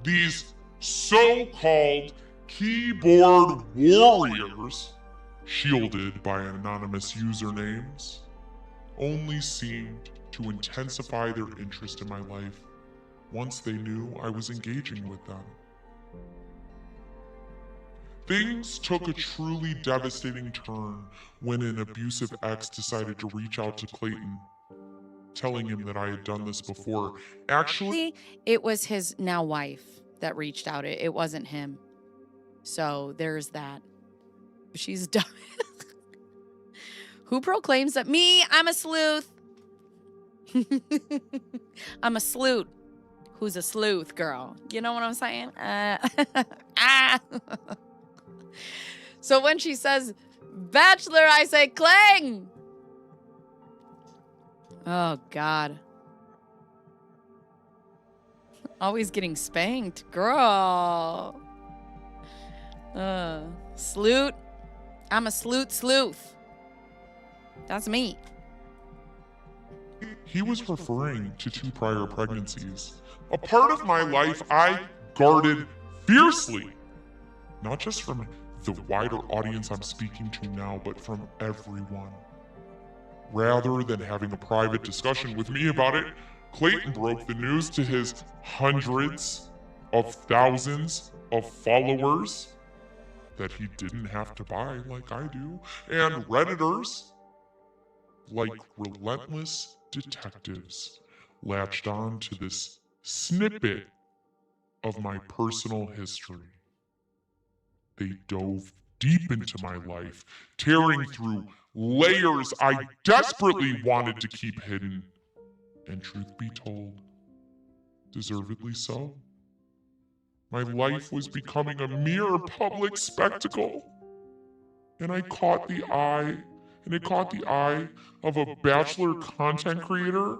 these so-called keyboard warriors, shielded by anonymous usernames, only seemed to intensify their interest in my life once they knew I was engaging with them. Things took a truly devastating turn when an abusive ex decided to reach out to Clayton, telling him that I had done this before. Actually, It was his now wife that reached out. It wasn't him. So there's that. She's dumb. Who proclaims that? Me, I'm a sleuth. I'm a sleuth. Who's a sleuth, girl? You know what I'm saying? So when she says Bachelor, I say clang. Oh, God. Always getting spanked, girl. Sleuth. I'm a sleuth. That's me. he was referring to 2 prior pregnancies. A part of my life I guarded fiercely. Not just from the wider audience I'm speaking to now, but from everyone. Rather than having a private discussion with me about it, Clayton broke the news to his hundreds of thousands of followers that he didn't have to buy like I do, and Redditors, like relentless detectives, latched on to this snippet of my personal history. They dove deep into my life, tearing through layers I desperately wanted to keep hidden. And truth be told, deservedly so. My life was becoming a mere public spectacle. And it caught the eye of a Bachelor content creator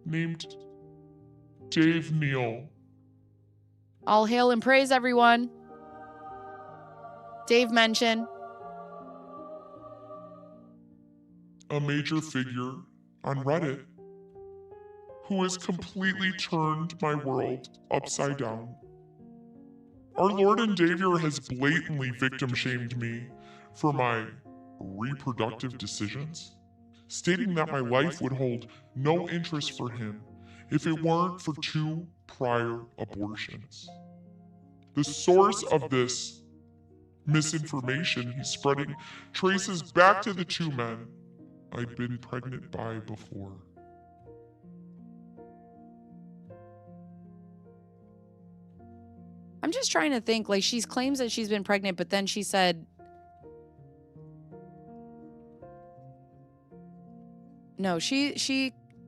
named Dave Neal. All hail and praise, everyone. Dave mention. A major figure on Reddit who has completely turned my world upside down. Our Lord and Savior has blatantly victim shamed me for my reproductive decisions, stating that my life would hold no interest for him if it weren't for 2 prior abortions. The source of this misinformation he's spreading traces back to the 2 men I'd been pregnant by before. I'm just trying to think, like, she claims that she's been pregnant, but then she said, no,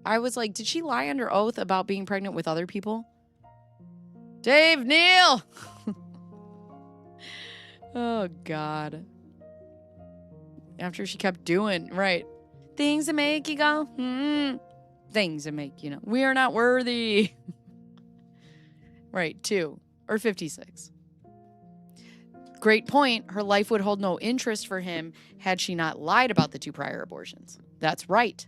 I was like, did she lie under oath about being pregnant with other people? Dave Neal! Oh, God. After she kept doing, right. Things that make you go, Things that make, we are not worthy. Right, 2 or 56. Great point. Her life would hold no interest for him had she not lied about the 2 prior abortions. That's right.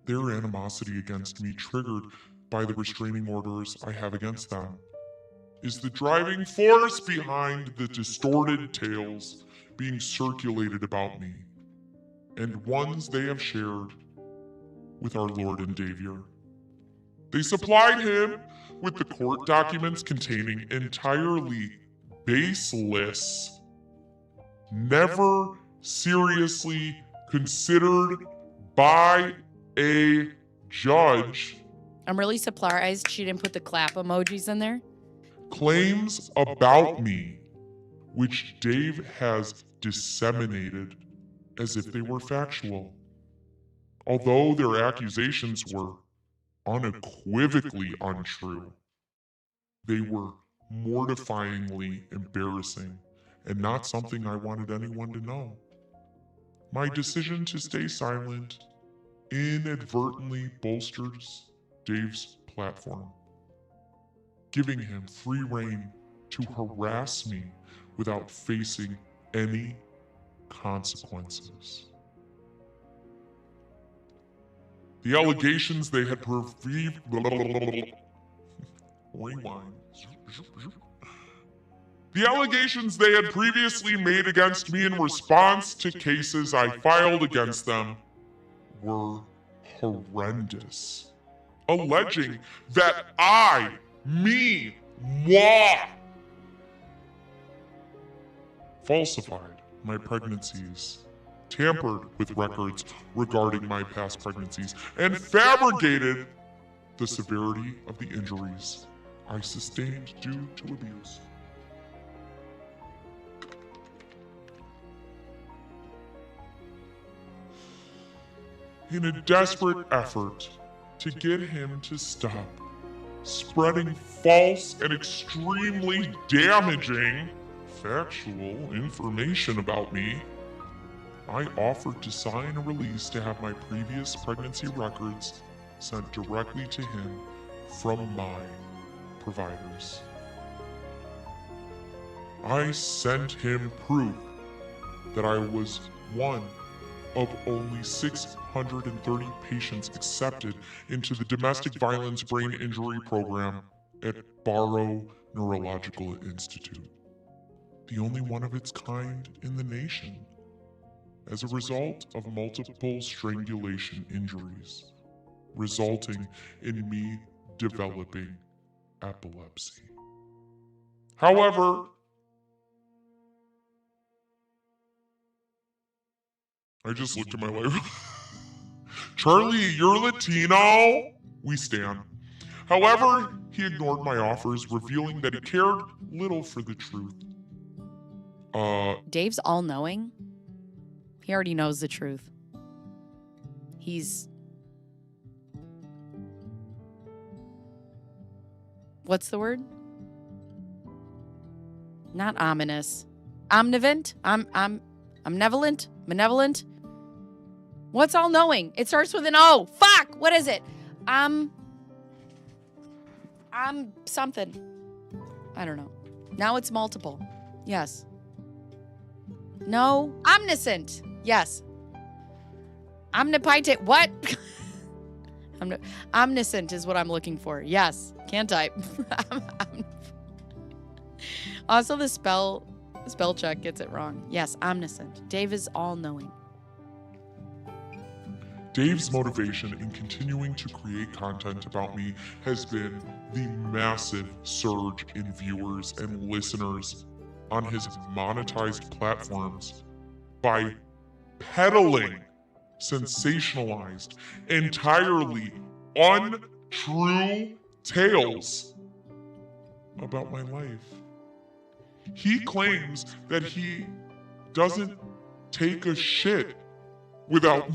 Their animosity against me, triggered by the restraining orders I have against them, is the driving force behind the distorted tales being circulated about me, and ones they have shared with our Lord and Savior. They supplied him with the court documents containing entirely baseless, never seriously considered by a judge I'm really surprised she didn't put the clap emojis in there. claims about me, which Dave has disseminated as if they were factual. Although their accusations were unequivocally untrue, they were mortifyingly embarrassing and not something I wanted anyone to know. My decision to stay silent inadvertently bolsters Dave's platform, giving him free rein to harass me without facing any consequences. The allegations they had rewind. The allegations they had previously made against me in response to cases I filed against them were horrendous, alleging that moi, falsified my pregnancies, tampered with records regarding my past pregnancies, and fabricated the severity of the injuries I sustained due to abuse. In a desperate effort to get him to stop spreading false and extremely damaging factual information about me, I offered to sign a release to have my previous pregnancy records sent directly to him from my providers. I sent him proof that I was one of only 630 patients accepted into the Domestic Violence Brain Injury Program at Barrow Neurological Institute, the only one of its kind in the nation, as a result of multiple strangulation injuries, resulting in me developing epilepsy. However, I just looked at my life. Charlie, you're Latino? We stand. However, he ignored my offers, revealing that he cared little for the truth. Dave's all-knowing. He already knows the truth. He's... What's the word? Not ominous. Omnivant? Omnivolent? Malevolent? What's all-knowing? It starts with an O. Fuck! What is it? I'm something. I don't know. Now it's multiple. Yes. No. Omniscient. Yes. Omnipotent. What? Omniscient is what I'm looking for. Yes. Can't type. Also, the spell check gets it wrong. Yes, omniscient. Dave is all-knowing. Dave's motivation in continuing to create content about me has been the massive surge in viewers and listeners on his monetized platforms by peddling sensationalized, entirely untrue tales about my life. He claims that he doesn't take a shit without...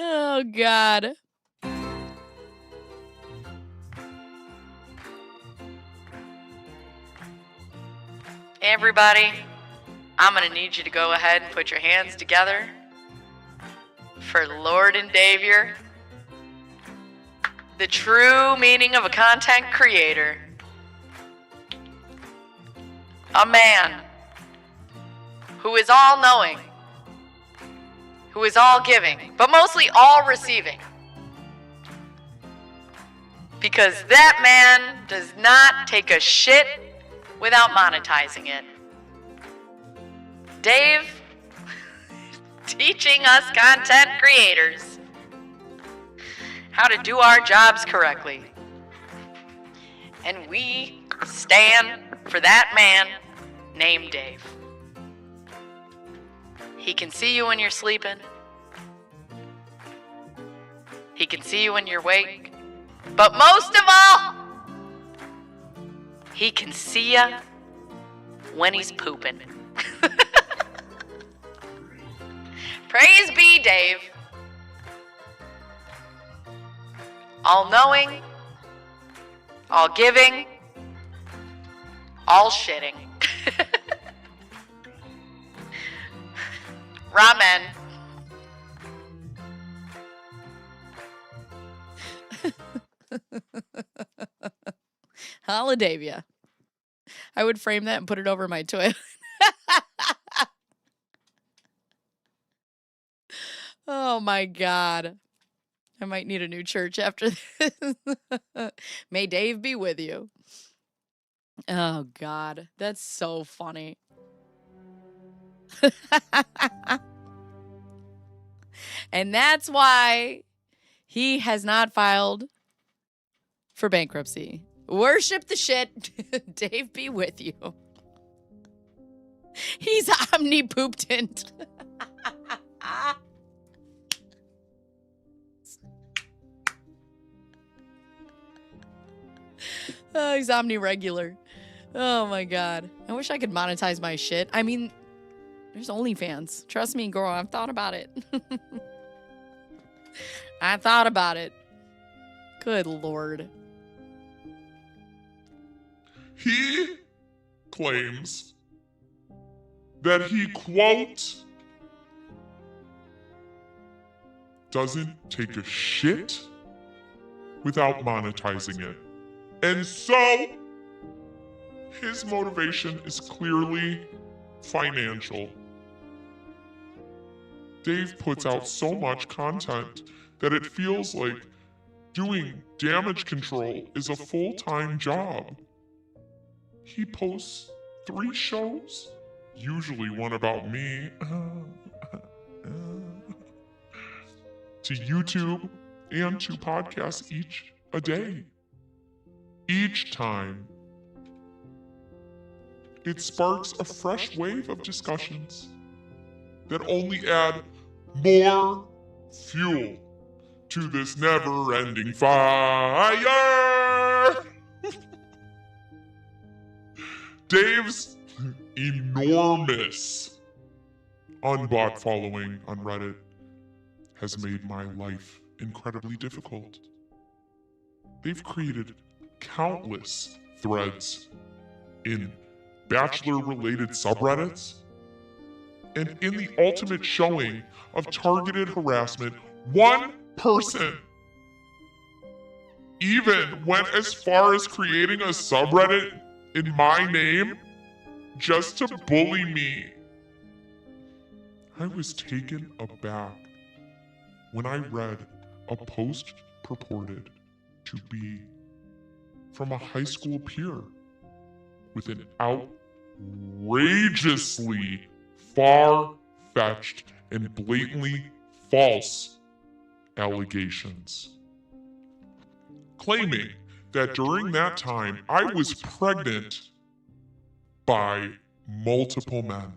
Oh, God. Everybody, I'm going to need you to go ahead and put your hands together for Lord and Savior, the true meaning of a content creator. A man who is all-knowing, who is all-giving, but mostly all-receiving. Because that man does not take a shit without monetizing it. Dave, teaching us content creators how to do our jobs correctly. And we stand for that man named Dave. He can see you when you're sleeping. He can see you when you're awake. But most of all, he can see you when he's pooping. Praise be Dave. All-knowing, all-giving, all-shitting. Ramen. Holidavia. I would frame that and put it over my toilet. Oh my God. I might need a new church after this. May Dave be with you. Oh God. That's so funny. And that's why he has not filed for bankruptcy. Worship the shit. Dave be with you. He's omnipotent. Oh, he's omniregular. Oh my God. I wish I could monetize my shit. I mean, there's OnlyFans. Trust me, girl. I've thought about it. I thought about it. Good Lord. He claims that he, quote, doesn't take a shit without monetizing it. And so, his motivation is clearly financial. Dave puts out so much content that it feels like doing damage control is a full-time job. He posts 3 shows, usually one about me, to YouTube and 2 podcasts each a day. Each time, it sparks a fresh wave of discussions that only add more fuel to this never-ending fire. Dave's enormous unbought following on Reddit has made my life incredibly difficult. They've created countless threads in Bachelor-related subreddits, and in the ultimate showing of targeted harassment, one person even went as far as creating a subreddit in my name just to bully me. I was taken aback when I read a post purported to be from a high school peer with an outrageously far-fetched and blatantly false allegations, claiming that during that time I was pregnant by multiple men,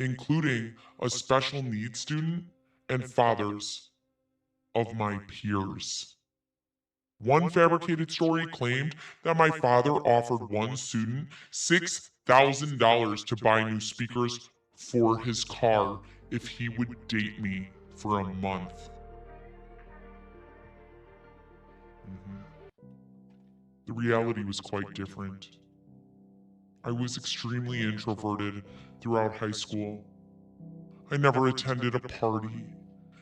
including a special needs student and fathers of my peers. One fabricated story claimed that my father offered one student $6,000 to buy new speakers for his car if he would date me for a month. The reality was quite different. I was extremely introverted throughout high school. I never attended a party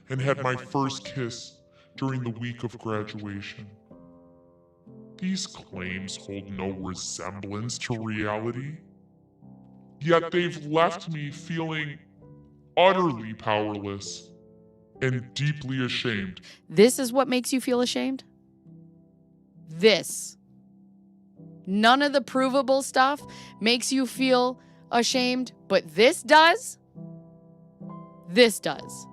and had my first kiss during the week of graduation. These claims hold no resemblance to reality, yet they've left me feeling utterly powerless and deeply ashamed. This is what makes you feel ashamed? This. None of the provable stuff makes you feel ashamed, but this does? This does.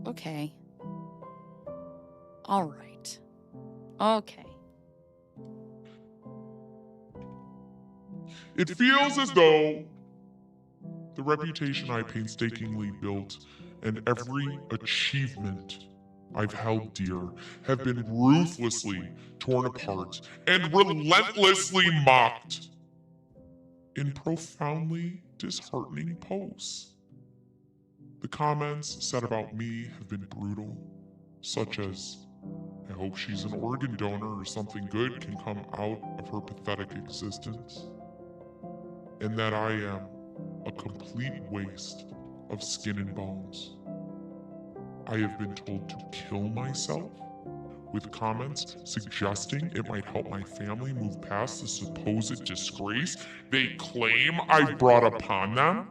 Okay. All right. Okay. It feels as though the reputation I painstakingly built and every achievement I've held dear have been ruthlessly torn apart and relentlessly mocked in profoundly disheartening posts. The comments said about me have been brutal, such as, I hope she's an organ donor or something good can come out of her pathetic existence, and that I am a complete waste of skin and bones. I have been told to kill myself, with comments suggesting it might help my family move past the supposed disgrace they claim I brought upon them.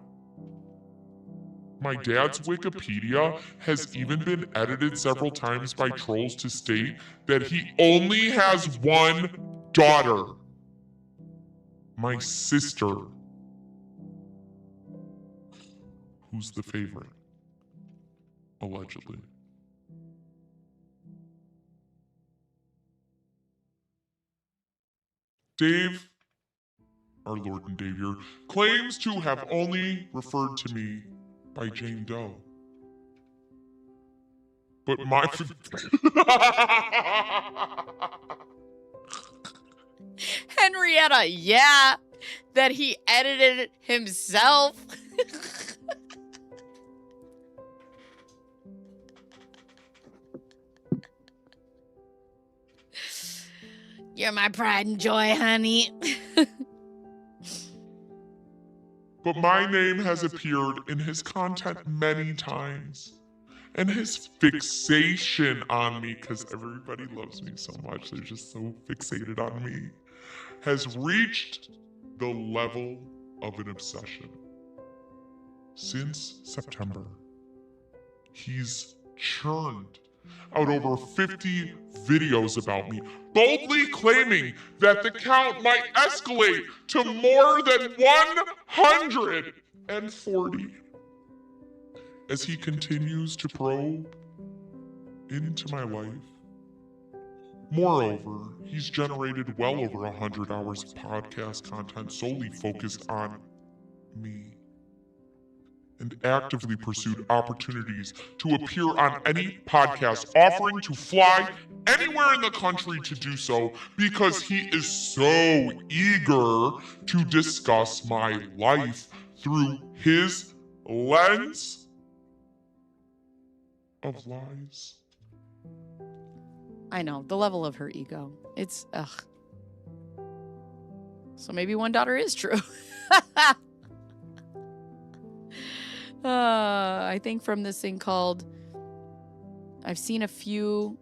My dad's Wikipedia has even been edited several times by trolls to state that he only has one daughter, my sister, who's the favorite, allegedly. Dave, our Lord and Savior, claims to have only referred to me by Jane Doe. But my... Henrietta, yeah, that he edited it himself. You're my pride and joy, honey. But my name has appeared in his content many times. And his fixation on me, because everybody loves me so much, they're just so fixated on me, has reached the level of an obsession. Since September, he's churned out over 50 videos about me, boldly claiming that the count might escalate to more than 140 as he continues to probe into my life. Moreover, he's generated well over 100 hours of podcast content solely focused on me, and actively pursued opportunities to appear on any podcast, offering to fly anywhere in the country to do so because he is so eager to discuss my life through his lens of lies. I know, the level of her ego. It's, ugh. So maybe one daughter is true. I think from this thing called, I've seen a slew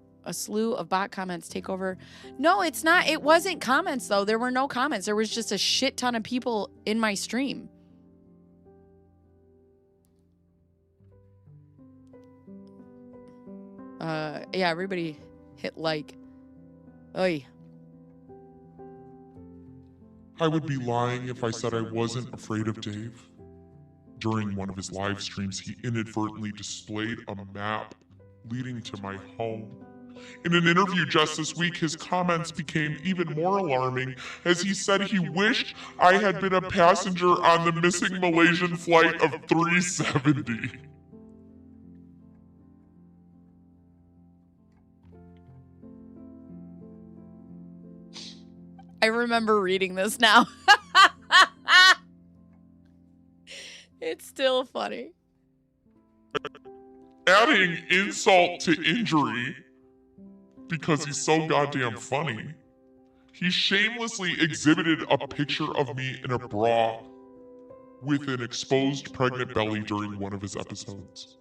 of bot comments take over. No, it's not. It wasn't comments, though. There were no comments. There was just a shit ton of people in my stream. Yeah, everybody hit like. Oy. I would be lying if I said I wasn't afraid of Dave. During one of his live streams, he inadvertently displayed a map leading to my home. In an interview just this week, his comments became even more alarming as he said he wished I had been a passenger on the missing Malaysian flight of 370. I remember reading this now. It's still funny. adding insult to injury because he's so goddamn funny, he shamelessly exhibited a picture of me in a bra with an exposed pregnant belly during one of his episodes.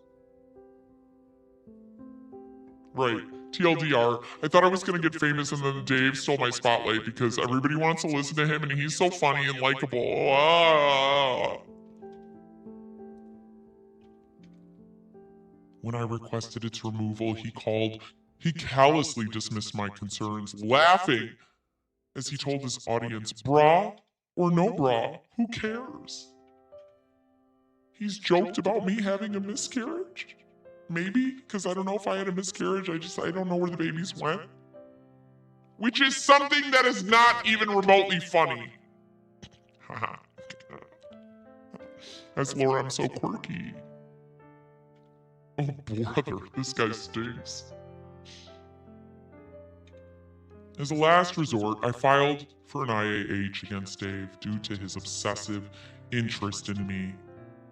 Right. TLDR, I thought I was going to get famous and then Dave stole my spotlight because everybody wants to listen to him and he's so funny and likable. Ah. When I requested its removal, he callously dismissed my concerns, laughing as he told his audience, bra or no bra, who cares? He's joked about me having a miscarriage? Maybe, because I don't know if I had a miscarriage, I don't know where the babies went. Which is something that is not even remotely funny. Haha. As Laura, I'm so quirky. Oh brother, this guy stinks. As a last resort, I filed for an IAH against Dave due to his obsessive interest in me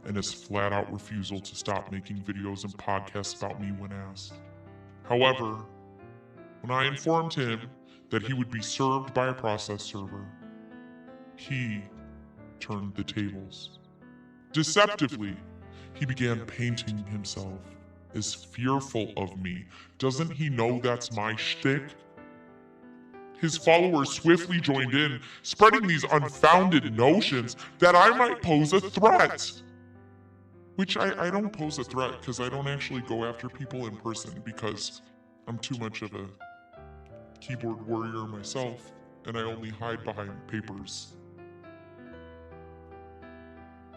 and his flat-out refusal to stop making videos and podcasts about me when asked. However, when I informed him that he would be served by a process server, he turned the tables. Deceptively, he began painting himself as fearful of me. Doesn't he know that's my shtick? His followers swiftly joined in, spreading these unfounded notions that I might pose a threat. Which I don't pose a threat because I don't actually go after people in person because I'm too much of a keyboard warrior myself and I only hide behind papers.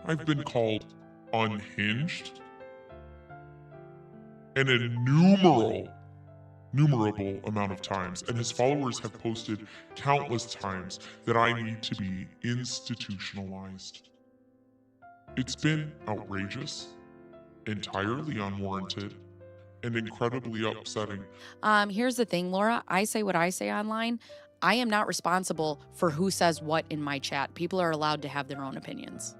I've been called unhinged an innumerable amount of times, and his followers have posted countless times that I need to be institutionalized. It's been outrageous, entirely unwarranted, and incredibly upsetting. Here's the thing, Laura. I say what I say online. I am not responsible for who says what in my chat. People are allowed to have their own opinions.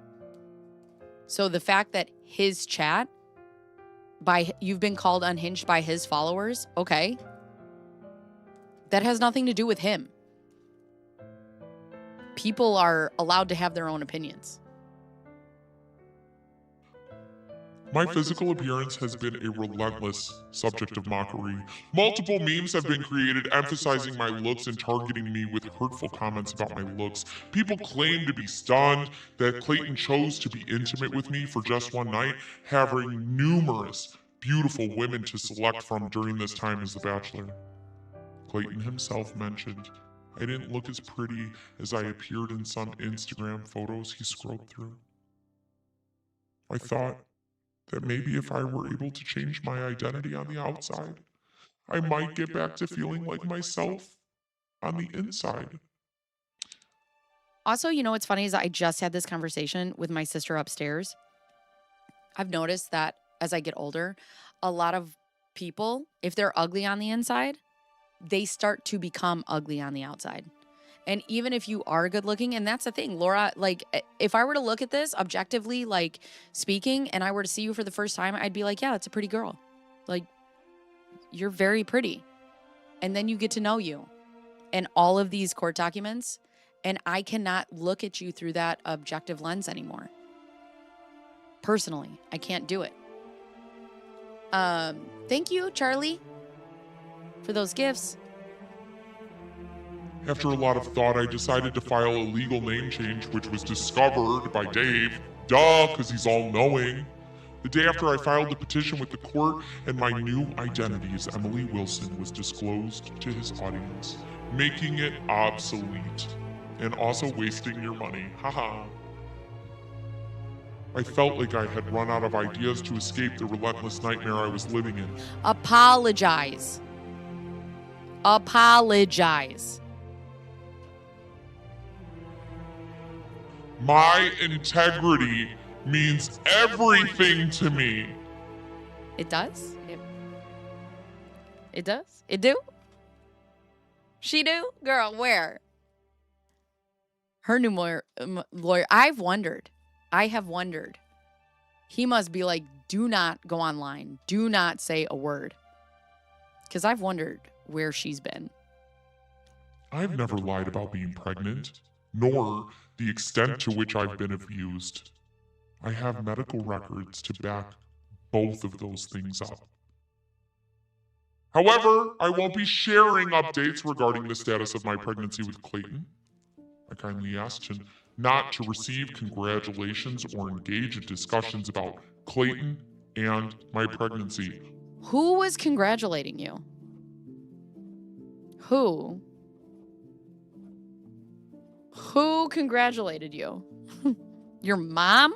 So the fact that his chat, you've been called unhinged by his followers, okay. That has nothing to do with him. People are allowed to have their own opinions. My physical appearance has been a relentless subject of mockery. Multiple memes have been created emphasizing my looks and targeting me with hurtful comments about my looks. People claim to be stunned that Clayton chose to be intimate with me for just one night, having numerous beautiful women to select from during this time as The Bachelor. Clayton himself mentioned I didn't look as pretty as I appeared in some Instagram photos he scrolled through. I thought that maybe if I were able to change my identity on the outside, I might get back to feeling like myself on the inside. Also, you know what's funny is I just had this conversation with my sister upstairs. I've noticed that as I get older, a lot of people, if they're ugly on the inside, they start to become ugly on the outside. And even if you are good looking, and that's the thing, Laura, like if I were to look at this objectively, like speaking, and I were to see you for the first time, I'd be like, yeah, that's a pretty girl. Like, you're very pretty. And then you get to know you and all of these court documents, and I cannot look at you through that objective lens anymore. Personally, I can't do it. Thank you, Charlie, for those gifts. After a lot of thought, I decided to file a legal name change, which was discovered by Dave. Duh, because he's all-knowing. The day after I filed the petition with the court, and my new identity as Emily Wilson was disclosed to his audience, making it obsolete, and also wasting your money. Haha. I felt like I had run out of ideas to escape the relentless nightmare I was living in. Apologize. Apologize. My integrity means everything to me. It does? It does? It do? She do? Girl, where? Her new lawyer. I have wondered He must be like, do not go online. Do not say a word. Because I've wondered where she's been. I've never lied about being pregnant, nor the extent to which I've been abused. I have medical records to back both of those things up. However, I won't be sharing updates regarding the status of my pregnancy with Clayton. I kindly asked him not to receive congratulations or engage in discussions about Clayton and my pregnancy. Who was congratulating you? Who? Who congratulated you? Your mom?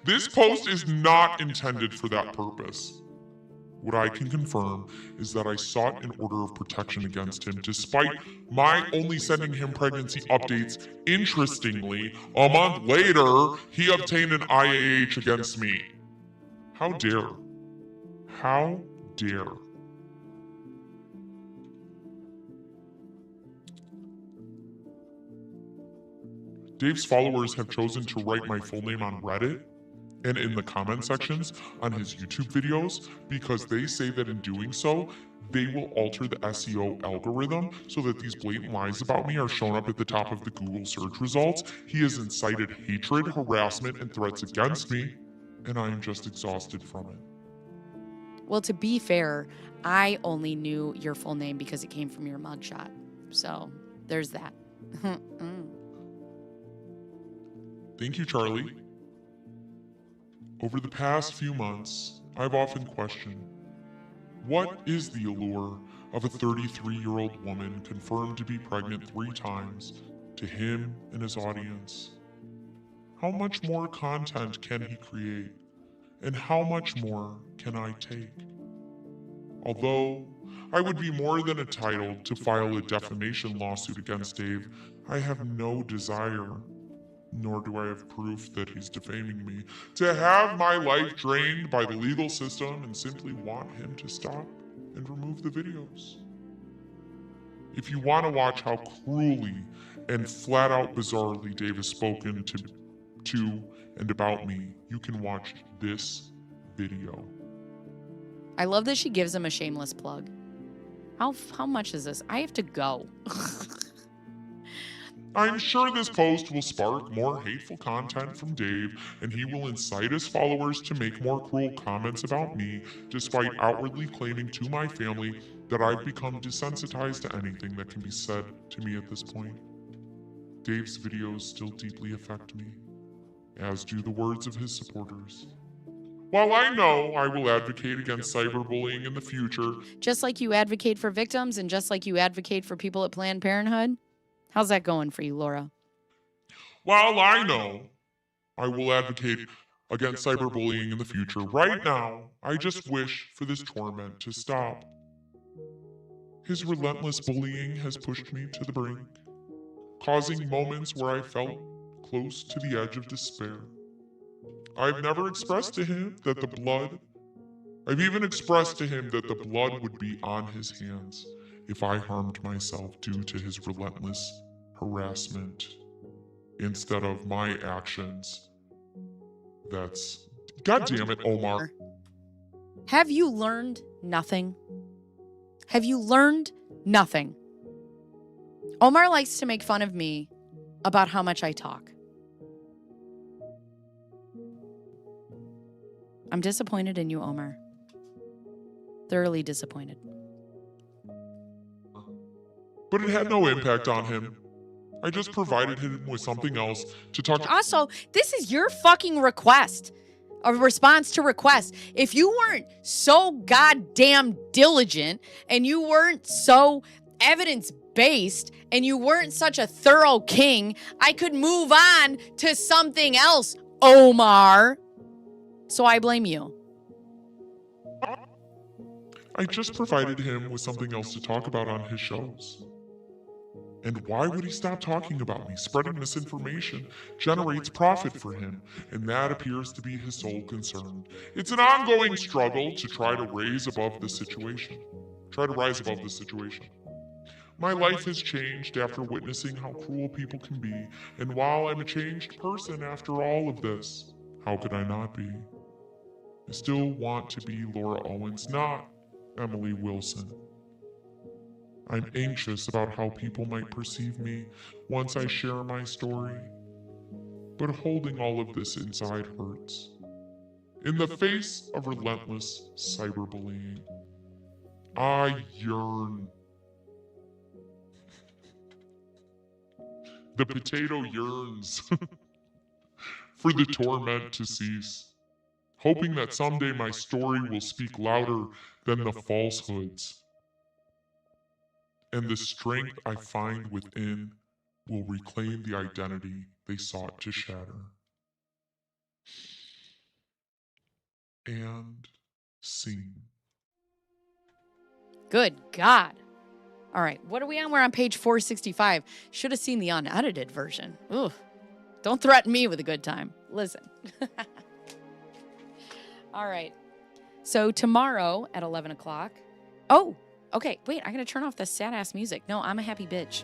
This post is not intended for that purpose. What I can confirm is that I sought an order of protection against him despite my only sending him pregnancy updates. Interestingly, a month later, he obtained an IAH against me. How dare? How dare? Dave's followers have chosen to write my full name on Reddit and in the comment sections on his YouTube videos because they say that in doing so, they will alter the SEO algorithm so that these blatant lies about me are shown up at the top of the Google search results. He has incited hatred, harassment, and threats against me, and I am just exhausted from it. Well, to be fair, I only knew your full name because it came from your mugshot. So there's that. Thank you, Charlie. Over the past few months, I've often questioned, what is the allure of a 33-year-old woman confirmed to be pregnant 3 times to him and his audience? How much more content can he create? And how much more can I take? Although I would be more than entitled to file a defamation lawsuit against Dave, I have no desire, nor do I have proof that he's defaming me, to have my life drained by the legal system and simply want him to stop and remove the videos. If you want to watch how cruelly and flat out bizarrely Dave has spoken to and about me, you can watch this video. I love that she gives him a shameless plug. How much is this? I have to go. I'm sure this post will spark more hateful content from Dave, and he will incite his followers to make more cruel comments about me, despite outwardly claiming to my family that I've become desensitized to anything that can be said to me at this point. Dave's videos still deeply affect me, as do the words of his supporters. While I know I will advocate against cyberbullying in the future, Just like you advocate for victims and just like you advocate for people at Planned Parenthood? How's that going for you, Laura? while I know I will advocate against cyberbullying in the future, right now, I just wish for this torment to stop. His relentless bullying has pushed me to the brink, causing moments where I felt close to the edge of despair. I've never expressed to him that the blood, I've even expressed to him that the blood would be on his hands if I harmed myself due to his relentless harassment instead of my actions. That's, God damn it, Omar. Have you learned nothing? Have you learned nothing? Omar likes to make fun of me about how much I talk. I'm disappointed in you, Omar. Thoroughly disappointed. But it had no impact on him. I just provided him with something else to talk to. Also, this is your fucking request. A response to request. If you weren't so goddamn diligent and you weren't so evidence-based and you weren't such a thorough king, I could move on to something else, Omar. So I blame you. I just provided him with something else to talk about on his shows. And why would he stop talking about me? Spreading misinformation generates profit for him, and that appears to be his sole concern. It's an ongoing struggle to try to rise above the situation. My life has changed after witnessing how cruel people can be, and while I'm a changed person after all of this, How could I not be? I still want to be Laura Owens, not Emily Wilson. I'm anxious about how people might perceive me once I share my story. But holding all of this inside hurts. In the face of relentless cyberbullying, I yearn. The potato yearns for the torment to cease, hoping that someday my story will speak louder than the falsehoods. And the strength I find within will reclaim the identity they sought to shatter. And scene. Good God. All right, what are we on? We're on page 465. Should have seen the unedited version. Ooh, don't threaten me with a good time. Listen. All right. So tomorrow at 11 o'clock. Oh, okay. Wait, I got to turn off the sad ass music. No, I'm a happy bitch.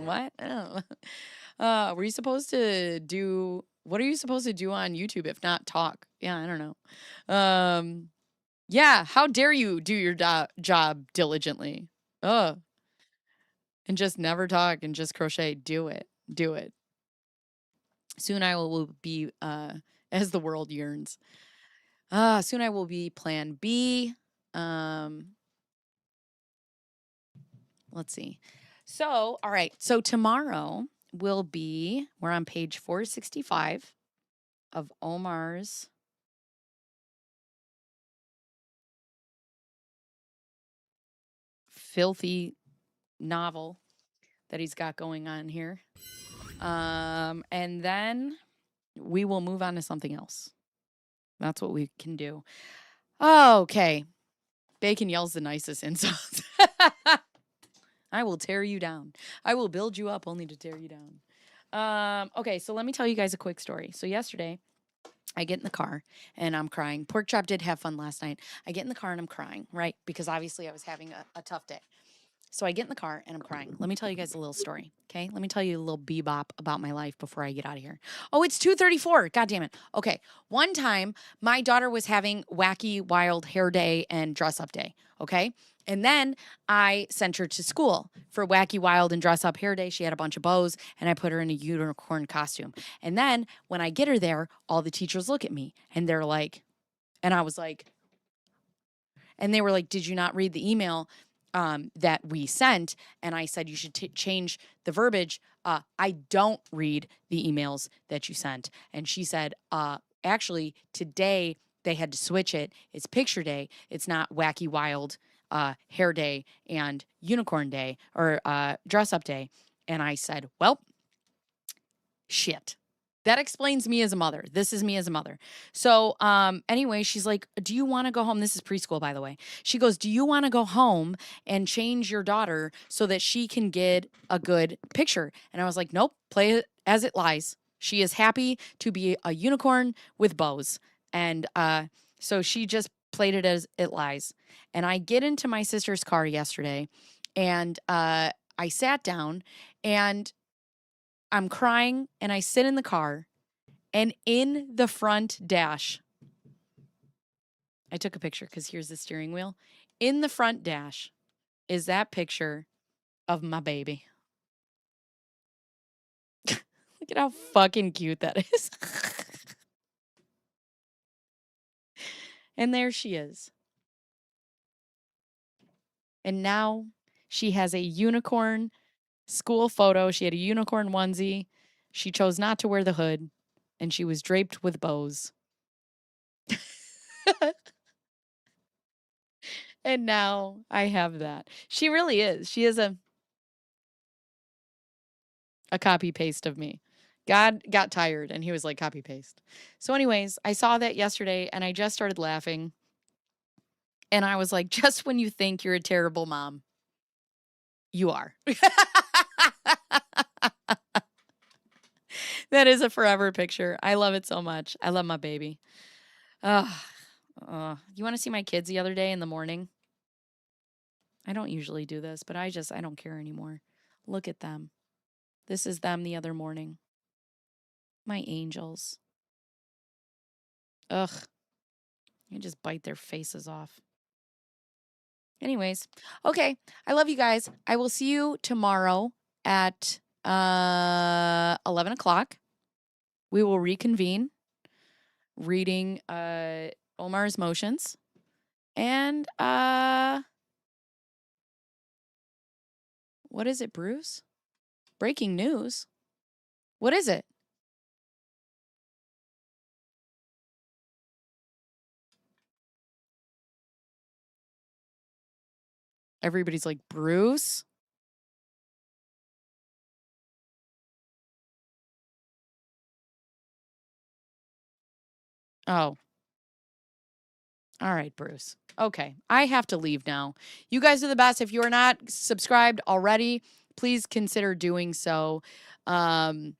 What? Oh. Were you supposed to do, what are you supposed to do on YouTube if not talk? Yeah, I don't know. Yeah, how dare you do your job diligently? Ugh. And just never talk and just crochet. Do it. Do it. Soon I will be, as the world yearns. Soon I will be plan B. Let's see. So, all right. So tomorrow will be, we're on page 465 of Omar's filthy novel that he's got going on here. And then we will move on to something else. That's what we can do. Okay. Bacon yells the nicest insults. I will tear you down. I will build you up only to tear you down. Okay, so let me tell you guys a quick story. So yesterday, I get in the car and I'm crying. Pork Chop did have fun last night. I get in the car and I'm crying, right? Because obviously I was having a tough day. So I get in the car and I'm crying. Let me tell you guys a little story, okay? Let me tell you a little bebop about my life before I get out of here. Oh, it's 2:34. God damn it. Okay. One time, my daughter was having wacky, wild hair day and dress up day, okay? And then I sent her to school for wacky, wild, and dress up hair day. She had a bunch of bows, and I put her in a unicorn costume. And then when I get her there, all the teachers look at me and they're like, and I was like, and they were like, did you not read the email that we sent? And I said, you should change the verbiage. I don't read the emails that you sent. And she said, actually, today they had to switch it. It's picture day. It's not wacky, wild hair day and unicorn day or dress up day. And I said, well, shit. That explains me as a mother. This is me as a mother. So anyway, she's like, do you want to go home? This is preschool, by the way. She goes, do you want to go home and change your daughter so that she can get a good picture? And I was like, nope, play it as it lies. She is happy to be a unicorn with bows. And so she just played it as it lies. And I get into my sister's car yesterday and I sat down and I'm crying and I sit in the car and in the front dash, I took a picture because here's the steering wheel. In the front dash is that picture of my baby. Look at how fucking cute that is. And there she is. And now she has a unicorn school photo. She had a unicorn onesie. She chose not to wear the hood and she was draped with bows. And now I have that. She really is. She is a copy paste of me. God got tired and he was like, copy paste. So, anyways, I saw that yesterday and I just started laughing. And I was like, just when you think you're a terrible mom, you are. That is a forever picture. I love it so much. I love my baby. You want to see my kids the other day in the morning? I don't usually do this, but I don't care anymore. Look at them. This is them the other morning. My angels. Ugh. You just bite their faces off. Anyways, okay. I love you guys. I will see you tomorrow at 11 o'clock. We will reconvene reading Omar's motions. And what is it, Bruce? Breaking news? What is it? Everybody's like, Bruce? Oh. All right, Bruce. Okay. I have to leave now. You guys are the best. If you are not subscribed already, please consider doing so. What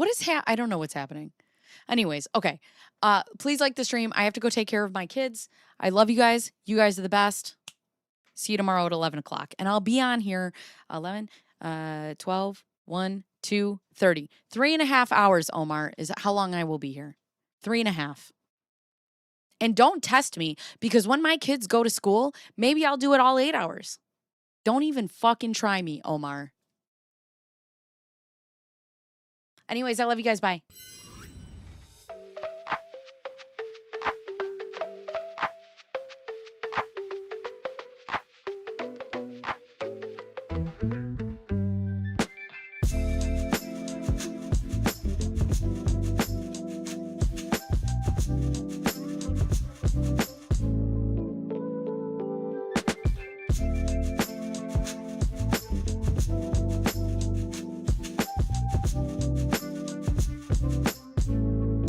is I don't know what's happening. Anyways, okay. Please like the stream. I have to go take care of my kids. I love you guys. You guys are the best. See you tomorrow at 11 o'clock. And I'll be on here 11, 12, 1, 2, 30. 3.5 hours, Omar, is how long I will be here. 3.5. And don't test me, because when my kids go to school, maybe I'll do it all 8 hours. Don't even fucking try me, Omar. Anyways, I love you guys. Bye.